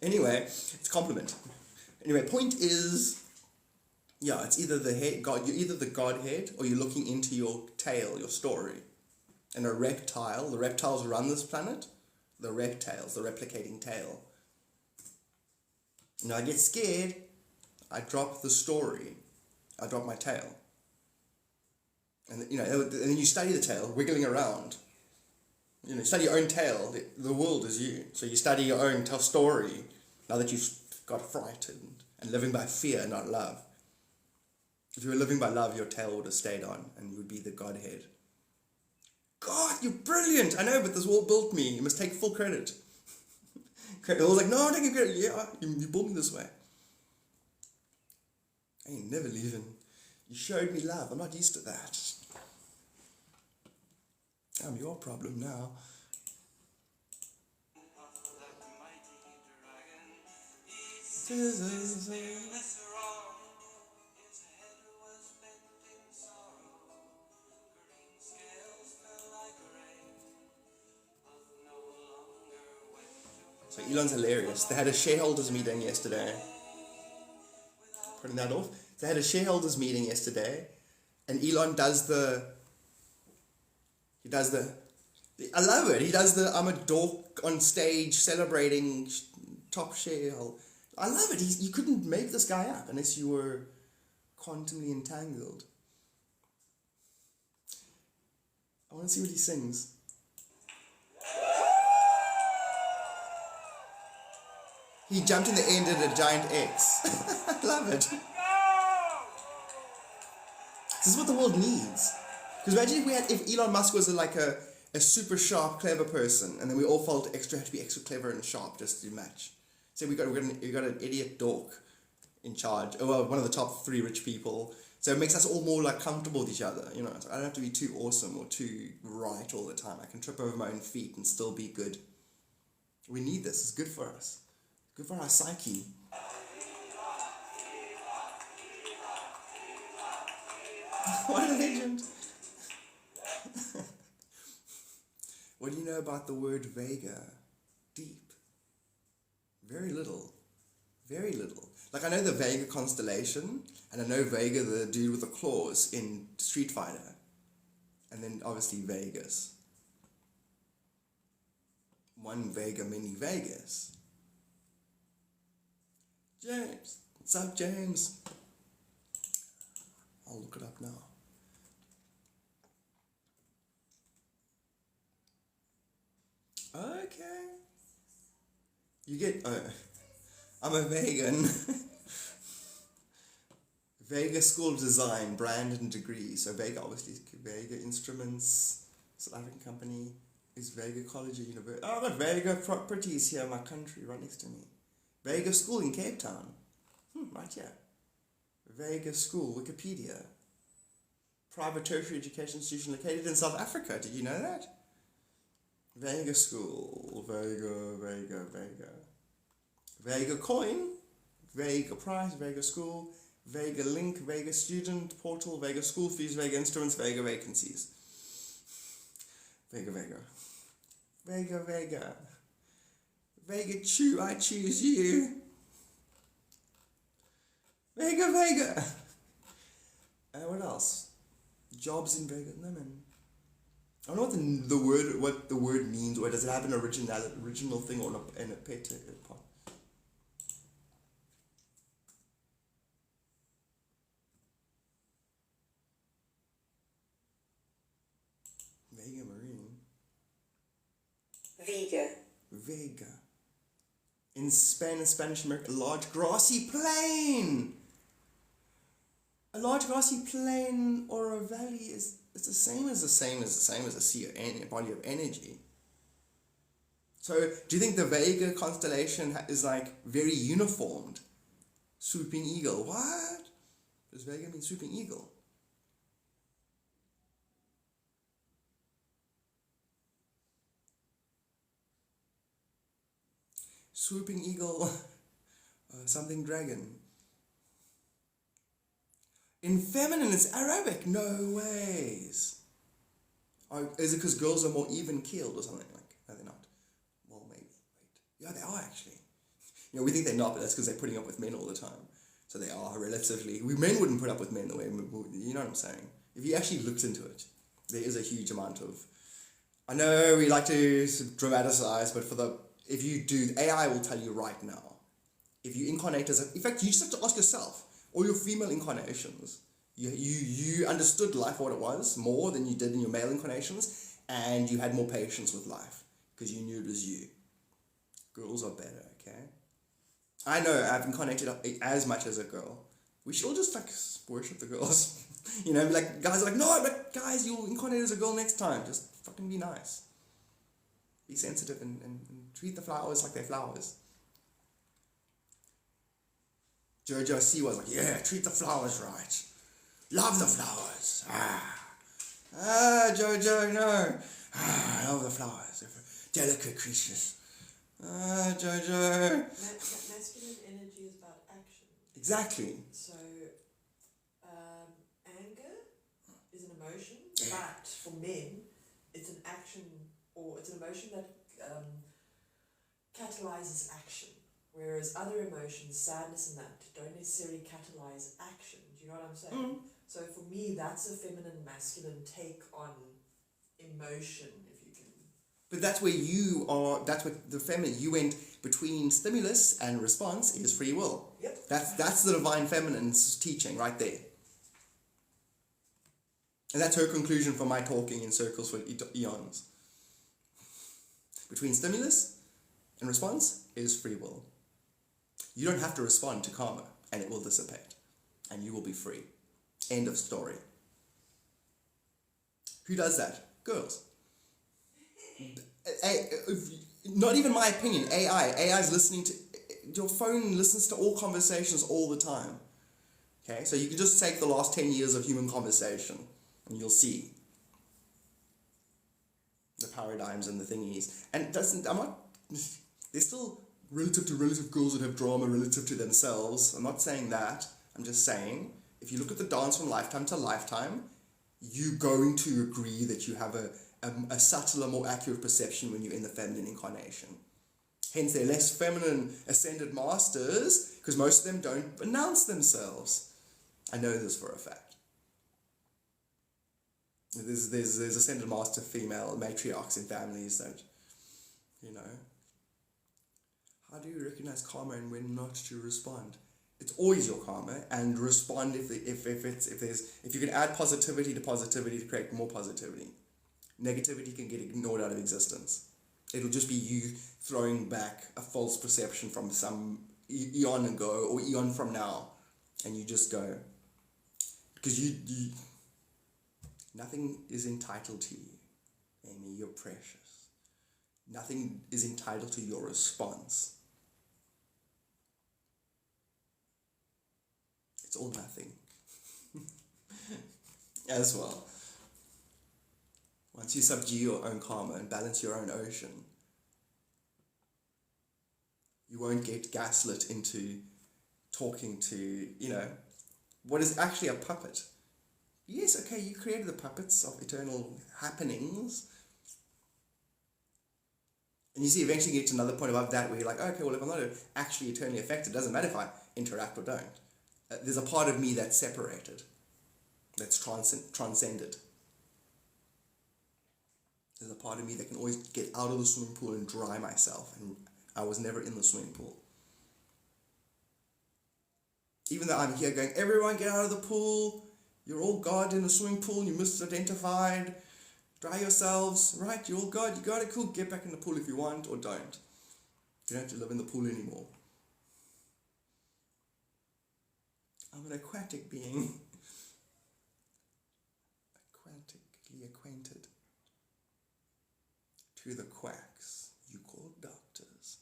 Anyway, it's a compliment. Anyway, point is, yeah, it's either the head, God, you're either the Godhead or you're looking into your tale, your story. And a reptile, the reptiles run this planet, the reptiles, the replicating tail. I get scared, I drop the story, I drop my tail. And and then you study the tail, wiggling around. Study your own tail, the world is you. So you study your own story, now that you've got frightened and living by fear, not love. If you were living by love, your tail would have stayed on and you would be the Godhead. God, you're brilliant! I know, but this wall built me. You must take full credit. I was like, no, I'm taking credit. Yeah, you built me this way. I ain't never leaving. You showed me love. I'm not used to that. I'm your problem now. So Elon's hilarious. They had a shareholders meeting yesterday. Putting that off. They had a shareholders meeting yesterday, and Elon does the I love it. He does the I'm a dork on stage celebrating top shareholder. I love it. You couldn't make this guy up unless you were quantumly entangled. I want to see what he sings. He jumped in the air and did a giant X. I love it. This is what the world needs. Because imagine if Elon Musk was like a a super sharp, clever person, and then we all felt had to be extra clever and sharp just to match. So we got an idiot dork in charge. Oh, well, one of the top 3 rich people. So it makes us all more like comfortable with each other. You know, so I don't have to be too awesome or too right all the time. I can trip over my own feet and still be good. We need this. It's good for us. Good for our psyche. What a legend. What do you know about the word Vega? Deep. Very little. Very little. Like, I know the Vega constellation, and I know Vega, the dude with the claws in Street Fighter. And then, obviously, Vegas. One Vega, many Vegas. James. What's up, James? I'll look it up now. Okay. You get... I'm a vegan. Vega School of Design, brand and degree. So Vega, obviously, Vega Instruments, South African company, is Vega College or University. Oh, I've got Vega properties here in my country, right next to me. Vega School in Cape Town. Right here. Vega School, Wikipedia. Private tertiary education institution located in South Africa. Did you know that? Vega School, Vega. Vega Coin, Vega Price, Vega School, Vega Link, Vega Student Portal, Vega School Fees, Vega Instruments, Vega Vacancies. Vega. Vega Chew, I choose you. Vega. What else? Jobs in Vega. No, man. I don't know what the word means, or does it have an original thing or in a pet part? Vega Marine. Vega. In Spain and Spanish America, a large grassy plain. A large grassy plain or a valley is the same as a sea or a body of energy. So, do you think the Vega constellation is like very uniformed? Swooping eagle. What? Does Vega mean swooping eagle? Swooping eagle, something dragon. In feminine, it's Arabic. No ways. Is it because girls are more even-keeled or something? Like, no, they're not. Well, maybe. Wait. Yeah, they are actually. You know, we think they're not, but that's because they're putting up with men all the time. So they are relatively. Men wouldn't put up with men the way. You know what I'm saying? If you actually looked into it, there is a huge amount of. I know we like to dramatize, but if you do, AI will tell you right now. If you incarnate in fact, you just have to ask yourself. All your female incarnations, you understood life for what it was more than you did in your male incarnations, and you had more patience with life because you knew it was you. Girls are better, okay? I know I've incarnated as much as a girl. We should all just like worship the girls. You know, like guys are like, no, but guys, you'll incarnate as a girl next time. Just fucking be nice. Be sensitive and treat the flowers like they're flowers. Jojo C was like, yeah, treat the flowers right. Love the flowers. Jojo, no. I love the flowers. They're delicate creatures. Jojo. Masculine energy is about action. Exactly. So, anger is an emotion, but for men, it's an action, or it's an emotion that catalyzes action. Whereas other emotions, sadness and that, don't necessarily catalyze action. Do you know what I'm saying? So for me, that's a feminine, masculine take on emotion, if you can. But that's where you are, that's what the feminine, you went between stimulus and response is free will. Yep. That's the divine feminine's teaching right there. And that's her conclusion for my talking in circles for eons. Between stimulus and response is free will. You don't have to respond to karma, and it will dissipate, and you will be free. End of story. Who does that? Girls. Not even my opinion, AI is listening to, your phone listens to all conversations all the time. Okay, so you can just take the last 10 years of human conversation and you'll see the paradigms and the thingies. And there's still relative to relative girls that have drama relative to themselves. I'm not saying that. I'm just saying, if you look at the dance from lifetime to lifetime, you're going to agree that you have a subtler, more accurate perception when you're in the feminine incarnation. Hence, they're less feminine ascended masters, because most of them don't announce themselves. I know this for a fact. There's ascended master female matriarchs in families that, how do you recognize karma and when not to respond? It's always your karma, and respond if you can add positivity to create more positivity. Negativity can get ignored out of existence. It'll just be you throwing back a false perception from some eon ago or eon from now, and you just go, because you nothing is entitled to you, Amy. You're precious. Nothing is entitled to your response. It's all nothing. As well. Once you subdue your own karma and balance your own ocean, you won't get gaslit into talking to, what is actually a puppet. Yes, okay, you created the puppets of eternal happenings. And you see, eventually you get to another point above that where you're like, okay, well, if I'm not actually eternally affected, it doesn't matter if I interact or don't. There's a part of me that's separated, that's transcended. There's a part of me that can always get out of the swimming pool and dry myself, and I was never in the swimming pool. Even though I'm here going, everyone get out of the pool, you're all God in the swimming pool, you misidentified, dry yourselves, right, you're all God, you got it, cool, get back in the pool if you want, or don't. You don't have to live in the pool anymore. I'm an aquatic being. Aquatically acquainted to the quacks you call doctors.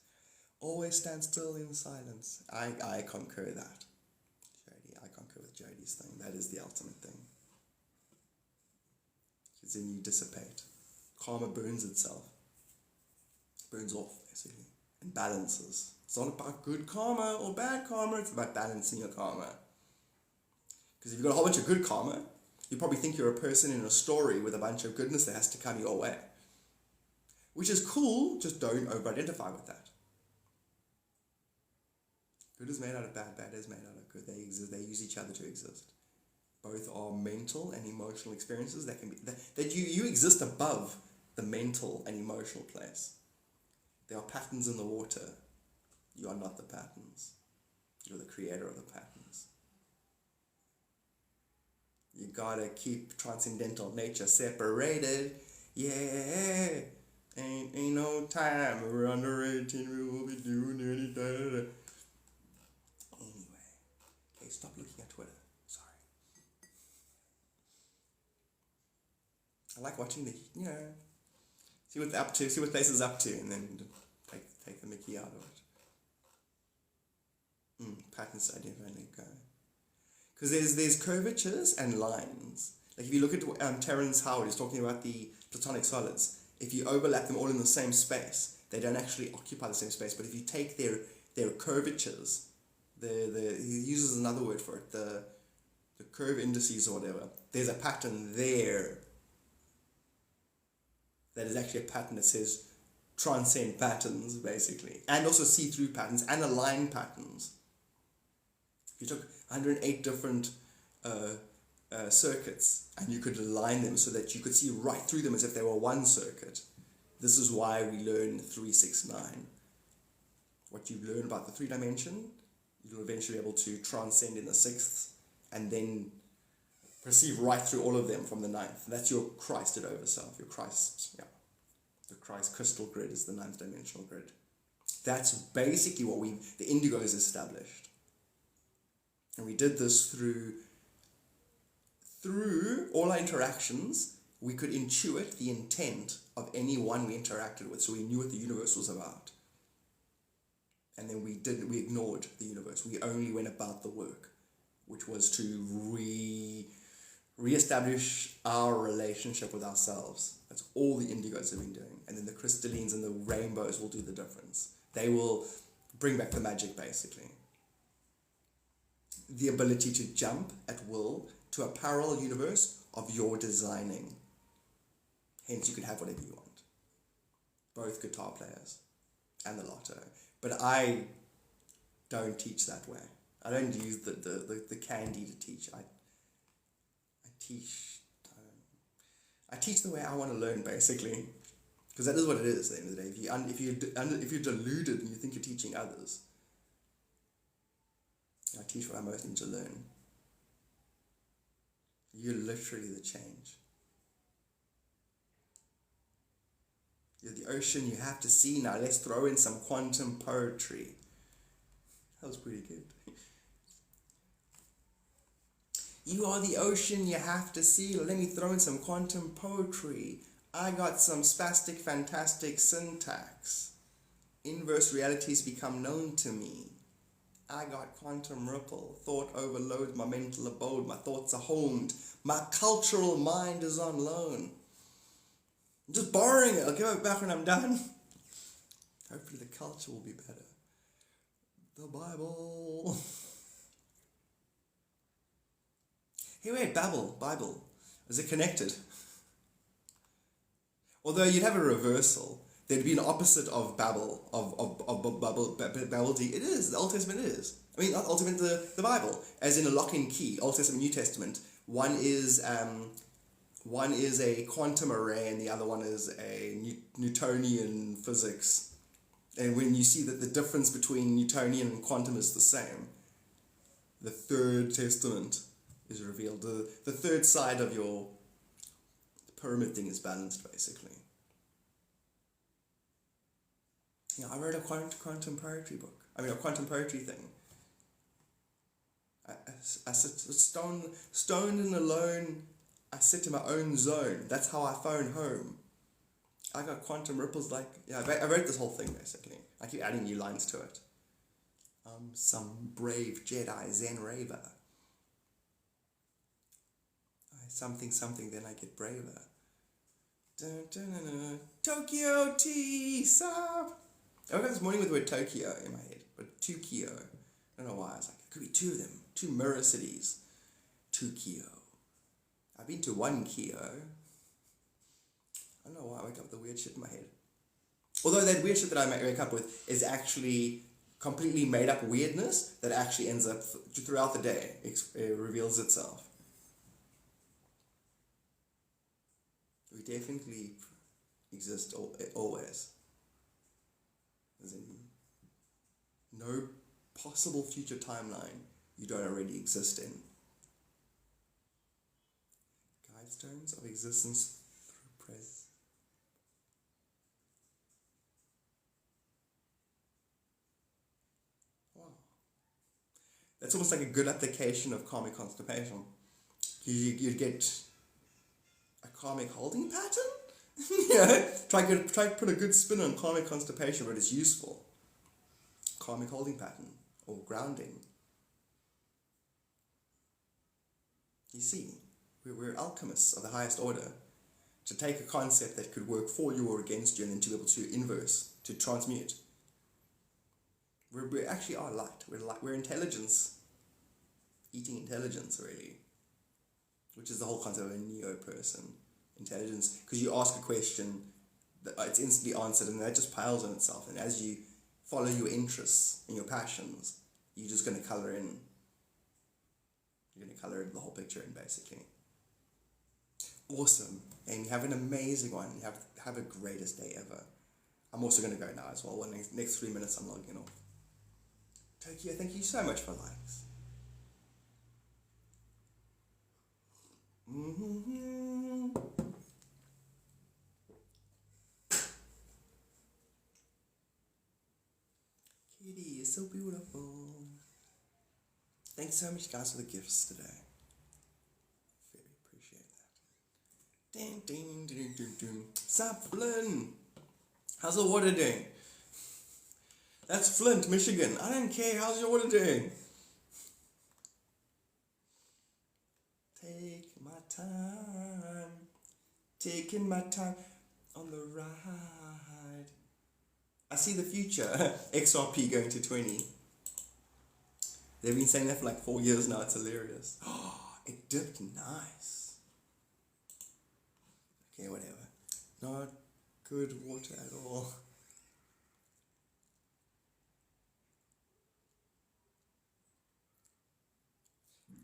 Always stand still in silence. I concur that. Jody, I concur with Jody's thing. That is the ultimate thing. Because then you dissipate. Karma burns itself. Burns off, basically. And balances. It's not about good karma or bad karma. It's about balancing your karma. Because if you've got a whole bunch of good karma, you probably think you're a person in a story with a bunch of goodness that has to come your way. Which is cool, just don't over-identify with that. Good is made out of bad, bad is made out of good. They exist, they use each other to exist. Both are mental and emotional experiences that can be, that you exist above the mental and emotional place. There are patterns in the water. You are not the patterns. You're the creator of the patterns. You gotta keep transcendental nature separated. Yeah. Ain't no time. We're under 18. We will be doing any da. Anyway. Okay, stop looking at Twitter. Sorry. I like watching the, see what they're up to, see what place is up to, and then take the mickey out of it. Patterns I definitely go. Because there's curvatures and lines. Like if you look at Terence Howard, he's talking about the platonic solids. If you overlap them all in the same space, they don't actually occupy the same space. But if you take their curvatures, he uses another word for it, the curve indices or whatever, there's a pattern there that is actually a pattern that says transcend patterns, basically. And also see-through patterns and align patterns. If you took 108 different circuits and you could align them so that you could see right through them as if they were one circuit. This is why we learn 369. What you learn about the 3 dimension, you'll eventually be able to transcend in the 6th and then perceive right through all of them from the 9th. That's your Christed over self, your Christ, the Christ crystal grid is the 9th dimensional grid. That's basically what the indigo is established. And we did this through all our interactions we could intuit the intent of anyone we interacted with, so we knew what the universe was about. And then we ignored the universe. We only went about the work, which was to re-establish our relationship with ourselves. That's all the indigos have been doing. And then the crystallines and the rainbows will do the difference. They will bring back the magic, basically. The ability to jump at will to a parallel universe of your designing. Hence, you can have whatever you want. Both guitar players and the lotto. But I don't teach that way. I don't use the candy to teach. I teach the way I want to learn, basically. Because that is what it is at the end of the day. If you're deluded and you think you're teaching others, I teach what I most need to learn. You're literally the change. You're the ocean you have to see now. Let's throw in some quantum poetry. That was pretty good. You are the ocean you have to see. Let me throw in some quantum poetry. I got some spastic, fantastic syntax. Inverse realities become known to me. I got quantum ripple. Thought overload my mental abode. My thoughts are honed. My cultural mind is on loan. I'm just borrowing it. I'll give it back when I'm done. Hopefully the culture will be better. The Bible. Hey, wait, Bible. Is it connected? Although you'd have a reversal. There'd be an opposite of Babel, Babel-D. It is, the Old Testament is. I mean, not Old Testament, the Bible, as in a lock and key, Old Testament, New Testament. One is a quantum array and the other one is a Newtonian physics. And when you see that the difference between Newtonian and quantum is the same, the third testament is revealed. The third side of your pyramid thing is balanced, basically. Yeah, I wrote a quantum poetry book. I mean, a quantum poetry thing. I sit stoned and alone. I sit in my own zone. That's how I phone home. I got quantum ripples like... Yeah, I wrote this whole thing, basically. I keep adding new lines to it. Some brave Jedi Zen raver. Something, then I get braver. Dun, dun, dun, dun. Tokyo tea, sup? I woke up this morning with the word Tokyo in my head, but Tokyo. I don't know why. I was like, it could be two of them. Two mirror cities. Tokyo. I've been to one Kyo. I don't know why I wake up with the weird shit in my head. Although that weird shit that I wake up with is actually completely made up weirdness that actually ends up throughout the day. It reveals itself. We definitely exist always. As in, no possible future timeline you don't already exist in. Guidestones of existence through presence. Wow. That's almost like a good application of karmic constipation. You'd get a karmic holding pattern? Yeah, try to put a good spin on karmic constipation, but it's useful. Karmic holding pattern, or grounding. You see, we're alchemists of the highest order. To take a concept that could work for you or against you and then to be able to inverse, to transmute. We actually are light. We're intelligence. Eating intelligence, really. Which is the whole concept of a neo-person. Intelligence. Because you ask a question, it's instantly answered, and that just piles on itself. And as you follow your interests and your passions, you're just going to colour in. You're going to colour the whole picture in, basically. Awesome. And have an amazing one. Have a greatest day ever. I'm also going to go now as well. Next 3 minutes I'm logging off. Tokyo, thank you so much for likes. Kitty, you're so beautiful. Thanks so much, guys, for the gifts today. Very appreciate that. Ding, ding, ding, ding, ding. Sup, Flynn? How's the water doing? That's Flint, Michigan. I don't care. How's your water doing? Take my time. Taking my time on the ride. I see the future. XRP going to 20. They've been saying that for like 4 years now. It's hilarious. Oh, it dipped nice. Okay, whatever. Not good water at all.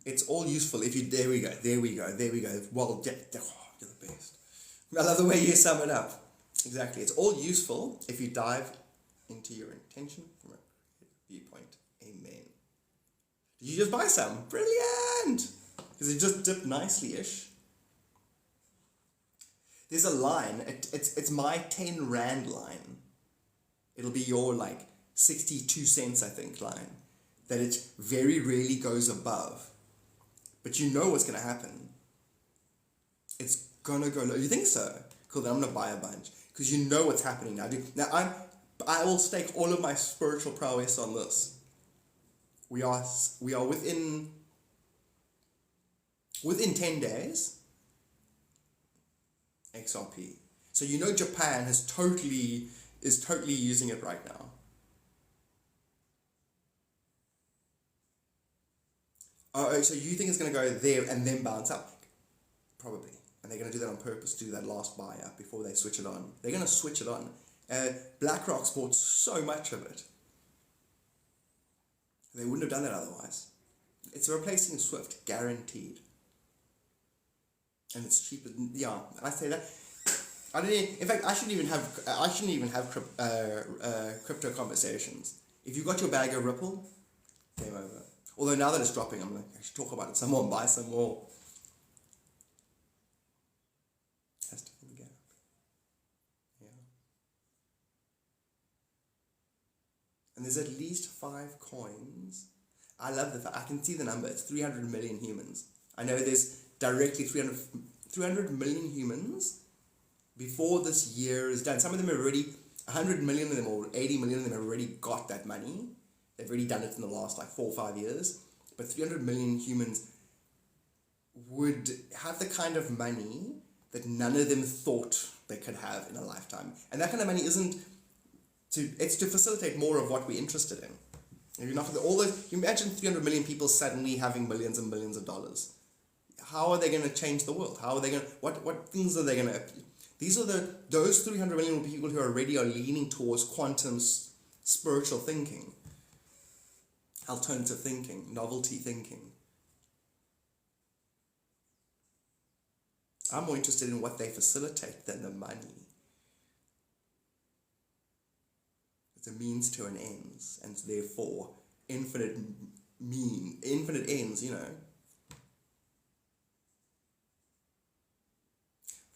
It's all useful if you... There we go. Well, you're the best. I love the way you sum it up. Exactly. It's all useful if you dive into your intention from a viewpoint. Amen. Did you just buy some? Brilliant! Because it just dipped nicely-ish. There's a line, it's my 10 Rand line. It'll be your like 62 cents, I think, line. That it very rarely goes above. But you know what's going to happen. It's going to go low. You think so? Cool, then I'm going to buy a bunch. Because you know what's happening now. I will stake all of my spiritual prowess on this. We are within 10 days... XRP. So you know Japan is totally using it right now. Oh, so you think it's going to go there and then bounce up? Probably. And they're going to do that on purpose, do that last buy up before they switch it on. They're going to switch it on. BlackRock's bought so much of it. They wouldn't have done that otherwise. It's replacing Swift, guaranteed. And it's cheaper. Yeah, I say that. I don't. In fact, I shouldn't even have crypto conversations. If you got your bag of Ripple, game over. Although now that it's dropping, I'm like, I should talk about it some more and buy some more. Has to fill the gap. Yeah. And there's at least 5 coins. I love the fact I can see the number. It's 300 million humans. I know there's directly 300 million humans before this year is done. Some of them have already, 100 million of them or 80 million of them have already got that money. They've already done it in the last like 4 or 5 years. But 300 million humans would have the kind of money that none of them thought they could have in a lifetime. And that kind of money it's to facilitate more of what we're interested in. If you're not you imagine 300 million people suddenly having millions and millions of dollars. How are they going to change the world? How are they going to, what things are they going to, these are those 300 million people who already are leaning towards quantum spiritual thinking, alternative thinking, novelty thinking. I'm more interested in what they facilitate than the money. It's a means to an ends, and therefore infinite ends, you know.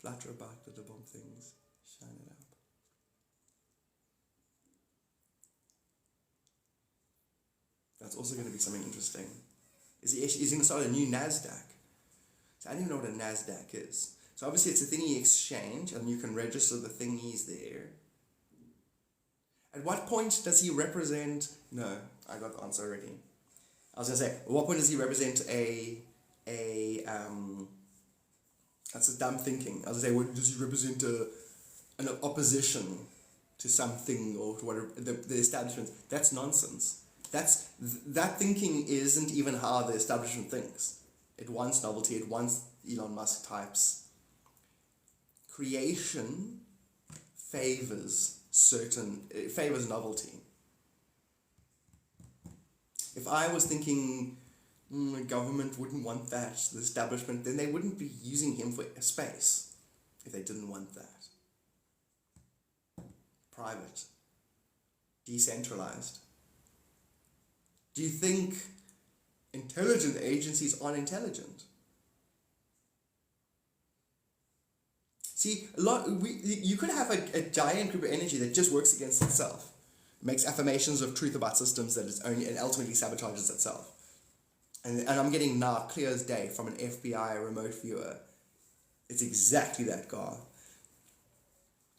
Flutter about little bomb things, shine it up. That's also going to be something interesting. Is he going to start a new NASDAQ? So I don't even know what a NASDAQ is. So obviously it's a thingy exchange, and you can register the thingies there. At what point does he represent... No, I got the answer already. I was going to say, at what point does he represent that's a dumb thinking. I was going to say, what does he represent an opposition to something or to whatever, the establishment? That's nonsense. That thinking isn't even how the establishment thinks. It wants novelty, it wants Elon Musk types. Creation favors novelty. If I was thinking the government wouldn't want that, the establishment, then they wouldn't be using him for space if they didn't want that. Private. Decentralized. Do you think intelligent agencies aren't intelligent? See, you could have a giant group of energy that just works against itself, makes affirmations of truth about systems that it's only, and ultimately sabotages itself. And I'm getting now clear as day from an FBI remote viewer. It's exactly that, Garth.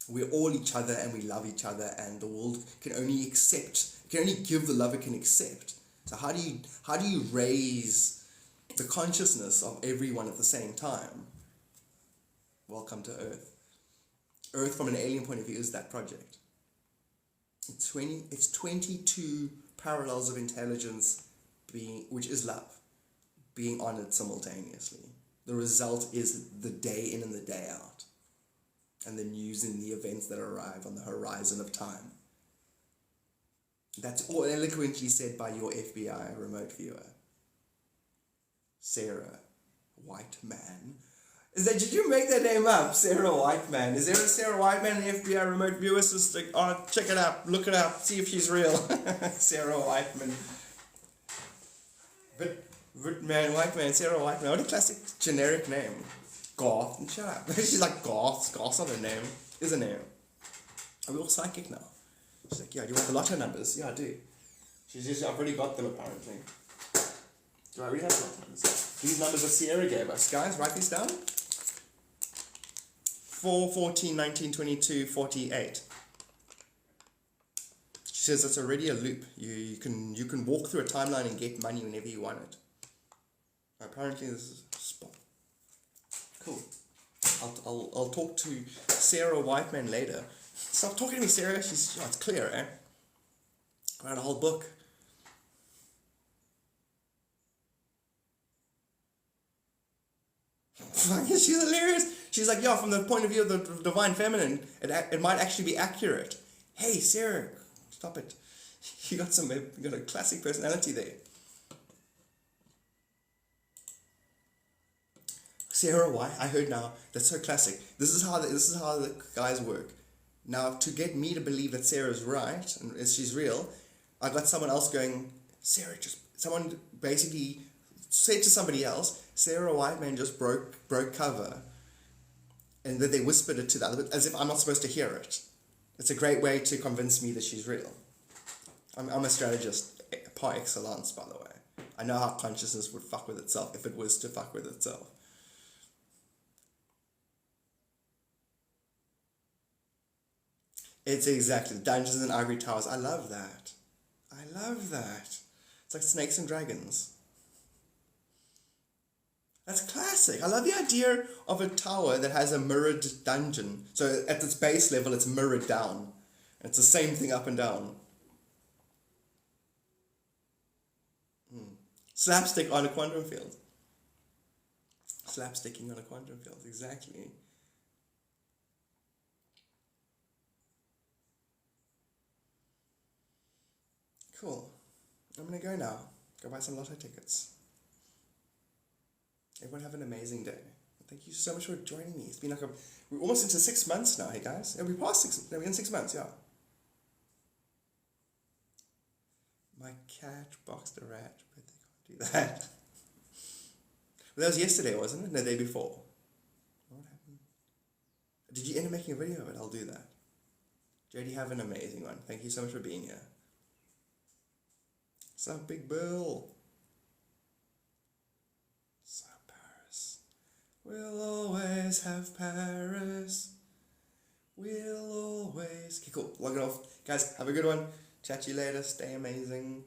We're all each other and we love each other, and the world can only give the love it can accept. So how do you raise the consciousness of everyone at the same time? Welcome to Earth. Earth from an alien point of view is that project. It's 22 parallels of intelligence which is love, being honored simultaneously. The result is the day in and the day out, and the news and the events that arrive on the horizon of time. That's all eloquently said by your FBI remote viewer, Sarah Whiteman. Did you make that name up, Sarah Whiteman? Is there a Sarah Whiteman in FBI remote viewer system? Oh, check it out, look it up, see if she's real. Sarah Whiteman. Whiteman, Sarah Whiteman. What a classic generic name. Garth, shut up. She's like, Garth's not a name. Is a name. Are we all psychic now? She's like, yeah, do you want the lotto numbers? Yeah, I do. She's just, I've already got them apparently. Do I really have the lotto numbers? These numbers that Sierra gave us. Guys, write these down. 4, 14, 19, 22, 48. She says it's already a loop. You can walk through a timeline and get money whenever you want it. Apparently this is a spot. Cool. I'll talk to Sarah Whiteman later. Stop talking to me, Sarah. It's clear, eh? I read a whole book. She's hilarious. She's like, yeah, from the point of view of the divine feminine, it might actually be accurate. Hey, Sarah, stop it. You got a classic personality there. Sarah White, I heard now. That's so classic. This is how the guys work. Now, to get me to believe that Sarah's right and she's real, I got someone else going, someone basically said to somebody else, Sarah Whiteman just broke cover, and then they whispered it to the other, as if I'm not supposed to hear it. It's a great way to convince me that she's real. I'm a strategist par excellence, by the way. I know how consciousness would fuck with itself if it was to fuck with itself. It's exactly Dungeons and Ivory Towers. I love that. It's like Snakes and Dragons. That's classic. I love the idea of a tower that has a mirrored dungeon. So at its base level, it's mirrored down. It's the same thing up and down. Slapstick on a quantum field. Slapsticking on a quantum field, exactly. Cool. I'm going to go now. Go buy some lotto tickets. Everyone have an amazing day. Thank you so much for joining me. It's been like we're almost into 6 months now, hey guys. We passed 6, we're in 6 months, yeah. My cat boxed a rat, but they can't do that. Well, that was yesterday, wasn't it? No, the day before. What happened? Did you end up making a video of it? I'll do that. JD, have an amazing one. Thank you so much for being here. What's up, Big Bill? What's up, Paris? We'll always have Paris. We'll always... Okay, cool. Log it off. Guys, have a good one. Chat to you later. Stay amazing.